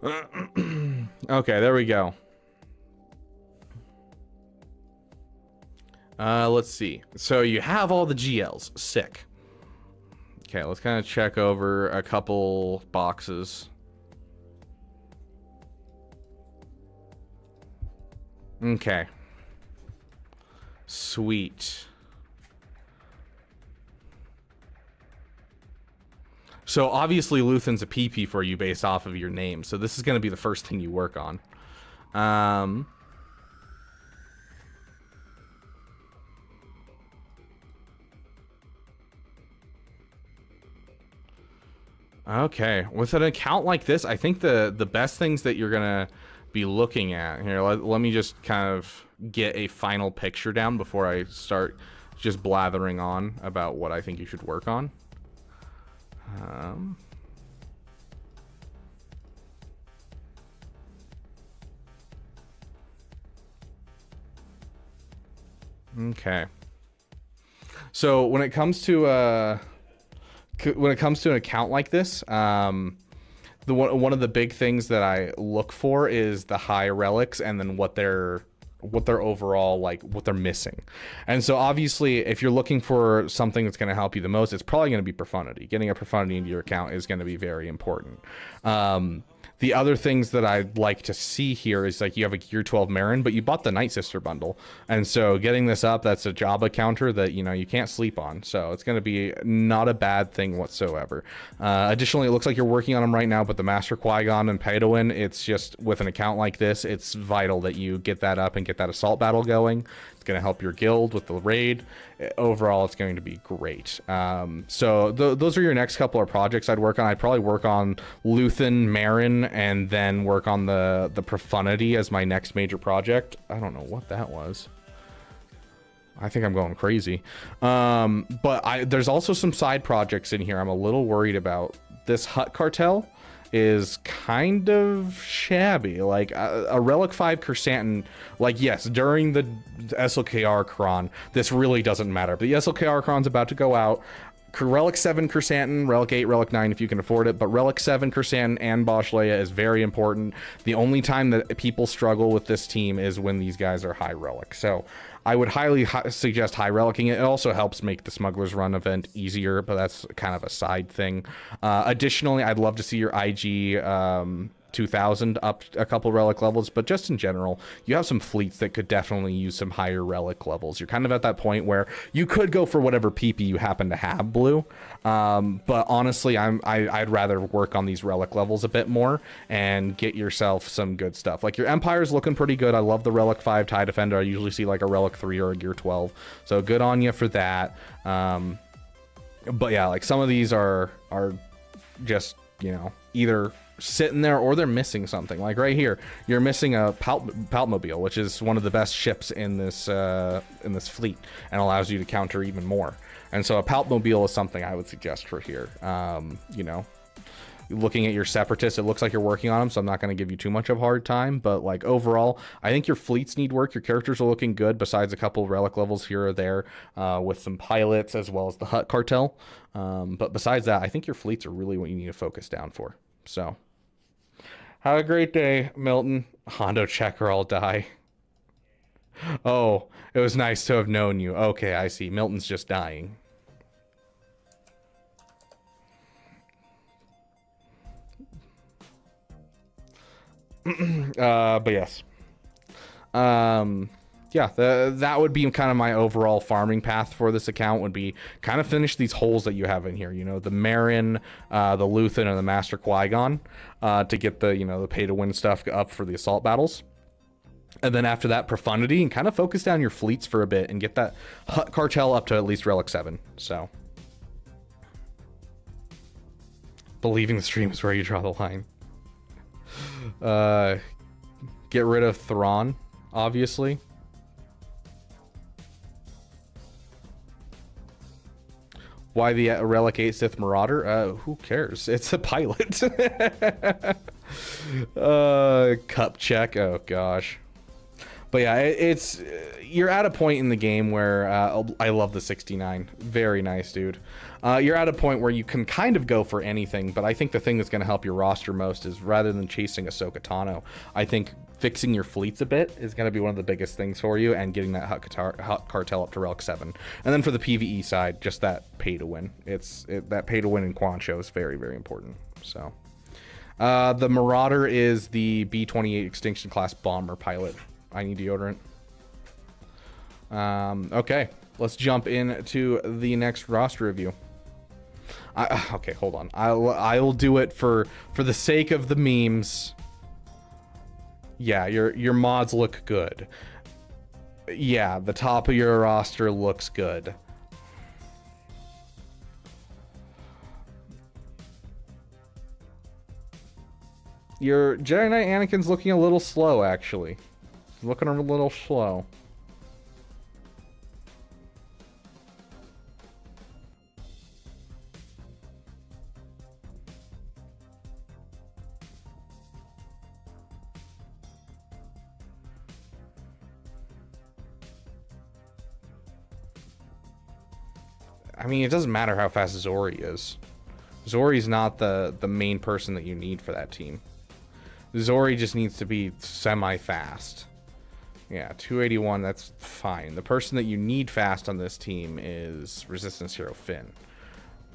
Okay, there we go. Let's see. So you have all the GLs. Sick. Okay, let's kind of check over a couple boxes. Okay. Sweet. So obviously Luthen's a PP for you based off of your name. So this is going to be the first thing you work on. Okay, with an account like this, I think the best things that you're gonna be looking at here. Let me just kind of get a final picture down before I start just blathering on about what I think you should work on. Okay. So when it comes to an account like this, one of the big things that I look for is the high relics and then what they're overall, like, what they're missing. And so obviously if you're looking for something that's going to help you the most, it's probably going to be profundity. Getting a profundity into your account is going to be very important. The other things that I'd like to see here is, like, you have a Gear 12 Marin, but you bought the Night Sister bundle. And so getting this up, that's a Jabba counter that, you know, you can't sleep on. So it's going to be not a bad thing whatsoever. Additionally, it looks like you're working on them right now, but the Master Qui-Gon and Padawan, it's just, with an account like this, it's vital that you get that up and get that assault battle going. It's going to help your guild with the raid. Overall, it's going to be great. So those are your next couple of projects I'd work on. I'd probably work on Luthen, Marin, and then work on the profundity as my next major project. I don't know what that was. I think I'm going crazy. But there's also some side projects in here I'm a little worried about. This Hut Cartel is kind of shabby. Like a Relic 5 Chrysanthemum, like, yes, during the SLKR Cron, this really doesn't matter. But the SLKR Cron's about to go out. Relic 7 Chrysanthemum, Relic 8, Relic 9 if you can afford it, but Relic 7 Chrysanthemum and Bosch Leia is very important. The only time that people struggle with this team is when these guys are high relic. So I would highly suggest high relicking it. It also helps make the Smuggler's Run event easier, but that's kind of a side thing. Additionally, I'd love to see your IG 2000 up a couple relic levels, but just in general, you have some fleets that could definitely use some higher relic levels. You're kind of at that point where you could go for whatever PP you happen to have, Blue. But honestly, I'd rather work on these relic levels a bit more and get yourself some good stuff. Like, your Empire's looking pretty good. I love the Relic 5 TIE Defender. I usually see like a Relic 3 or a Gear 12. So good on you for that. But yeah, like, some of these are just, you know, either sitting there or they're missing something. Like right here, you're missing a Palpmobile, which is one of the best ships in this fleet and allows you to counter even more. And so a Palpmobile is something I would suggest for here. You know, looking at your Separatists, it looks like you're working on them, so I'm not going to give you too much of a hard time, but like overall, I think your fleets need work. Your characters are looking good besides a couple relic levels here or there, with some pilots as well as the Hut Cartel. But besides that, I think your fleets are really what you need to focus down for. So have a great day, Milton. Hondo Checker, I'll die. Oh, it was nice to have known you. Okay, I see. Milton's just dying. But yes. Yeah, that would be kind of my overall farming path for this account, would be kind of finish these holes that you have in here. You know, the Marin, the Luthen, and the Master Qui-Gon, to get the, you know, the pay-to-win stuff up for the assault battles. And then after that, profundity, and kind of focus down your fleets for a bit and get that Hut Cartel up to at least Relic 7. So, believing the stream is where you draw the line. Get rid of Thrawn, obviously. Why the Relic 8 Sith Marauder? Who cares? It's a pilot. Cup check. Oh gosh. But yeah, it's you're at a point in the game where I love the 69. Very nice, dude. You're at a point where you can kind of go for anything, but I think the thing that's going to help your roster most is rather than chasing Ahsoka Tano, I think fixing your fleets a bit is going to be one of the biggest things for you, and getting that Hut Cartel up to Relic 7. And then for the PvE side, just that pay to win. That pay to win in Quan Cho is very, very important. So the Marauder is the B-28 Extinction class bomber pilot. I need deodorant. Okay, let's jump into the next roster review. Okay, hold on. I'll do it for the sake of the memes. Yeah, your mods look good. Yeah, the top of your roster looks good. Your Jedi Knight Anakin's looking a little slow, actually. Looking a little slow. I mean, it doesn't matter how fast Zori is. Zori's not the main person that you need for that team. Zori just needs to be semi-fast. Yeah, 281, that's fine. The person that you need fast on this team is Resistance Hero Finn.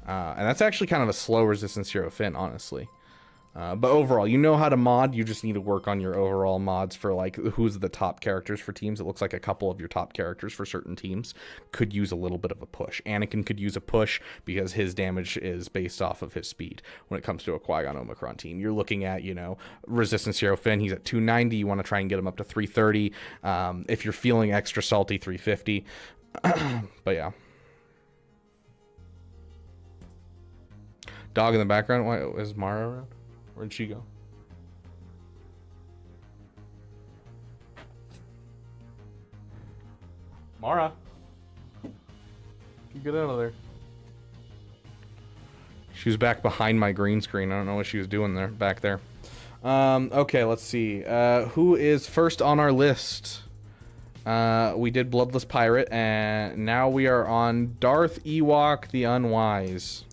And that's actually kind of a slow Resistance Hero Finn, honestly. But overall, you know how to mod. You just need to work on your overall mods for, like, who's the top characters for teams. It looks like a couple of your top characters for certain teams could use a little bit of a push. Anakin could use a push because his damage is based off of his speed. When it comes to a Qui-Gon Omicron team, you're looking at, you know, Resistance Hero Finn. He's at 290. You want to try and get him up to 330. If you're feeling extra salty, 350. But yeah. Dog in the background. Why is Mara around? Where'd she go? Mara, you get out of there. She was back behind my green screen. I don't know what she was doing there, back there. Okay, let's see. Who is first on our list? We did BloodlessPirate, and now we are on Darth Ewok the Unwise.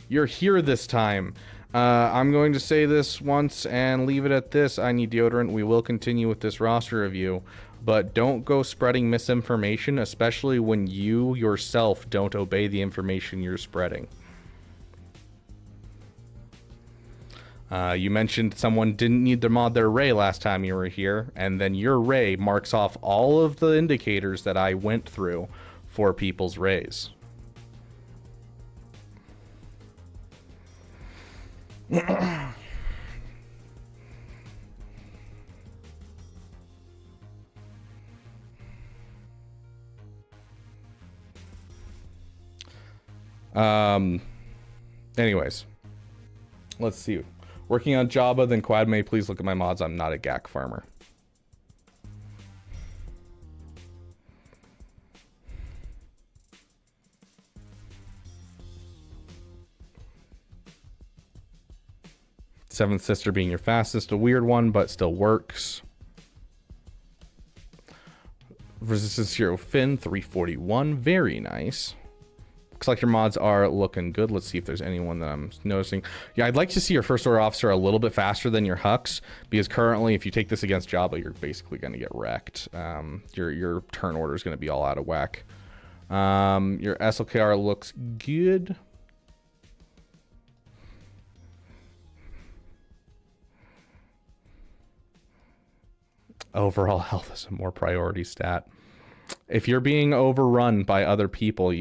You're here this time. I'm going to say this once and leave it at this. I need deodorant. We will continue with this roster review, but don't go spreading misinformation, especially when you yourself don't obey the information you're spreading. You mentioned someone didn't need to mod their Ray last time you were here, and then your Ray marks off all of the indicators that I went through for people's Rays. Anyways, let's see. Working on Jabba, then Quadme, please look at my mods. I'm not a GAC farmer. Seventh Sister being your fastest, a weird one, but still works. Resistance Hero Finn, 341, very nice. Looks like your mods are looking good. Let's see if there's anyone that I'm noticing. Yeah, I'd like to see your First Order Officer a little bit faster than your Hux, because currently, if you take this against Jabba, you're basically going to get wrecked. Your turn order is going to be all out of whack. Your SLKR looks good. Overall health is a more priority stat. If you're being overrun by other people,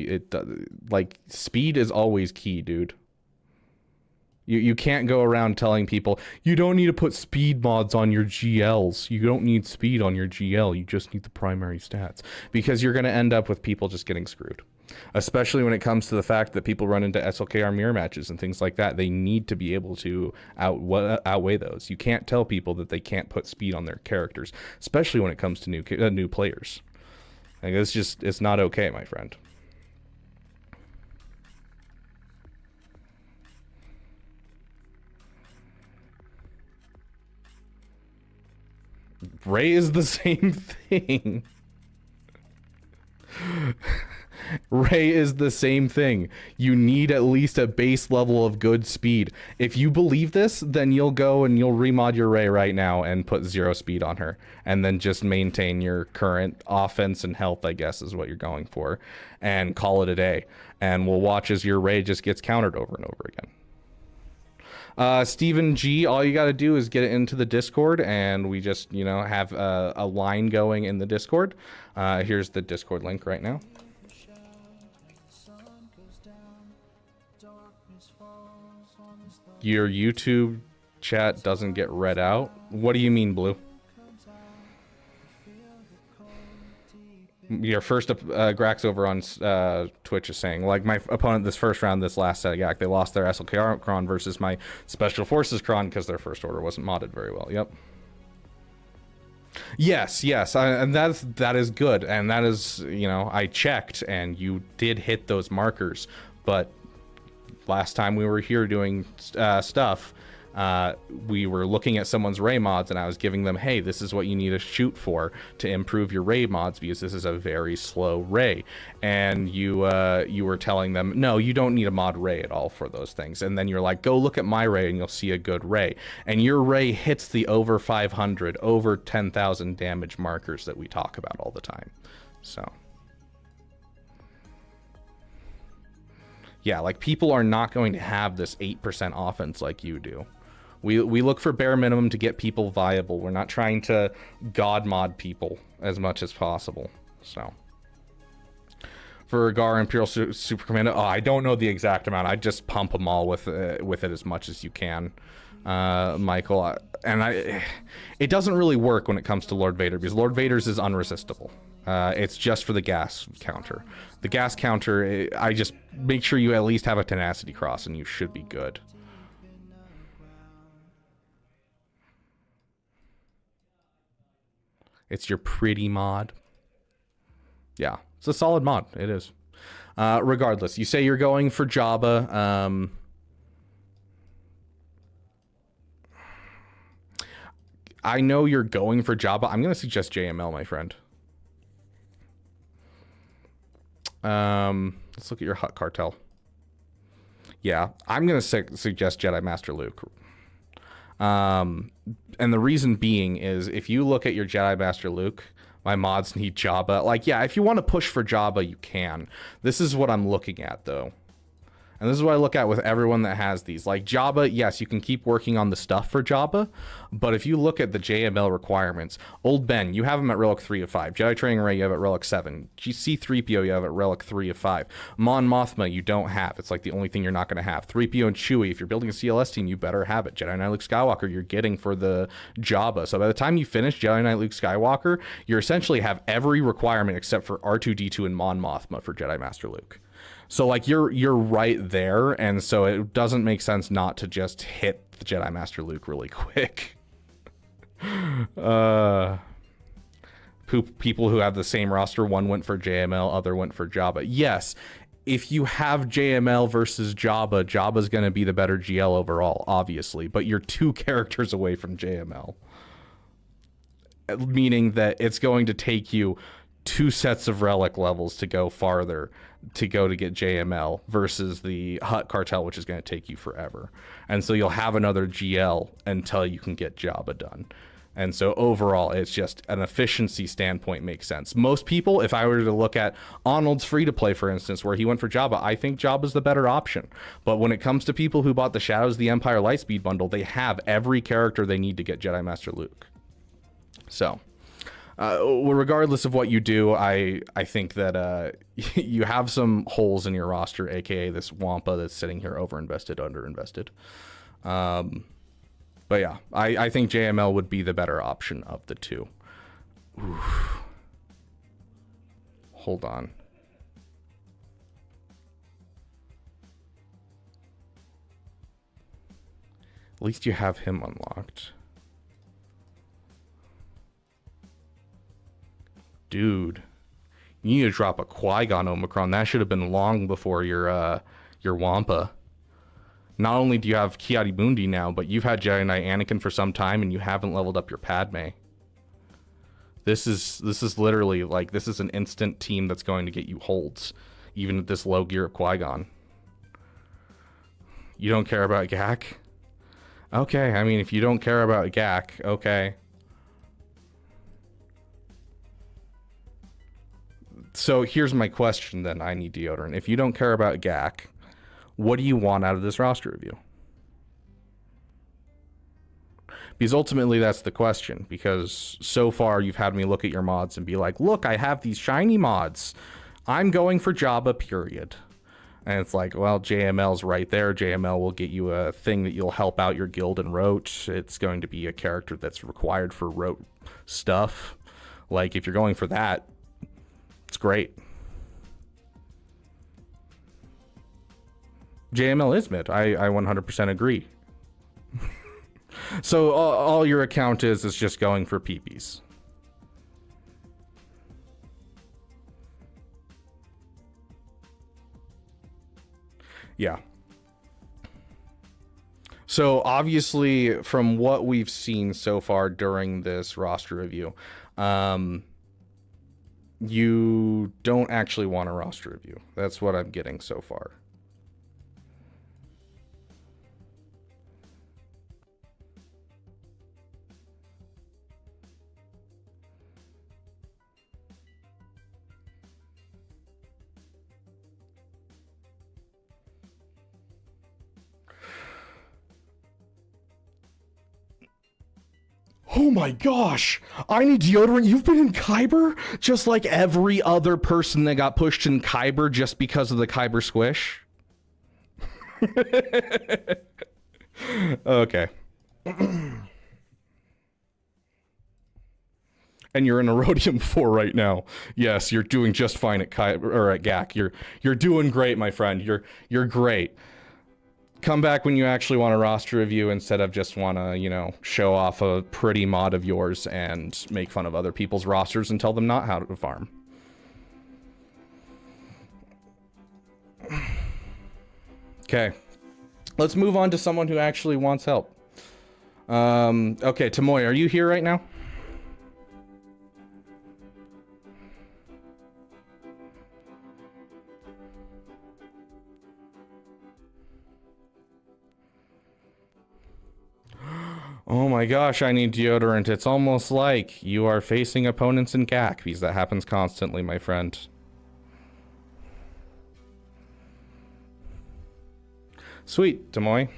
like, speed is always key, dude. You can't go around telling people, you don't need to put speed mods on your GLs. You don't need speed on your GL. You just need the primary stats. Because you're going to end up with people just getting screwed. Especially when it comes to the fact that people run into SLKR mirror matches and things like that. They need to be able to outweigh those. You can't tell people that they can't put speed on their characters, especially when it comes to new players. Like, it's not okay, my friend. Ray is the same thing. Ray is the same thing. You need at least a base level of good speed. If you believe this, then you'll go and you'll remod your Ray right now and put 0 speed on her. And then just maintain your current offense and health, I guess, is what you're going for. And call it a day. And we'll watch as your Ray just gets countered over and over again. Stephen G, all you got to do is get it into the Discord, and we just, have a line going in the Discord. Here's the Discord link right now. Your YouTube chat doesn't get read out. What do you mean, Blue? Your first Grax over on Twitch is saying, like, my opponent this first round, this last set of GAC, they lost their SLKR cron versus my Special Forces cron because their first order wasn't modded very well. Yep. Yes, and that is good, and that is, I checked, and you did hit those markers, but last time we were here doing stuff, we were looking at someone's Ray mods, and I was giving them, hey, this is what you need to shoot for to improve your Ray mods, because this is a very slow Ray. And you were telling them, no, you don't need a mod Ray at all for those things. And then you're like, go look at my Ray and you'll see a good Ray. And your Ray hits the over 500, over 10,000 damage markers that we talk about all the time. So yeah, like, people are not going to have this 8% offense like you do. We look for bare minimum to get people viable. We're not trying to god mod people as much as possible. So for Gar Imperial Super Commando, I don't know the exact amount. I just pump them all with it as much as you can, Michael. It doesn't really work when it comes to Lord Vader, because Lord Vader's is unresistible. It's just for the gas counter. The gas counter, I just make sure you at least have a tenacity cross and you should be good. It's your pretty mod. Yeah, it's a solid mod. It is. Regardless, you say you're going for Jabba. I know you're going for Jabba. I'm going to suggest JML, my friend. Let's look at your Hut Cartel. Yeah, I'm going to suggest Jedi Master Luke. And the reason being is, if you look at your Jedi Master Luke, my mods need Jabba. Like, yeah, if you want to push for Jabba, you can. This is what I'm looking at, though. And this is what I look at with everyone that has these. Like, Jabba, yes, you can keep working on the stuff for Jabba, but if you look at the JML requirements, Old Ben, you have him at Relic 3 of 5. Jedi Training Array, you have at Relic 7. C-3PO, you have at Relic 3 of 5. Mon Mothma, you don't have. It's like the only thing you're not going to have. 3PO and Chewie, if you're building a CLS team, you better have it. Jedi Knight Luke Skywalker, you're getting for the Jabba. So by the time you finish Jedi Knight Luke Skywalker, you essentially have every requirement except for R2-D2 and Mon Mothma for Jedi Master Luke. So, like, you're right there, and so it doesn't make sense not to just hit the Jedi Master Luke really quick. People who have the same roster, one went for JML, other went for Jabba. Yes, if you have JML versus Jabba, Jabba's going to be the better GL overall, obviously, but you're 2 characters away from JML. Meaning that it's going to take you 2 sets of relic levels to go farther to get JML versus the Hut Cartel, which is going to take you forever. And so you'll have another GL until you can get Jabba done. And so overall, it's just an efficiency standpoint makes sense. Most people, if I were to look at Arnold's free-to-play, for instance, where he went for Jabba, I think Jabba's the better option. But when it comes to people who bought the Shadows of the Empire Lightspeed bundle, they have every character they need to get Jedi Master Luke. So regardless of what you do, I think that you have some holes in your roster, aka this Wampa that's sitting here overinvested, underinvested. But yeah, I think JML would be the better option of the 2. Oof. Hold on. At least you have him unlocked. Dude, you need to drop a Qui-Gon Omicron. That should have been long before your Wampa. Not only do you have Ki-Adi-Mundi now, but you've had Jedi Knight Anakin for some time and you haven't leveled up your Padme. This is literally like, this is an instant team that's going to get you holds, even at this low gear of Qui-Gon. You don't care about Gak? Okay, I mean, if you don't care about Gak, okay. So here's my question then, I need deodorant. If you don't care about Gak, what do you want out of this roster review? Because ultimately that's the question. Because so far you've had me look at your mods and be like, look, I have these shiny mods. I'm going for Jabba, period. And it's like, well, JML's right there. JML will get you a thing that you'll help out your guild and rote. It's going to be a character that's required for rote stuff. Like, if you're going for that, it's great. JML is mid. I 100% agree. So all your account is just going for PPs. Yeah. So obviously, from what we've seen so far during this roster review, you don't actually want a roster review. That's what I'm getting so far. Oh my gosh, I need deodorant. You've been in Kyber just like every other person that got pushed in Kyber just because of the Kyber squish. Okay. And you're in Erodium 4 right now. Yes, you're doing just fine at Kyber or at Gak. You're doing great, my friend. You're great. Come back when you actually want a roster review instead of just want to, you know, show off a pretty mod of yours and make fun of other people's rosters and tell them not how to farm. Okay. Let's move on to someone who actually wants help. Okay, Tammouy, are you here right now? Oh my gosh, I need deodorant. It's almost like you are facing opponents in Gak, because that happens constantly, my friend. Sweet, Tammouy.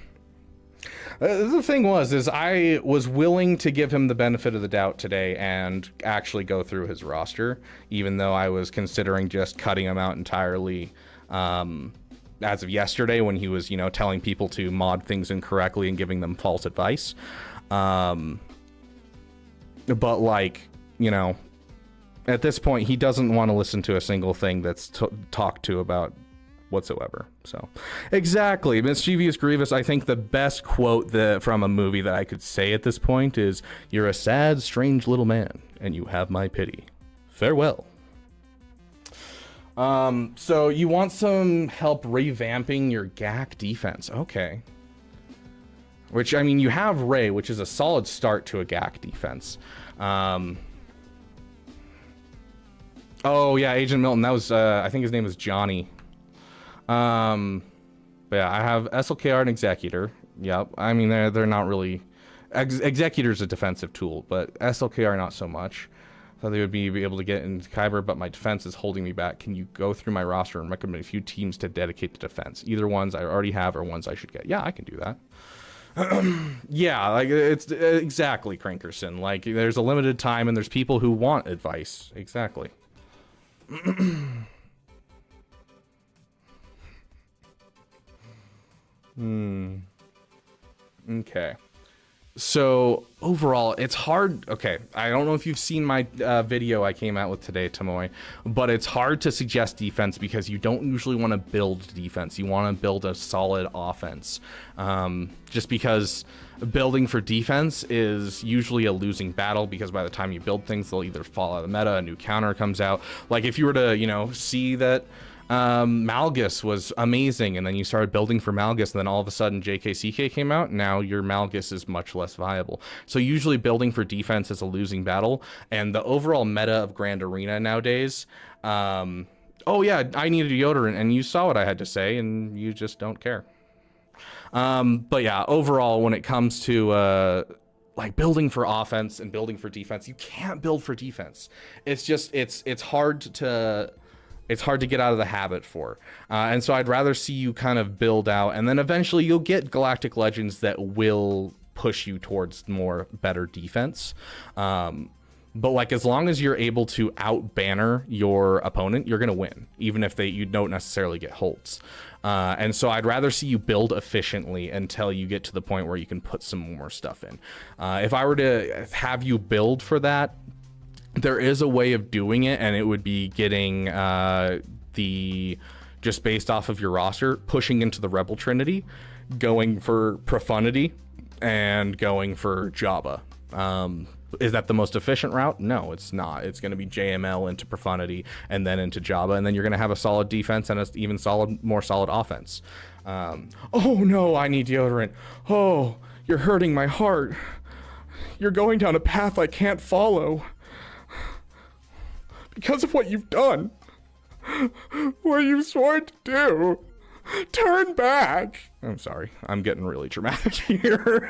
The thing is I was willing to give him the benefit of the doubt today and actually go through his roster, even though I was considering just cutting him out entirely, as of yesterday when he was, you know, telling people to mod things incorrectly and giving them false advice. But like, you know, at this point, he doesn't want to listen to a single thing that's talked to about whatsoever. So exactly, Mischievous Grievous. I think the best quote from a movie that I could say at this point is, "You're a sad, strange little man, and you have my pity. Farewell." So you want some help revamping your Gak defense? Okay. Which, I mean, you have Rey, which is a solid start to a Gak defense. Oh, yeah, Agent Milton. That was, I think his name was Johnny. But yeah, I have SLKR and Executor. Yep. I mean, they're not really... Executor's a defensive tool, but SLKR not so much. Thought they would be able to get into Kyber, but my defense is holding me back. Can you go through my roster and recommend a few teams to dedicate to defense? Either ones I already have or ones I should get. Yeah, I can do that. Yeah, like it's exactly, Crankerson. Like there's a limited time and there's people who want advice. Exactly. Okay. So overall, it's hard. Okay, I don't know if you've seen my video I came out with today, Tammouy, but it's hard to suggest defense because you don't usually want to build defense. You want to build a solid offense. Just because building for defense is usually a losing battle, because by the time you build things, they'll either fall out of the meta, a new counter comes out. Like if you were to, you know, see that Malgus was amazing, and then you started building for Malgus, and then all of a sudden JKCK came out. Now your Malgus is much less viable. So usually building for defense is a losing battle, and the overall meta of Grand Arena nowadays, oh yeah, I need a deodorant, and you saw what I had to say, and you just don't care. But yeah, overall, when it comes to like building for offense and building for defense, you can't build for defense. It's just it's hard to get out of the habit for. And so I'd rather see you kind of build out, and then eventually you'll get Galactic Legends that will push you towards more better defense. But like, as long as you're able to out banner your opponent, you're going to win, even if you don't necessarily get holds. And so I'd rather see you build efficiently until you get to the point where you can put some more stuff in. If I were to have you build for that, there is a way of doing it, and it would be getting just based off of your roster, pushing into the Rebel Trinity, going for Profundity, and going for Jabba. Is that the most efficient route? No, it's not. It's going to be JML into Profundity and then into Jabba, and then you're going to have a solid defense and an even more solid offense. Oh no, I need deodorant. Oh, you're hurting my heart. You're going down a path I can't follow. Because of what you've done. What you've sworn to do. Turn back. I'm sorry. I'm getting really dramatic here.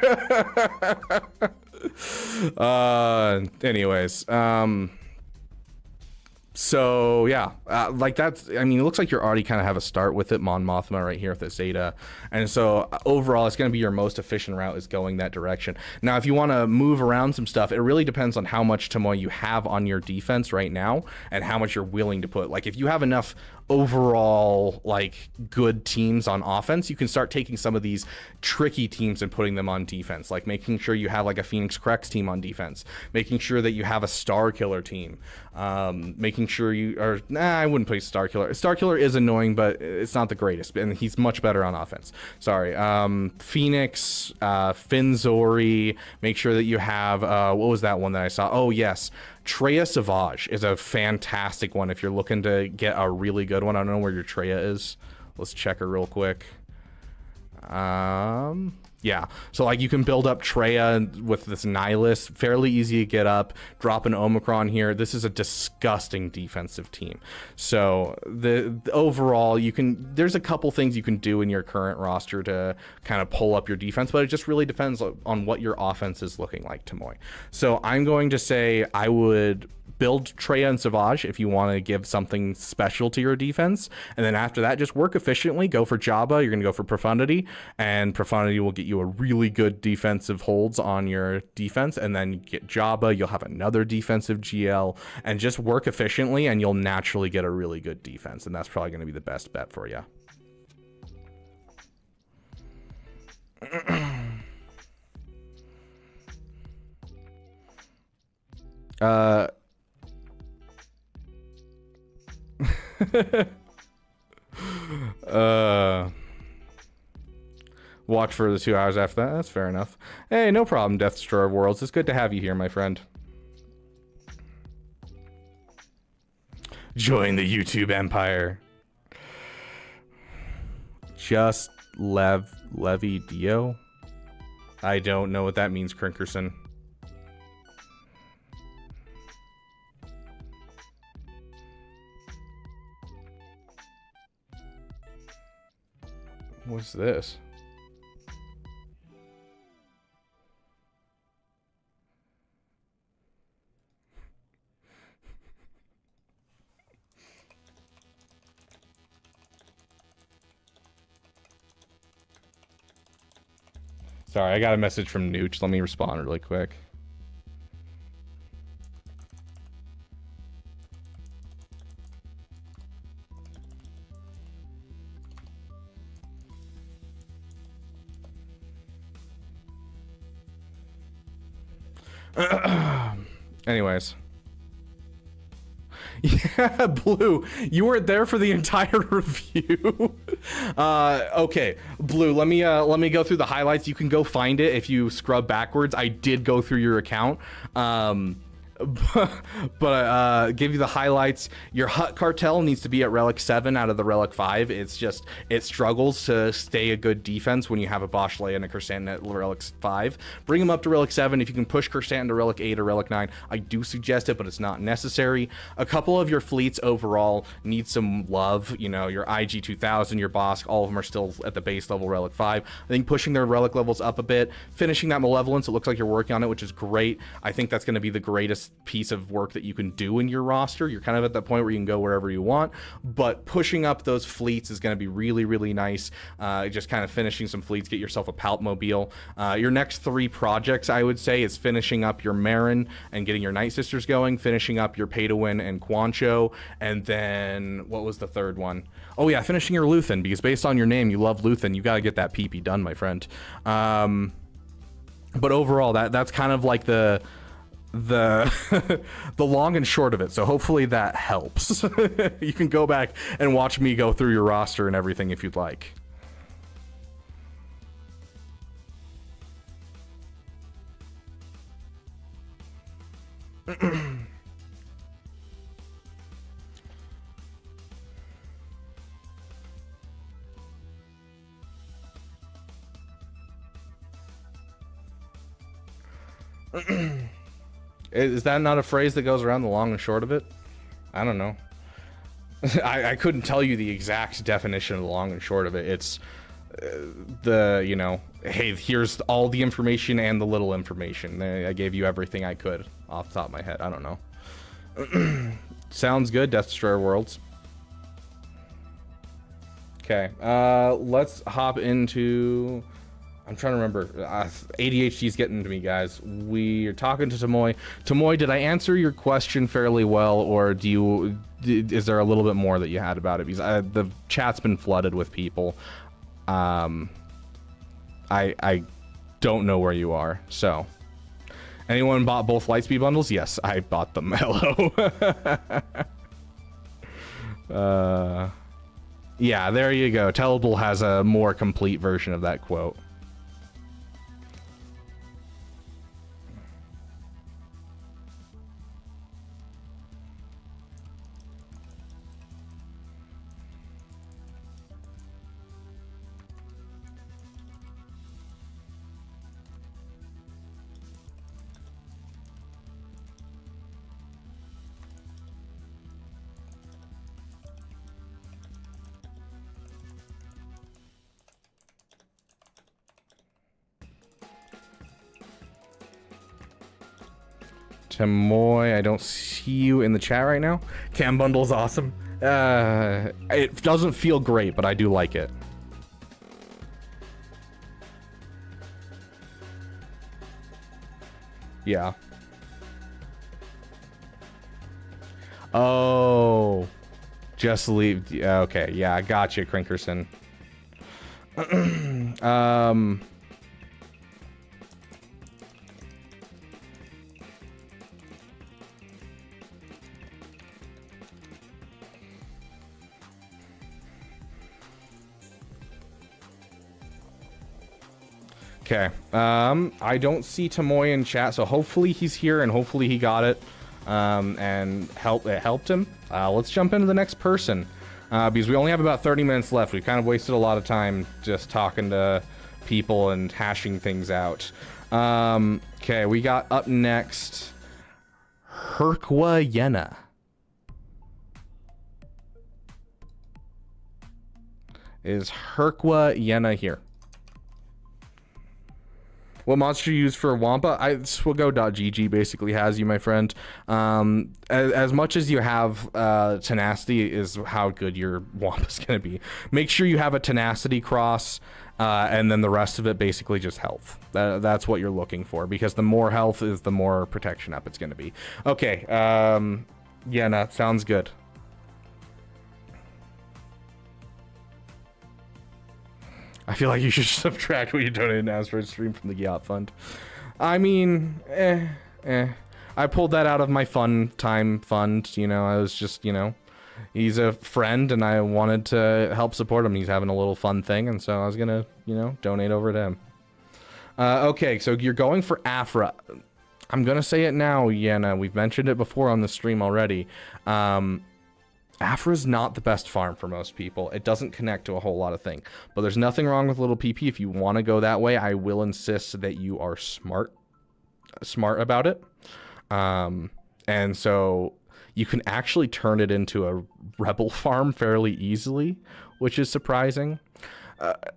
Anyways, so yeah, like that's, I mean, it looks like you already kind of have a start with it, Mon Mothma right here with this Zeta. And so overall, it's going to be your most efficient route is going that direction. Now, if you want to move around some stuff, it really depends on how much Tammouy you have on your defense right now and how much you're willing to put. Like if you have enough overall like good teams on offense, you can start taking some of these tricky teams and putting them on defense, like making sure you have like a Phoenix Crex team on defense, making sure that you have a Star Killer team, making sure you are, I wouldn't play Star Killer. Star Killer is annoying, but it's not the greatest, and he's much better on offense. Sorry. Phoenix, Finzori, make sure that you have what was that one that I saw? Oh yes, Treya Savage is a fantastic one if you're looking to get a really good one. I don't know where your Treya is. Let's check her real quick. Yeah, so like you can build up Treya with this Nihilist, fairly easy to get up, drop an Omicron here. This is a disgusting defensive team. So the overall, there's a couple things you can do in your current roster to kind of pull up your defense, but it just really depends on what your offense is looking like, Tammouy. So I'm going to say I would build Treya and Savage if you want to give something special to your defense, and then after that, just work efficiently. Go for Jabba. You're going to go for Profundity, and Profundity will get you a really good defensive holds on your defense, and then you get Jabba. You'll have another defensive GL, and just work efficiently, and you'll naturally get a really good defense, and that's probably going to be the best bet for you. Watch for the 2 hours after that. That's fair enough. Hey, no problem, Death Destroyer of Worlds. It's good to have you here, my friend. Join the YouTube empire. Just Levy Dio? I don't know what that means, Crinkerson. What's this? Sorry, I got a message from Nooch. Let me respond really quick. Anyways. Yeah, Blue, you weren't there for the entire review. Okay, Blue, let me go through the highlights. You can go find it if you scrub backwards. I did go through your account. But give you the highlights. Your Hut Cartel needs to be at Relic 7 out of the Relic 5. It's just, it struggles to stay a good defense when you have a Bosch Leia and a Kersantin at Relic 5. Bring them up to Relic 7. If you can push Kersantin to Relic 8 or Relic 9, I do suggest it, but it's not necessary. A couple of your fleets overall need some love. You know, your IG-2000, your Bosk, all of them are still at the base level Relic 5. I think pushing their Relic levels up a bit, finishing that Malevolence, it looks like you're working on it, which is great. I think that's going to be the greatest piece of work that you can do in your roster. You're kind of at that point where you can go wherever you want, but pushing up those fleets is going to be really, really nice. Just kind of finishing some fleets, get yourself a Palpmobile. Your next 3 projects, I would say, is finishing up your Marin and getting your Night Sisters going, finishing up your Pay to Win and Quancho, and then what was the third one? Oh yeah, finishing your Luthen, because based on your name, you love Luthen. You got to get that PP done, my friend. But overall, that's kind of like the the long and short of it. So hopefully that helps. You can go back and watch me go through your roster and everything if you'd like. Is that not a phrase that goes around, the long and short of it? I don't know. I couldn't tell you the exact definition of the long and short of it. It's you know, hey, here's all the information and the little information. I gave you everything I could off the top of my head. I don't know. Sounds good, Death Destroyer Worlds. Okay, let's hop into... I'm trying to remember. ADHD's getting to me, guys. We're talking to Tammouy. Tammouy, did I answer your question fairly well, or is there a little bit more that you had about it? Because the chat's been flooded with people. I don't know where you are. So, anyone bought both Lightspeed bundles? Yes, I bought them. Hello. Yeah, there you go. Tellable has a more complete version of that quote. Tammouy, I don't see you in the chat right now. Cam bundle's awesome. It doesn't feel great, but I do like it. Yeah. Oh. Just leave. Okay, yeah, I got you, Crinkerson. Okay, I don't see Tammouy in chat, so hopefully he's here and hopefully he got it, and it helped him. Let's jump into the next person, because we only have about 30 minutes left. We kind of wasted a lot of time just talking to people and hashing things out. Okay, we got up next, Herkwa Yena. Is Herkwa Yena here? What monster you use for Wampa? Swiggo.gg basically has you, my friend. As much as you have tenacity is how good your Wampa's going to be. Make sure you have a tenacity cross, and then the rest of it basically just health. That's what you're looking for, because the more health is the more protection up it's going to be. Okay, yeah, no, sounds good. I feel like you should subtract what you donated in Asteroid Stream from the Gyatt Fund. I mean, I pulled that out of my fun time fund. You know, I was just, you know, he's a friend and I wanted to help support him. He's having a little fun thing, and so I was gonna, you know, donate over to him. Okay, so you're going for Aphra. I'm gonna say it now, Yenna. We've mentioned it before on the stream already. Aphra's not the best farm for most people. It doesn't connect to a whole lot of things. But there's nothing wrong with little PP. If you want to go that way, I will insist that you are smart about it. And so you can actually turn it into a rebel farm fairly easily, which is surprising.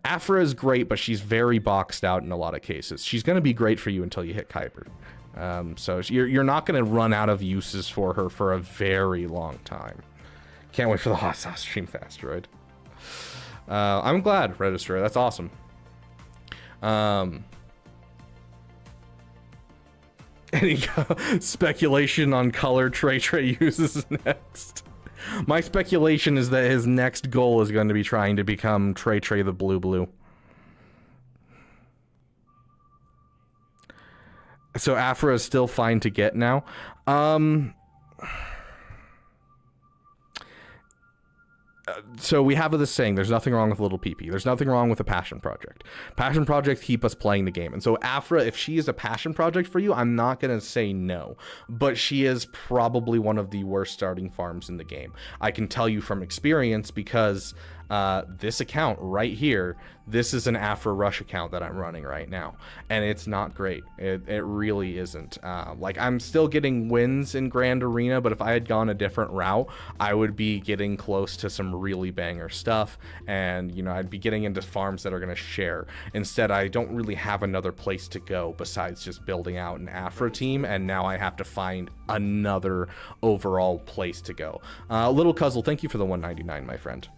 Aphra is great, but she's very boxed out in a lot of cases. She's going to be great for you until you hit Kuiper. So you're not going to run out of uses for her for a very long time. Can't wait for the hot sauce stream asteroid. I'm glad, Registrar. That's awesome. Any speculation on color Trey uses next? My speculation is that his next goal is going to be trying to become Trey the blue. So Aphra is still fine to get now. So we have this saying, there's nothing wrong with little PP. There's nothing wrong with a passion project. Passion projects keep us playing the game. And so Aphra, if she is a passion project for you, I'm not going to say no. But she is probably one of the worst starting farms in the game. I can tell you from experience because this account right here, this is an Aphra Rush account that I'm running right now. And it's not great. It really isn't. Like, I'm still getting wins in Grand Arena, but if I had gone a different route, I would be getting close to some really banger stuff. And, you know, I'd be getting into farms that are going to share. Instead, I don't really have another place to go besides just building out an Aphra team. And now I have to find another overall place to go. Little Cuzzle, thank you for the 199, my friend.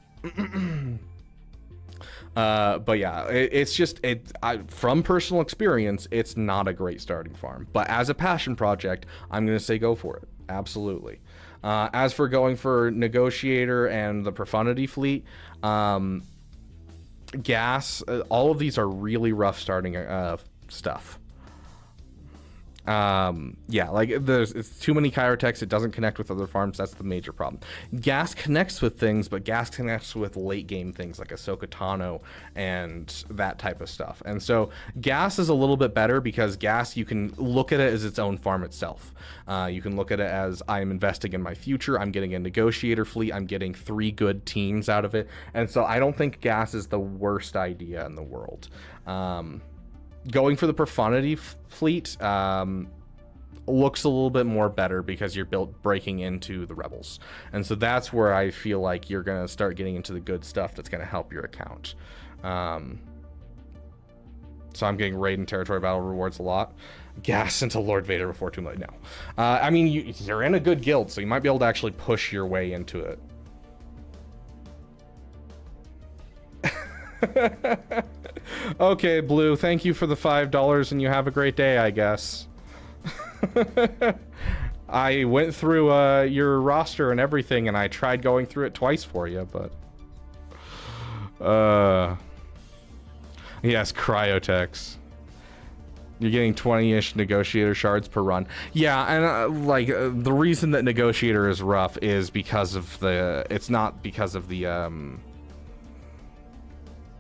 But yeah, it's just from personal experience, it's not a great starting farm. But as a passion project, I'm gonna say go for it. Absolutely. As for going for Negotiator and the Profundity fleet, Gas, all of these are really rough starting stuff. Yeah, like it's too many Chirotechs. It doesn't connect with other farms. That's the major problem. Gas connects with things, but Gas connects with late game things like Ahsoka Tano and that type of stuff. And so Gas is a little bit better because Gas, you can look at it as its own farm itself. You can look at it as I'm investing in my future. I'm getting a Negotiator fleet. I'm getting 3 good teams out of it. And so I don't think Gas is the worst idea in the world. Going for the Profundity fleet looks a little bit more better because you're breaking into the Rebels. And so that's where I feel like you're going to start getting into the good stuff that's going to help your account. So I'm getting raid and territory battle rewards a lot. Gas into Lord Vader before too late now. I mean, you're in a good guild, so you might be able to actually push your way into it. Okay, Blue, thank you for the $5 and you have a great day, I guess. I went through your roster and everything, and I tried going through it twice for you, but yes, Cryotechs. You're getting 20-ish Negotiator shards per run. Yeah, and the reason that Negotiator is rough is because of it's not because of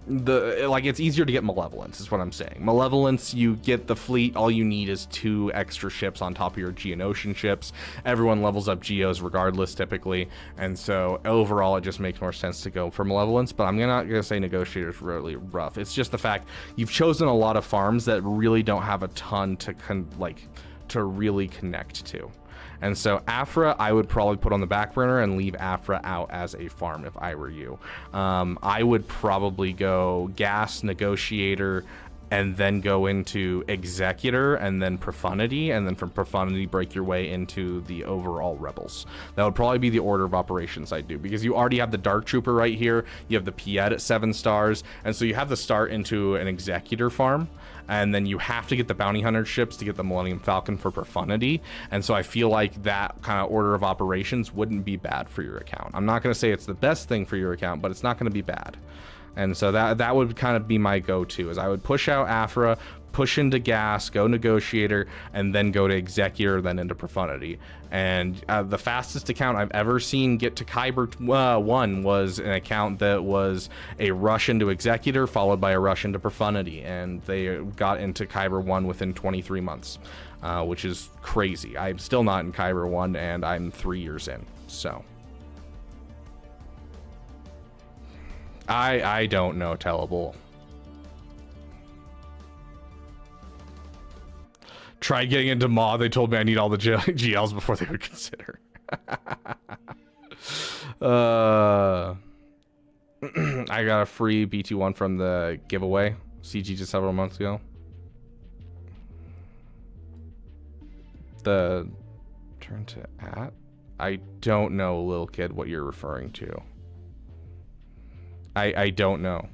it's easier to get Malevolence is what I'm saying. Malevolence, you get the fleet, all you need is 2 extra ships on top of your Geonosian ships. Everyone levels up Geos regardless typically, and so overall it just makes more sense to go for Malevolence. But I'm not gonna say Negotiator is really rough. It's just the fact you've chosen a lot of farms that really don't have a ton to really connect to. And so Aphra, I would probably put on the back burner and leave Aphra out as a farm if I were you. I would probably go Gas, Negotiator, and then go into Executor, and then Profundity, and then from Profundity break your way into the overall Rebels. That would probably be the order of operations I'd do, because you already have the Dark Trooper right here, you have the Piet at 7 stars, and so you have to start into an Executor farm, and then you have to get the Bounty Hunter ships to get the Millennium Falcon for Profundity, and so I feel like that kind of order of operations wouldn't be bad for your account. I'm not going to say it's the best thing for your account, but it's not going to be bad. And so that would kind of be my go-to, is I would push out Aphra, push into Gas, go Negotiator, and then go to Executor, then into Profundity. And the fastest account I've ever seen get to Kyber 1 was an account that was a rush into Executor followed by a rush into Profundity, and they got into Kyber 1 within 23 months, which is crazy. I'm still not in Kyber 1, and I'm 3 years in, so... I don't know, Tellable. Tried getting into Maw. They told me I need all the GLs before they would consider. I got a free BT1 from the giveaway CG just several months ago. The turn to at? I don't know, little kid, what you're referring to. I don't know.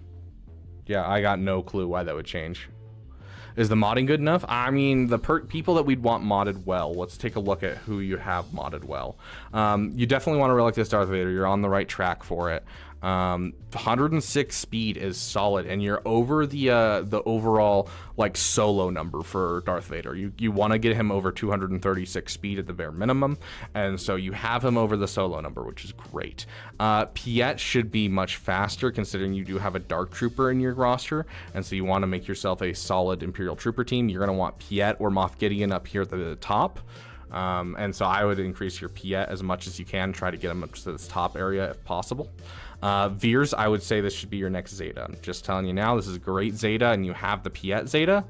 Yeah, I got no clue why that would change. Is the modding good enough? I mean, the people that we'd want modded well. Let's take a look at who you have modded well. You definitely want to relic this Darth Vader. You're on the right track for it. 106 speed is solid, and you're over the overall like solo number for Darth Vader. You want to get him over 236 speed at the bare minimum, and so you have him over the solo number, which is great. Piet should be much faster, considering you do have a Dark Trooper in your roster, and so you want to make yourself a solid Imperial Trooper team. You're going to want Piet or Moff Gideon up here at the top. And so I would increase your Piet as much as you can, try to get him up to this top area if possible. Veers, I would say this should be your next Zeta. I'm just telling you now, this is a great Zeta, and you have the Piet Zeta.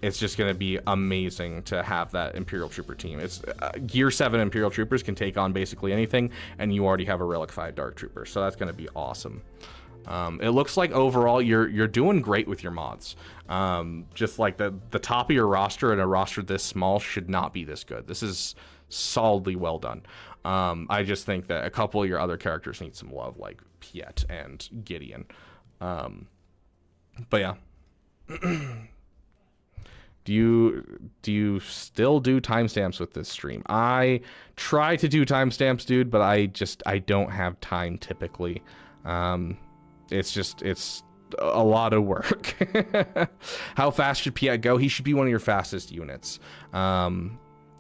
It's just going to be amazing to have that Imperial Trooper team. It's Gear 7 Imperial Troopers can take on basically anything, and you already have a Relic 5 Dark Trooper, so that's going to be awesome. It looks like overall you're doing great with your mods. Just like the top of your roster and a roster this small should not be this good. This is solidly well done. I just think that a couple of your other characters need some love, like Piet and Gideon. But yeah. Do you still do timestamps with this stream? I try to do timestamps, dude, but I don't have time typically. It's a lot of work. How fast should Piet go? He should be one of your fastest units.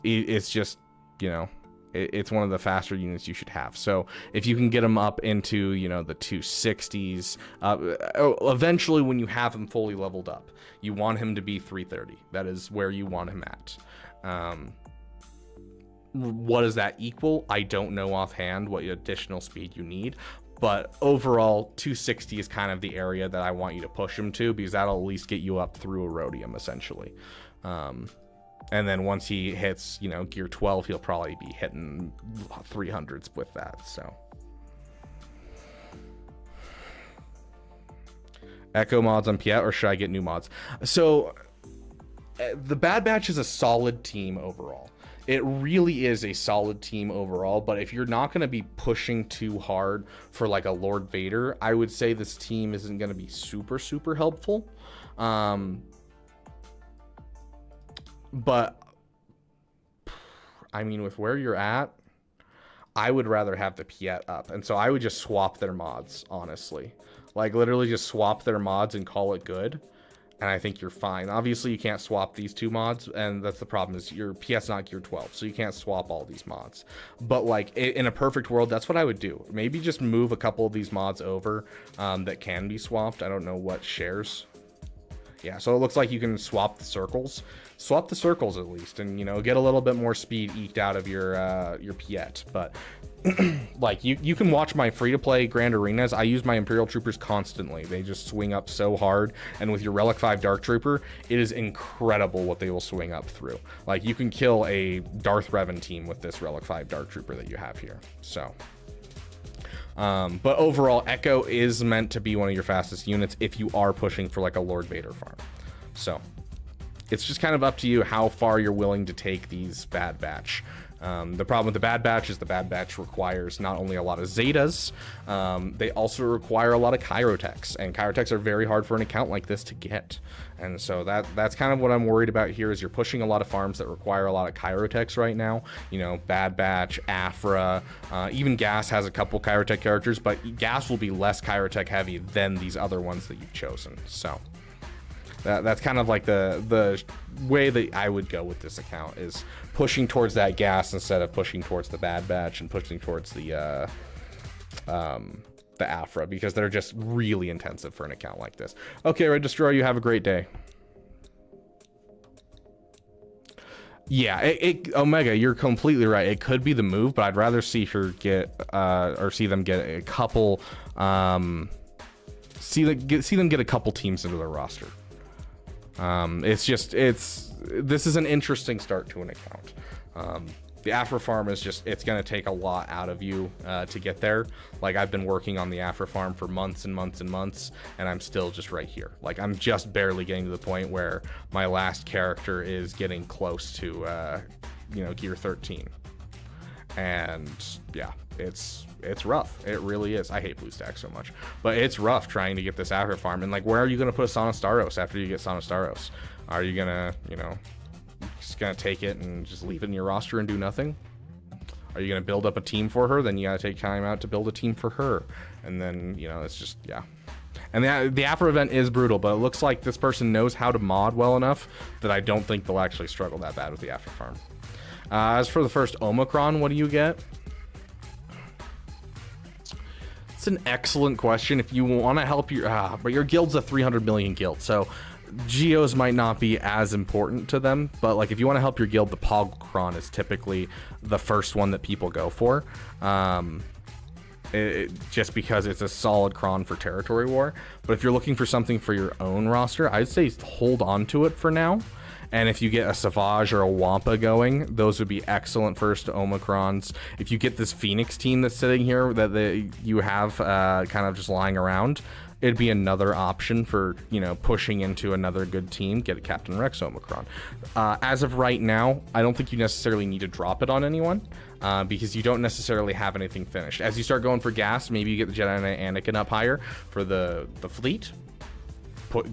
It's just, you know, it's one of the faster units you should have. So if you can get him up into, you know, the 260s, eventually when you have him fully leveled up, you want him to be 330. That is where you want him at. What does that equal? I don't know offhand what additional speed you need. But overall, 260 is kind of the area that I want you to push him to, because that'll at least get you up through Erodium, essentially. And then once he hits, you know, Gear 12, he'll probably be hitting 300s with that, so. Echo mods on Piet, or should I get new mods? So, the Bad Batch is a solid team overall. It really is a solid team overall, but if you're not going to be pushing too hard for like a Lord Vader, I would say this team isn't going to be super, super helpful. But, I mean, with where you're at, I would rather have the Piet up. And so I would just swap their mods, honestly. Like, literally just swap their mods and call it good. And I think you're fine. Obviously, you can't swap these two mods, and that's the problem, is your Piet's not Gear 12, so you can't swap all these mods. But, like, in a perfect world, that's what I would do. Maybe just move a couple of these mods over that can be swapped. I don't know what shares. Yeah, so it looks like you can swap the circles. Swap the circles at least, and, you know, get a little bit more speed eked out of your Piet. But like you can watch my free-to-play Grand Arenas. I use my Imperial Troopers constantly. They just swing up so hard, and with your Relic 5 Dark Trooper, it is incredible what they will swing up through. Like, you can kill a Darth Revan team with this Relic 5 Dark Trooper that you have here. So but overall, Echo is meant to be one of your fastest units if you are pushing for like a Lord Vader farm. So it's just kind of up to you how far you're willing to take these Bad Batch. The problem with the Bad Batch is the Bad Batch requires not only a lot of Zetas, they also require a lot of Chirotechs, and Chirotechs are very hard for an account like this to get. And so that's kind of what I'm worried about here, is you're pushing a lot of farms that require a lot of Chirotechs right now. You know, Bad Batch, Aphra, even Gas has a couple Chirotech characters, but Gas will be less Chirotech heavy than these other ones that you've chosen. So That's kind of like the way that I would go with this account, is pushing towards that gas instead of pushing towards the Bad Batch and pushing towards the Aphra, because they're just really intensive for an account like this. Okay, Red Destroyer, you have a great day. Yeah, Omega, you're completely right. It could be the move, but I'd rather see her get or see them get a couple see them get a couple teams into their roster. This is an interesting start to an account. The Aphra farm is just, it's going to take a lot out of you to get there. Like, I've been working on the Aphra farm for months and months and months, and I'm still just right here. Like, I'm just barely getting to the point where my last character is getting close to, Gear 13. And yeah, it's rough. It really is. I hate BlueStack so much, but it's rough trying to get this Aphra farm. And like, where are you going to put a Sonostaros after you get Sonostaros? Are you going to, just gonna take it and just leave it in your roster and do nothing? Are you gonna build up a team for her? Then you gotta take time out to build a team for her, and then it's just, yeah. And the Aphra event is brutal, but it looks like this person knows how to mod well enough that I don't think they'll actually struggle that bad with the Aphra farm. As for the first Omicron, what do you get? It's an excellent question. If you want to help but your guild's a 300 million guild, so Geos might not be as important to them, but like, if you want to help your guild, the Pogcron is typically the first one that people go for, just because it's a solid cron for territory war. But if you're looking for something for your own roster, I'd say hold on to it for now. And if you get a Savage or a Wampa going, those would be excellent first Omicrons. If you get this Phoenix team that's sitting here that you have kind of just lying around, it'd be another option for, pushing into another good team, get a Captain Rex Omicron. As of right now, I don't think you necessarily need to drop it on anyone, because you don't necessarily have anything finished. As you start going for gas, maybe you get the Jedi Knight Anakin up higher for the fleet.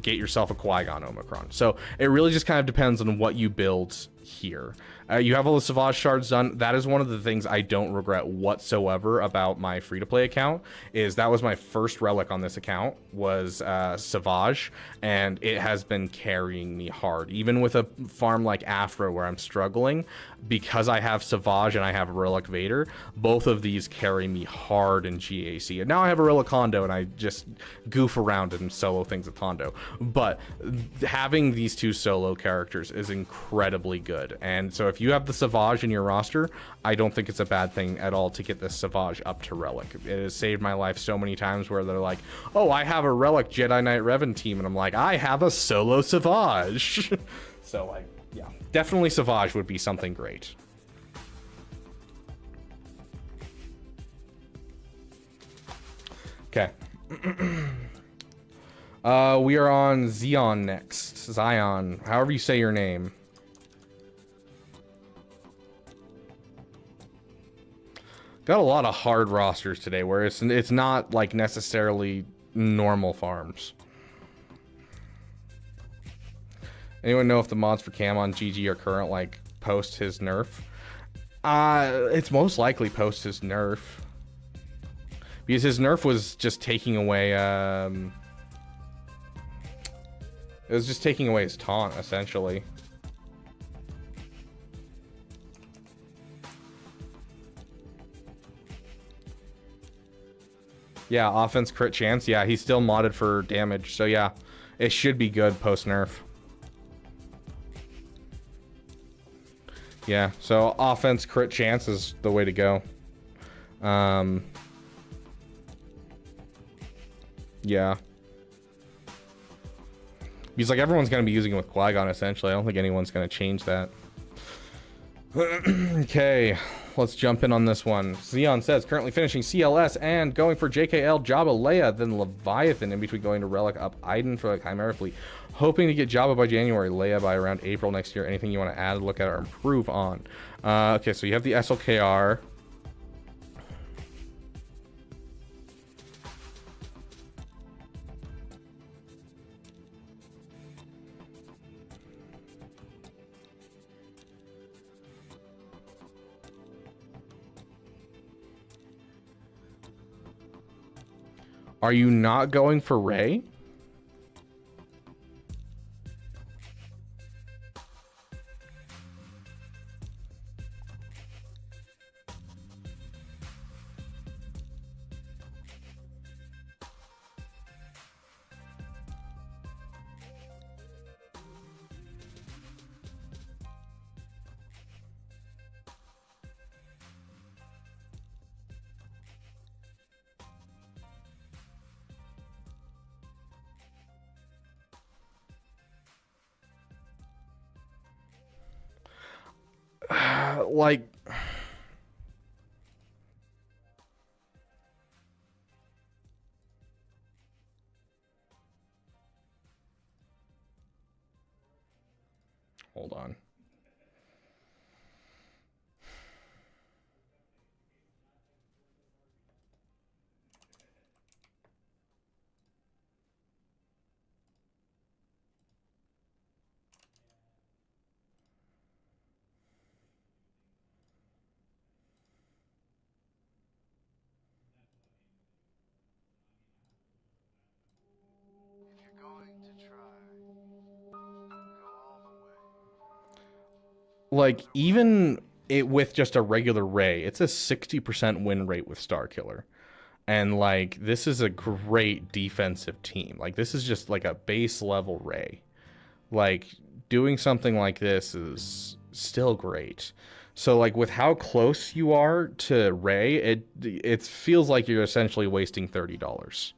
Get yourself a Qui-Gon Omicron. So it really just kind of depends on what you build here. You have all the Savage shards done. That is one of the things I don't regret whatsoever about my free-to-play account, is that was my first relic on this account, was Savage, and it has been carrying me hard. Even with a farm like Aphra where I'm struggling, because I have Savage and I have Relic Vader, both of these carry me hard in GAC. And now I have a Relic Hondo and I just goof around and solo things with Hondo. But having these two solo characters is incredibly good. And so if you have the Savage in your roster, I don't think it's a bad thing at all to get the Savage up to Relic. It has saved my life so many times where they're like, oh, I have a Relic Jedi Knight Revan team, and I'm like, I have a solo Savage. So like, yeah, definitely Savage would be something great. Okay. We are on Zion next. Zion, however you say your name. Got a lot of hard rosters today, where it's not like necessarily normal farms. Anyone know if the mods for Cam on GG are current, like post his nerf? It's most likely post his nerf, because his nerf was just taking away it was just taking away his taunt, essentially. Yeah, offense crit chance. Yeah, he's still modded for damage. So yeah, it should be good post nerf. Yeah, so offense crit chance is the way to go. Yeah. He's like, everyone's going to be using it with Qui-Gon, essentially. I don't think anyone's going to change that. Okay, let's jump in on this one. Xeon says, currently finishing CLS and going for JKL, Jabba, Leia, then Leviathan, in between going to Relic up Iden for the Chimera fleet. Hoping to get Jabba by January, Leia by around April next year. Anything you want to add, look at, or improve on? Okay, so you have the SLKR. Are you not going for Rey? like... Hold on. Like, even it with just a regular Ray, it's a 60% win rate with Starkiller. And, like, this is a great defensive team. Like, this is just, like, a base level Ray. Like, doing something like this is still great. So, like, with how close you are to Ray, it feels like you're essentially wasting $30.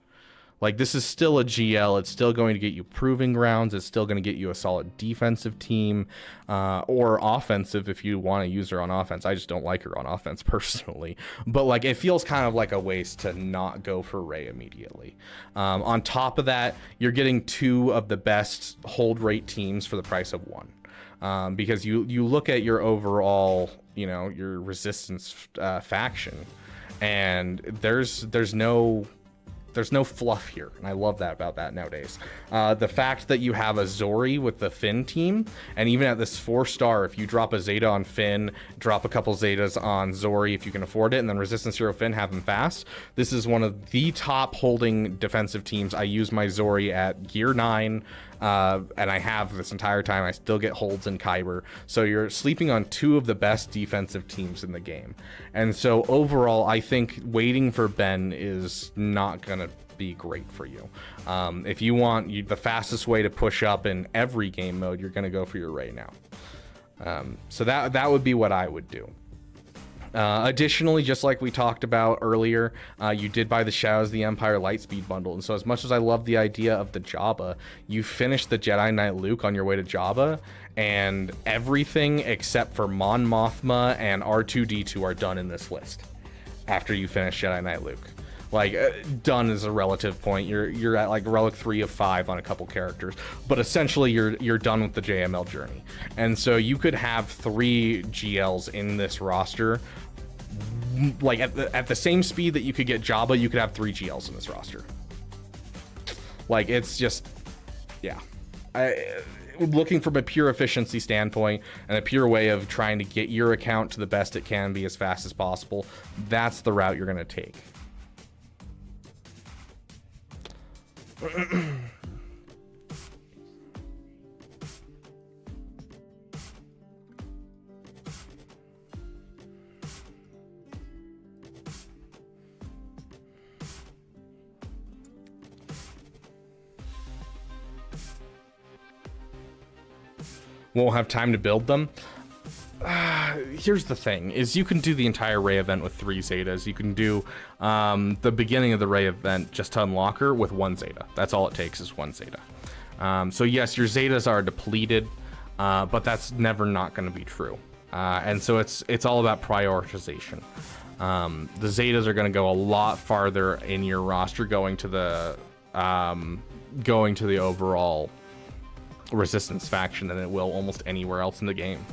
Like, this is still a GL. It's still going to get you proving grounds. It's still going to get you a solid defensive team, or offensive if you want to use her on offense. I just don't like her on offense personally. But, like, it feels kind of like a waste to not go for Ray immediately. On top of that, you're getting 2 of the best hold rate teams for the price of 1. Because you look at your overall, you know, your resistance faction, and there's no fluff here, and I love that about that nowadays. The fact that you have a Zori with the Finn team, and even at this 4-star, if you drop a Zeta on Finn, drop a couple Zetas on Zori if you can afford it, and then Resistance Hero Finn, have them fast. This is one of the top holding defensive teams. I use my Zori at gear 9, and I have this entire time. I still get holds in Kyber. So you're sleeping on 2 of the best defensive teams in the game. And so overall, I think waiting for Ben is not going to be great for you. If you want the fastest way to push up in every game mode, you're going to go for your Ray now. So that would be what I would do. Additionally, just like we talked about earlier, you did buy the Shadows of the Empire Lightspeed bundle, and so as much as I love the idea of the Jabba, you finished the Jedi Knight Luke on your way to Jabba, and everything except for Mon Mothma and R2-D2 are done in this list after you finish Jedi Knight Luke. Like, done is a relative point. You're at like relic 3 of 5 on a couple characters, but essentially you're done with the JML journey. And so you could have 3 GLs in this roster. Like at the same speed that you could get Jabba, you could have 3 GLs in this roster. Like, it's just, yeah. Looking from a pure efficiency standpoint and a pure way of trying to get your account to the best it can be as fast as possible, that's the route you're going to take. Won't have time to build them. Here's the thing, is you can do the entire Ray event with 3 Zetas. You can do the beginning of the Ray event just to unlock her with 1 Zeta. That's all it takes is 1 Zeta. So yes, your Zetas are depleted, but that's never not going to be true. And so it's all about prioritization. The Zetas are going to go a lot farther in your roster going to the overall Resistance faction than it will almost anywhere else in the game.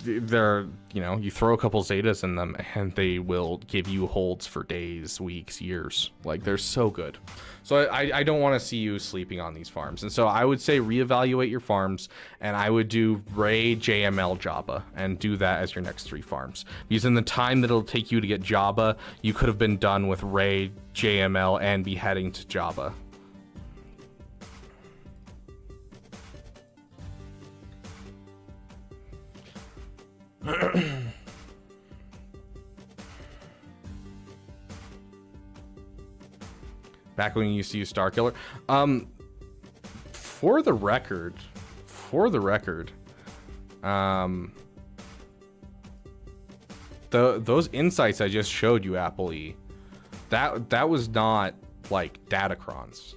They're, you know, you throw a couple Zetas in them and they will give you holds for days, weeks, years. Like, they're so good. So I don't want to see you sleeping on these farms. And so I would say reevaluate your farms, and I would do Ray, JML, Jabba, and do that as your next 3 farms. Because in the time that it'll take you to get Jabba, you could have been done with Ray, JML, and be heading to Jabba. Back when you used to use Starkiller. For the record, those insights I just showed you, Appley, that was not like Datacrons.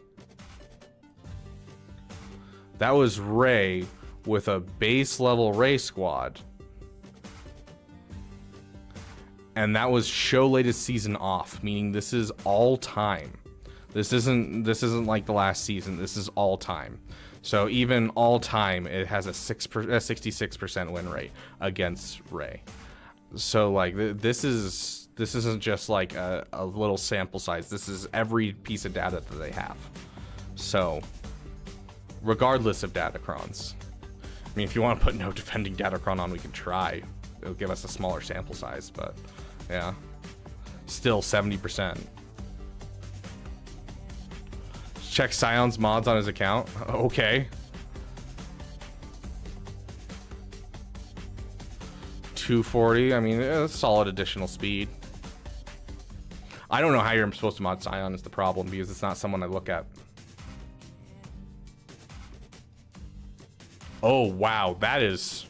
That was Ray with a base level Ray squad and that was show latest season off, meaning this is all time. This isn't like the last season. This is all time. So even all time, it has a 66% win rate against Rey. So like this isn't just like a little sample size. This is every piece of data that they have. So regardless of Datacrons, I mean, if you want to put no defending Datacron on, we can try. It'll give us a smaller sample size, but yeah, still 70%. Check Scion's mods on his account. Okay. 240. I mean, it's solid additional speed. I don't know how you're supposed to mod Scion is the problem, because it's not someone I look at. Oh wow, that is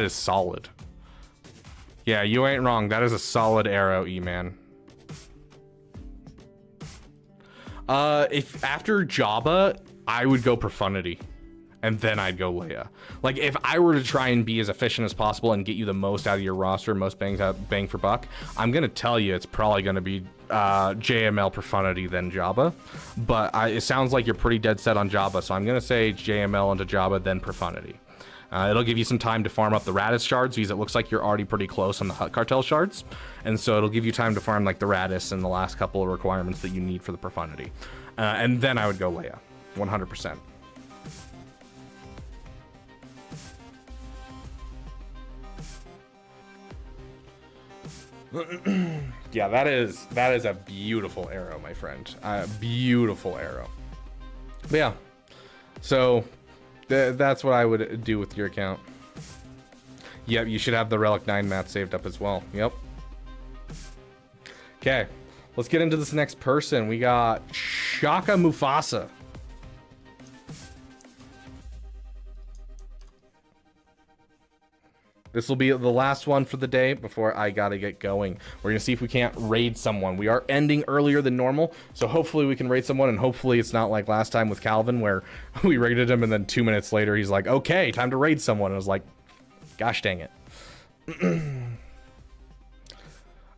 solid. Yeah, you ain't wrong. That is a solid arrow, E-man. If after Jabba, I would go Profundity, and then I'd go Leia. Like, if I were to try and be as efficient as possible and get you the most out of your roster, most bang for buck, I'm gonna tell you it's probably gonna be JML Profundity then Jabba. But it sounds like you're pretty dead set on Jabba, so I'm gonna say JML into Jabba then Profundity. It'll give you some time to farm up the Raddus shards, because it looks like you're already pretty close on the Hutt Cartel shards. And so it'll give you time to farm like the Raddus and the last couple of requirements that you need for the Profundity. And then I would go Leia, 100%. Yeah, that is a beautiful arrow, my friend. Beautiful arrow. But yeah, so that's what I would do with your account. Yep, you should have the Relic 9 map saved up as well. Yep. Okay, let's get into this next person. We got Shaka Mufasa. This will be the last one for the day before I gotta get going. We're gonna see if we can't raid someone. We are ending earlier than normal, so hopefully we can raid someone, and hopefully it's not like last time with Calvin where we raided him and then 2 minutes later he's like, okay, time to raid someone. And I was like, gosh dang it.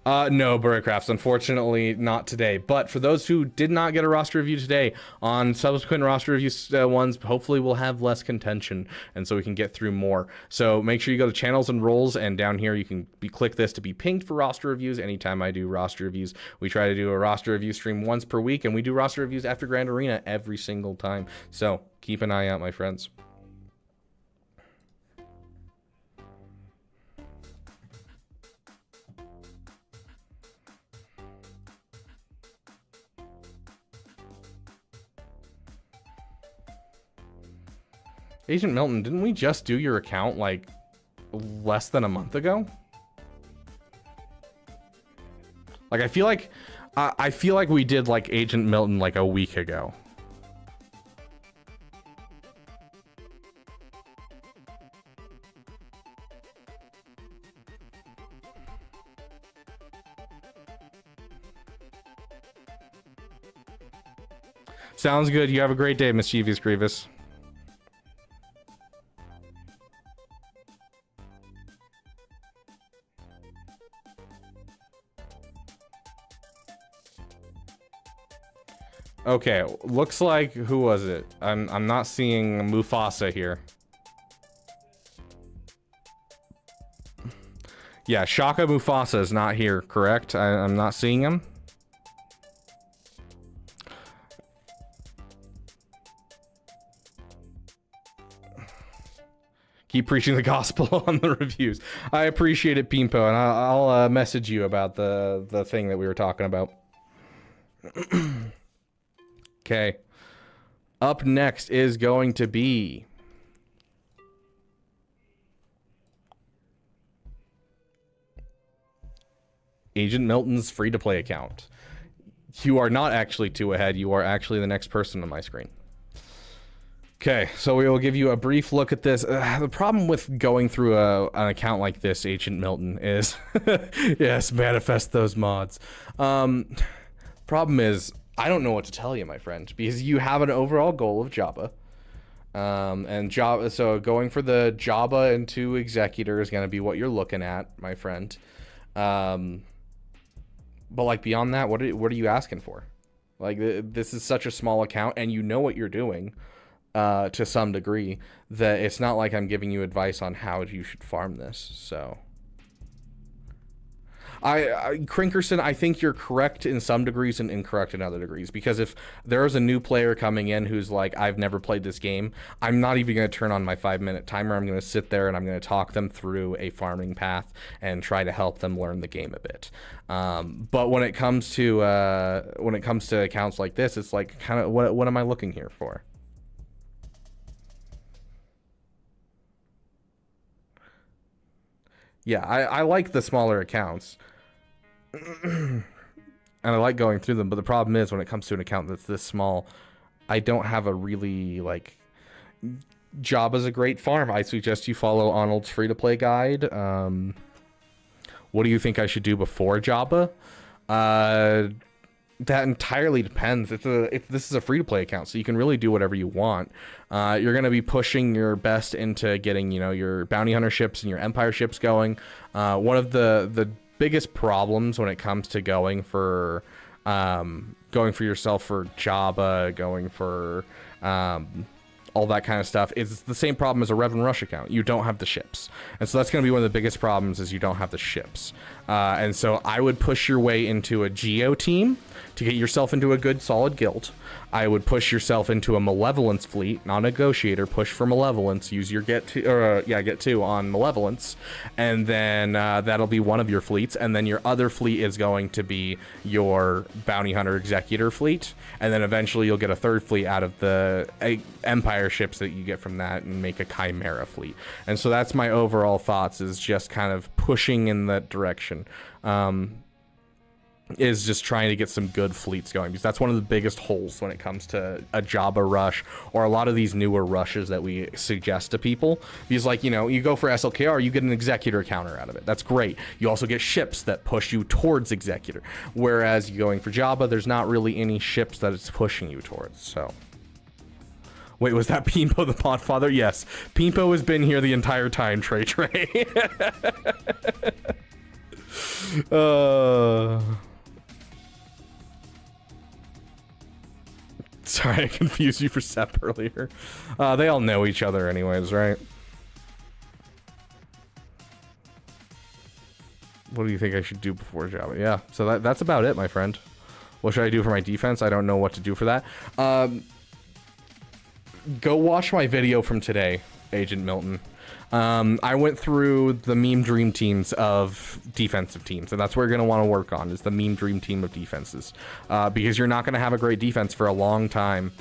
No, Burrowcrafts, unfortunately not today. But for those who did not get a roster review today, on subsequent roster review ones, hopefully we'll have less contention, and so we can get through more. So make sure you go to channels and roles, and down here you can click this to be pinged for roster reviews. Anytime I do roster reviews, we try to do a roster review stream once per week, and we do roster reviews after Grand Arena every single time. So keep an eye out, my friends. Agent Milton, didn't we just do your account like less than a month ago? Like, I feel like we did like Agent Milton like a week ago. Sounds good. You have a great day, Mischievous Grievous. Okay, looks like, who was it? I'm not seeing Mufasa here. Yeah, Shaka Mufasa is not here, correct? I'm not seeing him. Keep preaching the gospel on the reviews. I appreciate it, Pimpo, and I'll message you about the thing that we were talking about. Okay. Up next is going to be Agent Milton's free-to-play account. You are not actually 2 ahead. You are actually the next person on my screen. Okay, so we will give you a brief look at this. The problem with going through an account like this, Agent Milton, is... yes, manifest those mods. Problem is, I don't know what to tell you, my friend, because you have an overall goal of Jabba, And Jabba, so going for the Jabba into Executor is going to be what you're looking at, my friend. But like beyond that, what are you asking for? Like this is such a small account, and you know what you're doing to some degree, that it's not like I'm giving you advice on how you should farm this. So Crinkerson, I think you're correct in some degrees and incorrect in other degrees, because if there's a new player coming in who's like, I've never played this game, I'm not even going to turn on my 5-minute timer. I'm going to sit there and I'm going to talk them through a farming path and try to help them learn the game a bit. But when it comes to accounts like this, it's like, kind of, what am I looking here for? Yeah, I like the smaller accounts. And I like going through them, but the problem is when it comes to an account that's this small, I don't have a really, like, Jabba's a great farm. I suggest you follow Arnold's free-to-play guide. What do you think I should do before Jabba? That entirely depends. This is a free-to-play account, so you can really do whatever you want. You're going to be pushing your best into getting, your bounty hunter ships and your empire ships going. One of the biggest problems when it comes to going for yourself for Jabba, going for all that kind of stuff, is the same problem as a Revan Rush account. You don't have the ships, and so that's going to be one of the biggest problems, is you don't have the ships. And so I would push your way into a Geo team to get yourself into a good solid guild. I would push yourself into a Malevolence fleet, non-negotiator, push for Malevolence, use your get to on Malevolence, and then that'll be one of your fleets, and then your other fleet is going to be your Bounty Hunter Executor fleet, and then eventually you'll get a third fleet out of the Empire ships that you get from that and make a Chimera fleet. And so that's my overall thoughts, is just kind of pushing in that direction. Is just trying to get some good fleets going, because that's one of the biggest holes when it comes to a Jabba rush or a lot of these newer rushes that we suggest to people. Because, like, you go for SLKR, you get an Executor counter out of it. That's great. You also get ships that push you towards Executor. Whereas you going for Jabba, there's not really any ships that it's pushing you towards. So, wait, was that Pimpo the Podfather? Yes, Pimpo has been here the entire time, Trey. Sorry, I confused you for Sep earlier. They all know each other anyways, right? What do you think I should do before Jabba? Yeah, so that's about it, my friend. What should I do for my defense? I don't know what to do for that. Go watch my video from today, Agent Milton. I went through the meme dream teams of defensive teams, and that's what you're going to want to work on, is the meme dream team of defenses, because you're not going to have a great defense for a long time.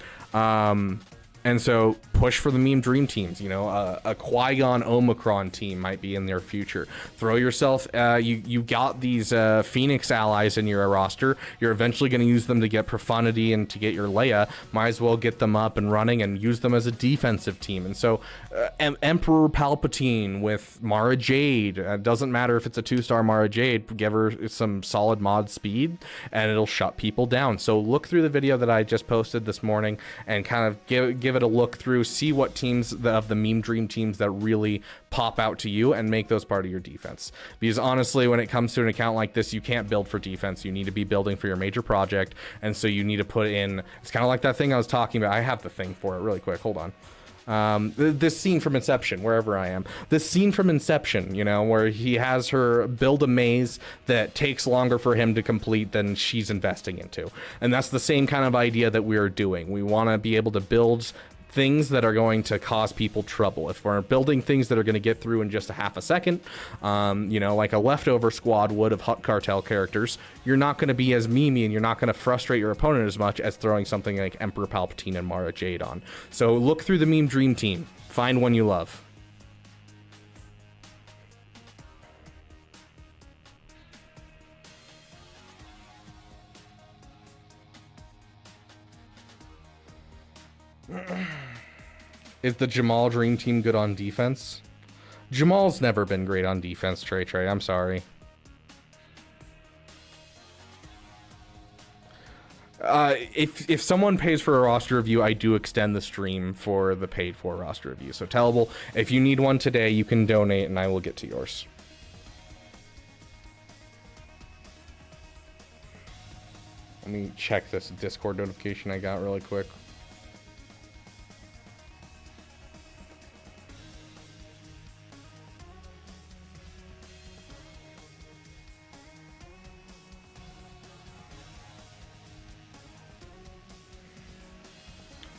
And so push for the meme dream teams. A Qui-Gon Omicron team might be in their future. Throw yourself, you got these Phoenix allies in your roster. You're eventually going to use them to get Profundity and to get your Leia. Might as well get them up and running and use them as a defensive team. And so Emperor Palpatine with Mara Jade. It doesn't matter if it's a 2-star Mara Jade. Give her some solid mod speed and it'll shut people down. So look through the video that I just posted this morning and kind of give it a look through, see what teams of the meme dream teams that really pop out to you, and make those part of your defense. Because honestly, when it comes to an account like this, you can't build for defense. You need to be building for your major project, and so you need to put in, it's kind of like that thing I was talking about. I have the thing for it really quick, hold on. This scene from Inception, wherever I am, this scene from Inception, where he has her build a maze that takes longer for him to complete than she's investing into. And that's the same kind of idea that we're doing. We want to be able to build things that are going to cause people trouble. If we're building things that are going to get through in just a half a second, like a leftover squad would of Hut Cartel characters, you're not going to be as memey and you're not going to frustrate your opponent as much as throwing something like Emperor Palpatine and Mara Jade on. So look through the meme dream team. Find one you love. Is the Jamal Dream Team good on defense? Jamal's never been great on defense, Trey. I'm sorry. If someone pays for a roster review, I do extend the stream for the paid for roster review. So Tellable, if you need one today, you can donate and I will get to yours. Let me check this Discord notification I got really quick.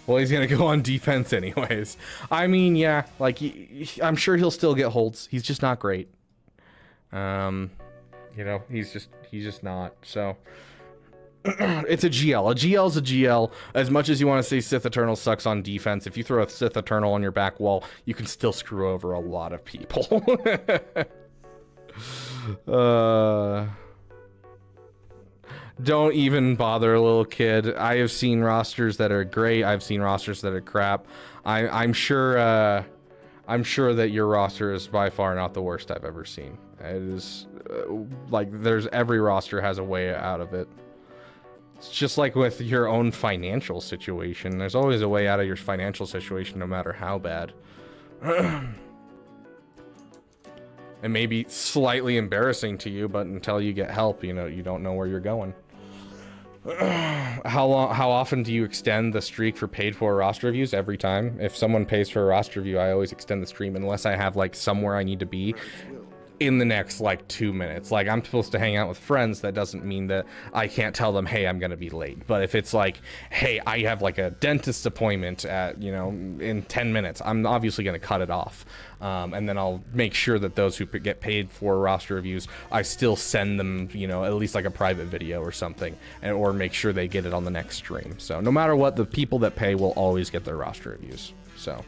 Well, he's gonna go on defense anyways. I mean, yeah, like I'm sure he'll still get holds. He's just not great. You know, he's just not. So it's a GL. A GL's a GL. As much as you want to say Sith Eternal sucks on defense, if you throw a Sith Eternal on your back wall, you can still screw over a lot of people. Don't even bother, little kid. I have seen rosters that are great. I've seen rosters that are crap. I'm sure that your roster is by far not the worst I've ever seen. It is like every roster has a way out of it. It's just like with your own financial situation. There's always a way out of your financial situation, no matter how bad. It may be slightly embarrassing to you, but until you get help, you know, you don't know where you're going. How often do you extend the streak for paid for roster reviews? Every time. If someone pays for a roster review, I always extend the stream unless I have like somewhere I need to be in the next like 2 minutes. Like I'm supposed to hang out with friends. That doesn't mean that I can't tell them, hey, I'm gonna be late. But if it's like, hey, I have like a dentist appointment at, you know, in 10 minutes, I'm obviously gonna cut it off. And then I'll make sure that those who get paid for roster reviews, I still send them, you know, at least like a private video or something, or make sure they get it on the next stream. So no matter what, the people that pay will always get their roster reviews. So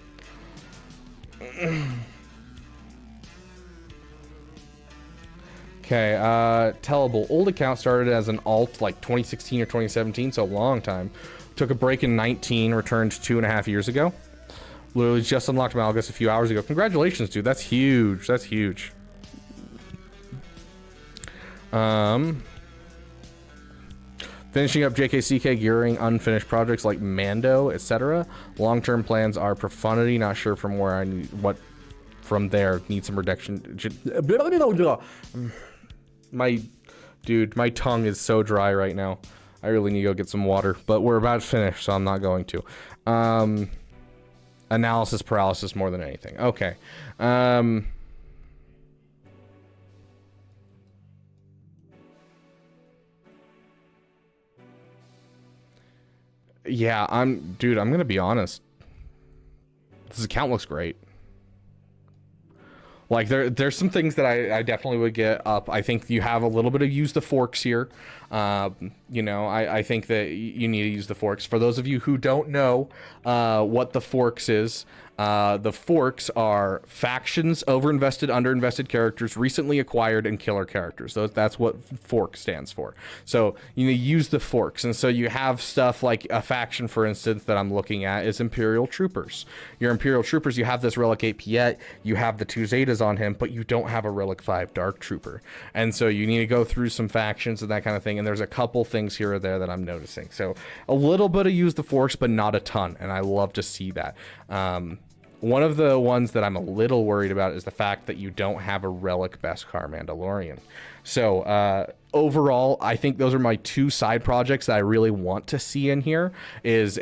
okay, Tellable. Old account started as an alt like 2016 or 2017, so a long time. Took a break in 19, returned 2.5 years ago. Literally just unlocked Malgus a few hours ago. Congratulations, dude. That's huge. That's huge. Finishing up JKCK gearing unfinished projects like Mando, etc. Long-term plans are Profundity. Not sure from where I need what from there. Need some reduction. My tongue is so dry right now. I really need to go get some water, but we're about to finish, so I'm not going to. Analysis paralysis more than anything. Okay. Yeah, I'm gonna be honest. This account looks great. Like there's some things that I definitely would get up. I think you have a little bit of use the forks here. You know, I think that you need to use the forks. For those of you who don't know what the forks is, the forks are factions, overinvested, underinvested characters, recently acquired, and killer characters. That's what fork stands for. So you use the forks, and so you have stuff like a faction, for instance, that I'm looking at is Imperial Troopers. Your Imperial Troopers, you have this Relic 8 Piet, you have the 2 Zetas on him, but you don't have a Relic 5 Dark Trooper. And so you need to go through some factions and that kind of thing, and there's a couple things here or there that I'm noticing. So a little bit of use the forks, but not a ton, and I love to see that. One of the ones that I'm a little worried about is the fact that you don't have a Relic Beskar Mandalorian. So overall, I think those are my 2 side projects that I really want to see in here. Is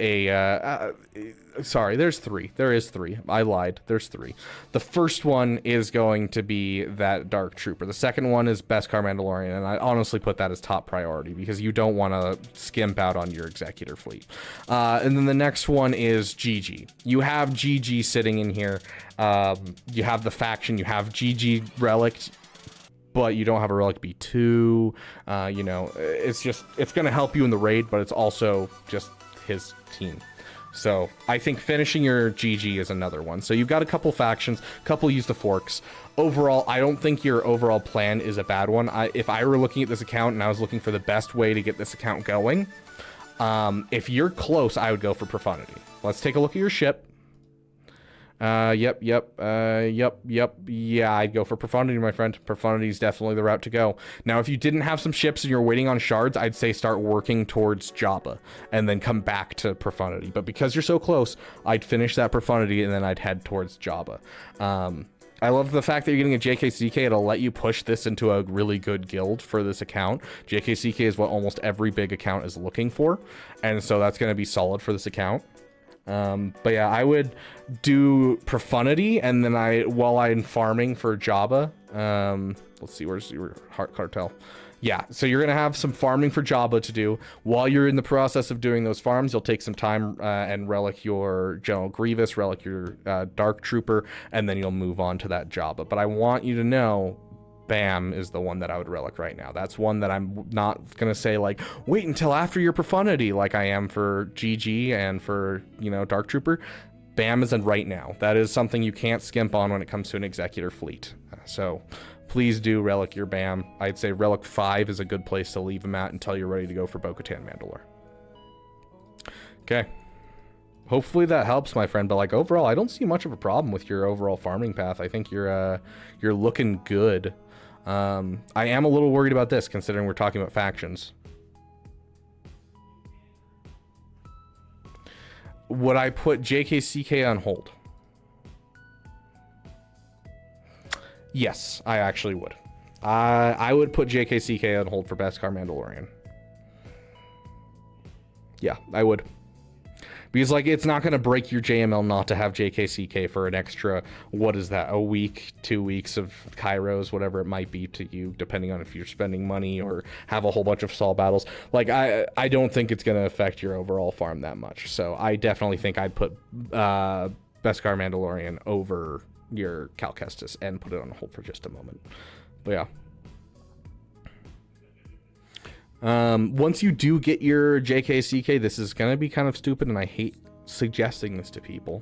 sorry, there's 3. There is 3. I lied. There's 3. The first one is going to be that Dark Trooper. The second one is Beskar Mandalorian, and I honestly put that as top priority because you don't want to skimp out on your Executor fleet. And then the next one is GG. You have GG sitting in here. You have the faction. You have GG Relic, but you don't have a Relic B2. You know, it's going to help you in the raid, but it's also just his team. So I think finishing your GG is another one. So you've got a couple factions, couple use the forks. Overall, I don't think your overall plan is a bad one. If I were looking at this account and I was looking for the best way to get this account going, if you're close, I would go for Profundity. Let's take a look at your ship. Yep. Yeah, I'd go for Profundity, my friend. Profundity is definitely the route to go. Now, if you didn't have some ships and you're waiting on shards, I'd say start working towards Jabba and then come back to Profundity. But because you're so close, I'd finish that Profundity and then I'd head towards Jabba. I love the fact that you're getting a JKCK. It'll let you push this into a really good guild for this account. JKCK is what almost every big account is looking for, and so that's going to be solid for this account. But yeah, I would do Profundity, and then while I'm farming for Jabba, let's see, where's your Heart Cartel? Yeah, so you're gonna have some farming for Jabba to do. While you're in the process of doing those farms, you'll take some time and relic your General Grievous, relic your Dark Trooper, and then you'll move on to that Jabba. But I want you to know, Bam is the one that I would relic right now. That's one that I'm not gonna say like wait until after your Profundity like I am for GG and for, you know, Dark Trooper. Bam is in right now. That is something you can't skimp on when it comes to an Executor fleet. So please do relic your Bam. I'd say relic 5 is a good place to leave him at until you're ready to go for Bo-Katan Mandalore. Okay. Hopefully that helps, my friend, but like overall I don't see much of a problem with your overall farming path. I think you're looking good. I am a little worried about this considering we're talking about factions. Would I put JKCK on hold? Yes, I actually would. I would put JKCK on hold for Beskar Mandalorian. Yeah, I would. Because, like, it's not going to break your JML not to have JKCK for an extra, what is that, a week, 2 weeks of Kairos, whatever it might be to you, depending on if you're spending money or have a whole bunch of Sol battles. Like, I don't think it's going to affect your overall farm that much. So I definitely think I'd put Beskar Mandalorian over your Cal Kestis and put it on hold for just a moment. But yeah. Once you do get your JKCK, this is going to be kind of stupid, and I hate suggesting this to people.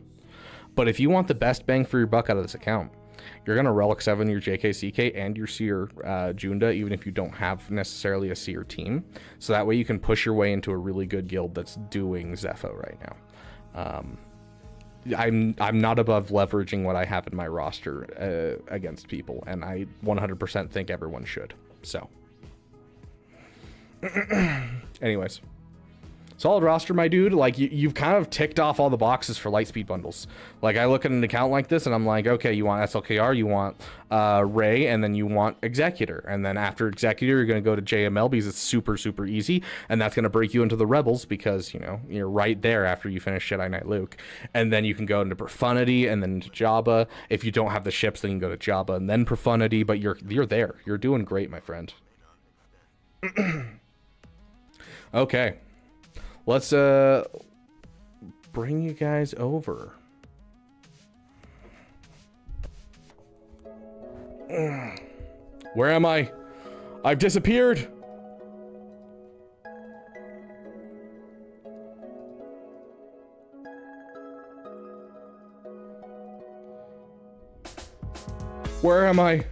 But if you want the best bang for your buck out of this account, you're going to Relic 7 your JKCK and your Seer Junda, even if you don't have necessarily a Seer team. So that way you can push your way into a really good guild that's doing Zepho right now. I'm not above leveraging what I have in my roster against people, and I 100% think everyone should. So, anyways, solid roster, my dude. Like you've kind of ticked off all the boxes for Lightspeed bundles. Like I look at an account like this and I'm like, okay, you want SLKR, you want Ray, and then you want Executor, and then after Executor you're going to go to JML because it's super easy, and that's going to break you into the Rebels because, you know, you're right there after you finish Jedi Knight Luke, and then you can go into Profundity and then into Jabba. If you don't have the ships, then you can go to Jabba and then Profundity, but you're there. You're doing great, my friend. Okay, let's bring you guys over. Where am I? I've disappeared. Where am I?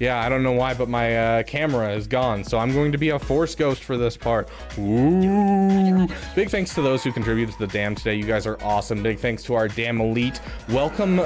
Yeah, I don't know why, but my camera is gone, so I'm going to be a Force Ghost for this part. Ooh. Big thanks to those who contributed to the dam today. You guys are awesome. Big thanks to our dam elite. Welcome,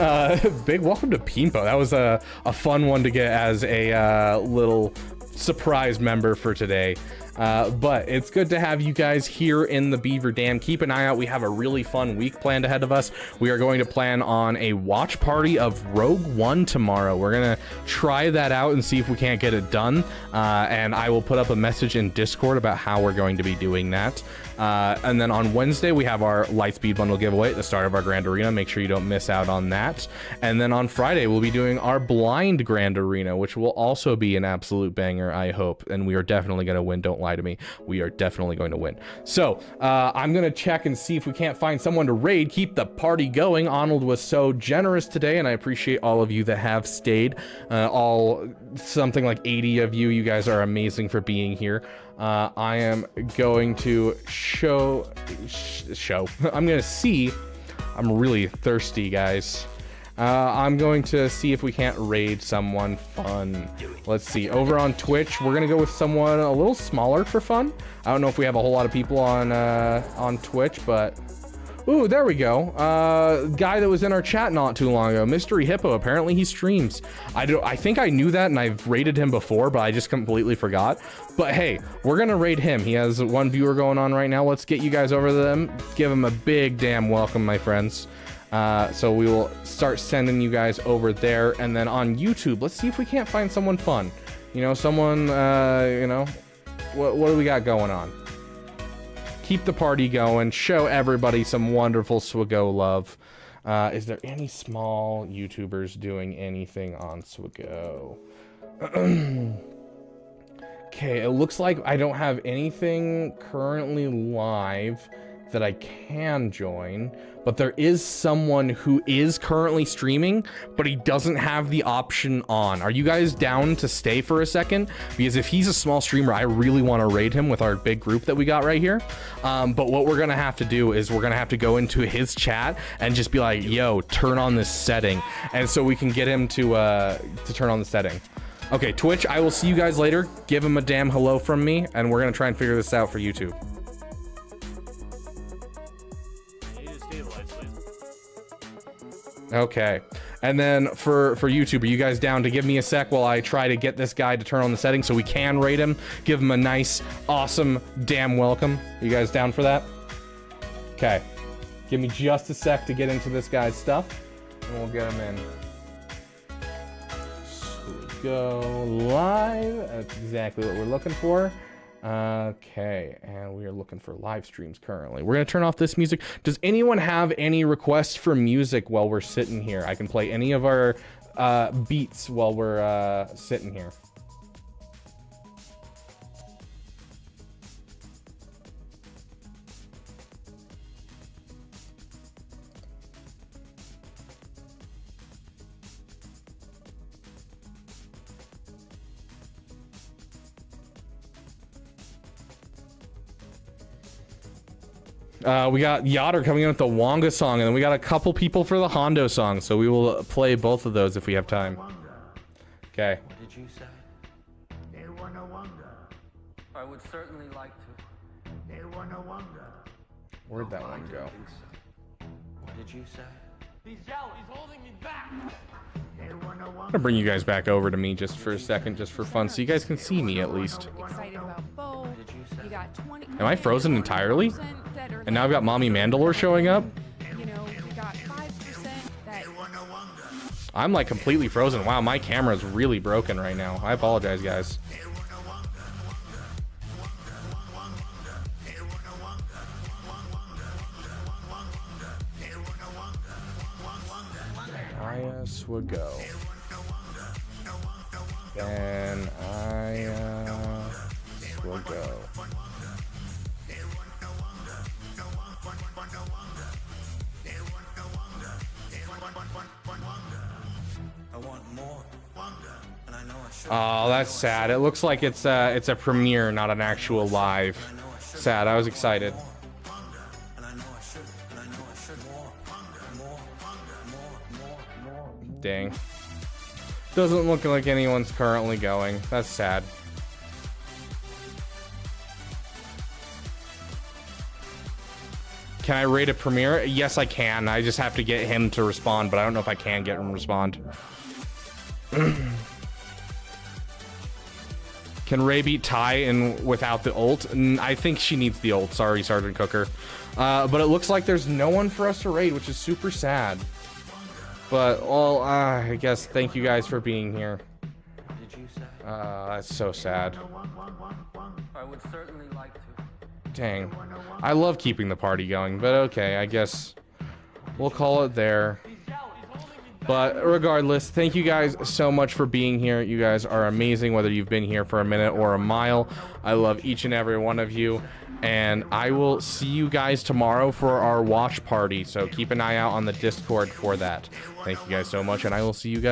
big welcome to Pimpo. That was a fun one to get as a little surprise member for today. But it's good to have you guys here in the Beaver Dam. Keep an eye out. We have a really fun week planned ahead of us. We are going to plan on a watch party of Rogue One tomorrow. We're going to try that out and see if we can't get it done. And I will put up a message in Discord about how we're going to be doing that. And then on Wednesday, we have our Lightspeed bundle giveaway at the start of our Grand Arena. Make sure you don't miss out on that. And then on Friday, we'll be doing our Blind Grand Arena, which will also be an absolute banger, I hope. And we are definitely going to win. Don't lie to me. We are definitely going to win. So I'm going to check and see if we can't find someone to raid. Keep the party going. Arnold was so generous today, and I appreciate all of you that have stayed. All something like 80 of you. You guys are amazing for being here. I am going to show. I'm going to see. I'm really thirsty, guys. I'm going to see if we can't raid someone fun. Let's see. Over on Twitch, we're going to go with someone a little smaller for fun. I don't know if we have a whole lot of people on Twitch, but Ooh, there we go. Guy that was in our chat not too long ago, Mystery Hippo. Apparently he streams. I think I knew that and I've rated him before, but I just completely forgot. But hey, we're gonna rate him. He has one viewer going on right now. Let's get you guys over to them. Give him a big damn welcome, my friends. So we will start sending you guys over there, and then on YouTube, let's see if we can't find someone fun. You know, someone, you know, what do we got going on? Keep the party going, show everybody some wonderful Swago love. Is there any small YouTubers doing anything on Swago? Okay, it looks like I don't have anything currently live that I can join, but there is someone who is currently streaming, but he doesn't have the option on. Are you guys down to stay for a second? Because if he's a small streamer, I really want to raid him with our big group that we got right here. But what we're gonna have to do is we're gonna have to go into his chat and just be like, yo, turn on this setting. And so we can get him to turn on the setting. Okay, Twitch, I will see you guys later. Give him a damn hello from me, and we're gonna try and figure this out for YouTube. Okay, and then for YouTube, are you guys down to give me a sec while I try to get this guy to turn on the settings so we can rate him, give him a nice, awesome, damn welcome? You guys down for that? Okay, give me just a sec to get into this guy's stuff, and we'll get him in. So we go live. That's exactly what we're looking for. Okay, and we are looking for live streams currently. We're gonna turn off this music. Does anyone have any requests for music while we're sitting here? I can play any of our beats while we're sitting here. We got Gyatter coming in with the Wonga song, and then we got a couple people for the Hondo song, so we will play both of those if we have time. Okay. What did you say? They wanna wonder. I would certainly like to. They wanna wonder. Where'd that one go? What did you say? He's yelling. He's holding me back. They wanna wonder. I'm gonna bring you guys back over to me just for a second, just for fun, so you guys can see me at least. Excited about Bo. You got 20. Am I frozen entirely? And now I've got Mommy Mandalore showing up? You know, you got 5% that. I'm like completely frozen. Wow, my camera's really broken right now. I apologize, guys. I Swago. And I Swago. Oh, that's sad. It looks like it's a premiere, not an actual live. Sad. I was excited. Dang. Doesn't look like anyone's currently going. That's sad. Can I rate a premiere? Yes, I can. I just have to get him to respond, but I don't know if I can get him to respond. Can Ray beat Ty in without the ult? I think she needs the ult. Sorry, Sergeant Cooker. But it looks like there's no one for us to raid, which is super sad. But, well, I guess thank you guys for being here. That's so sad. I would certainly like to. Dang. I love keeping the party going, but okay, I guess we'll call it there. But regardless, thank you guys so much for being here. You guys are amazing, whether you've been here for a minute or a mile. I love each and every one of you. And I will see you guys tomorrow for our watch party. So keep an eye out on the Discord for that. Thank you guys so much, and I will see you guys.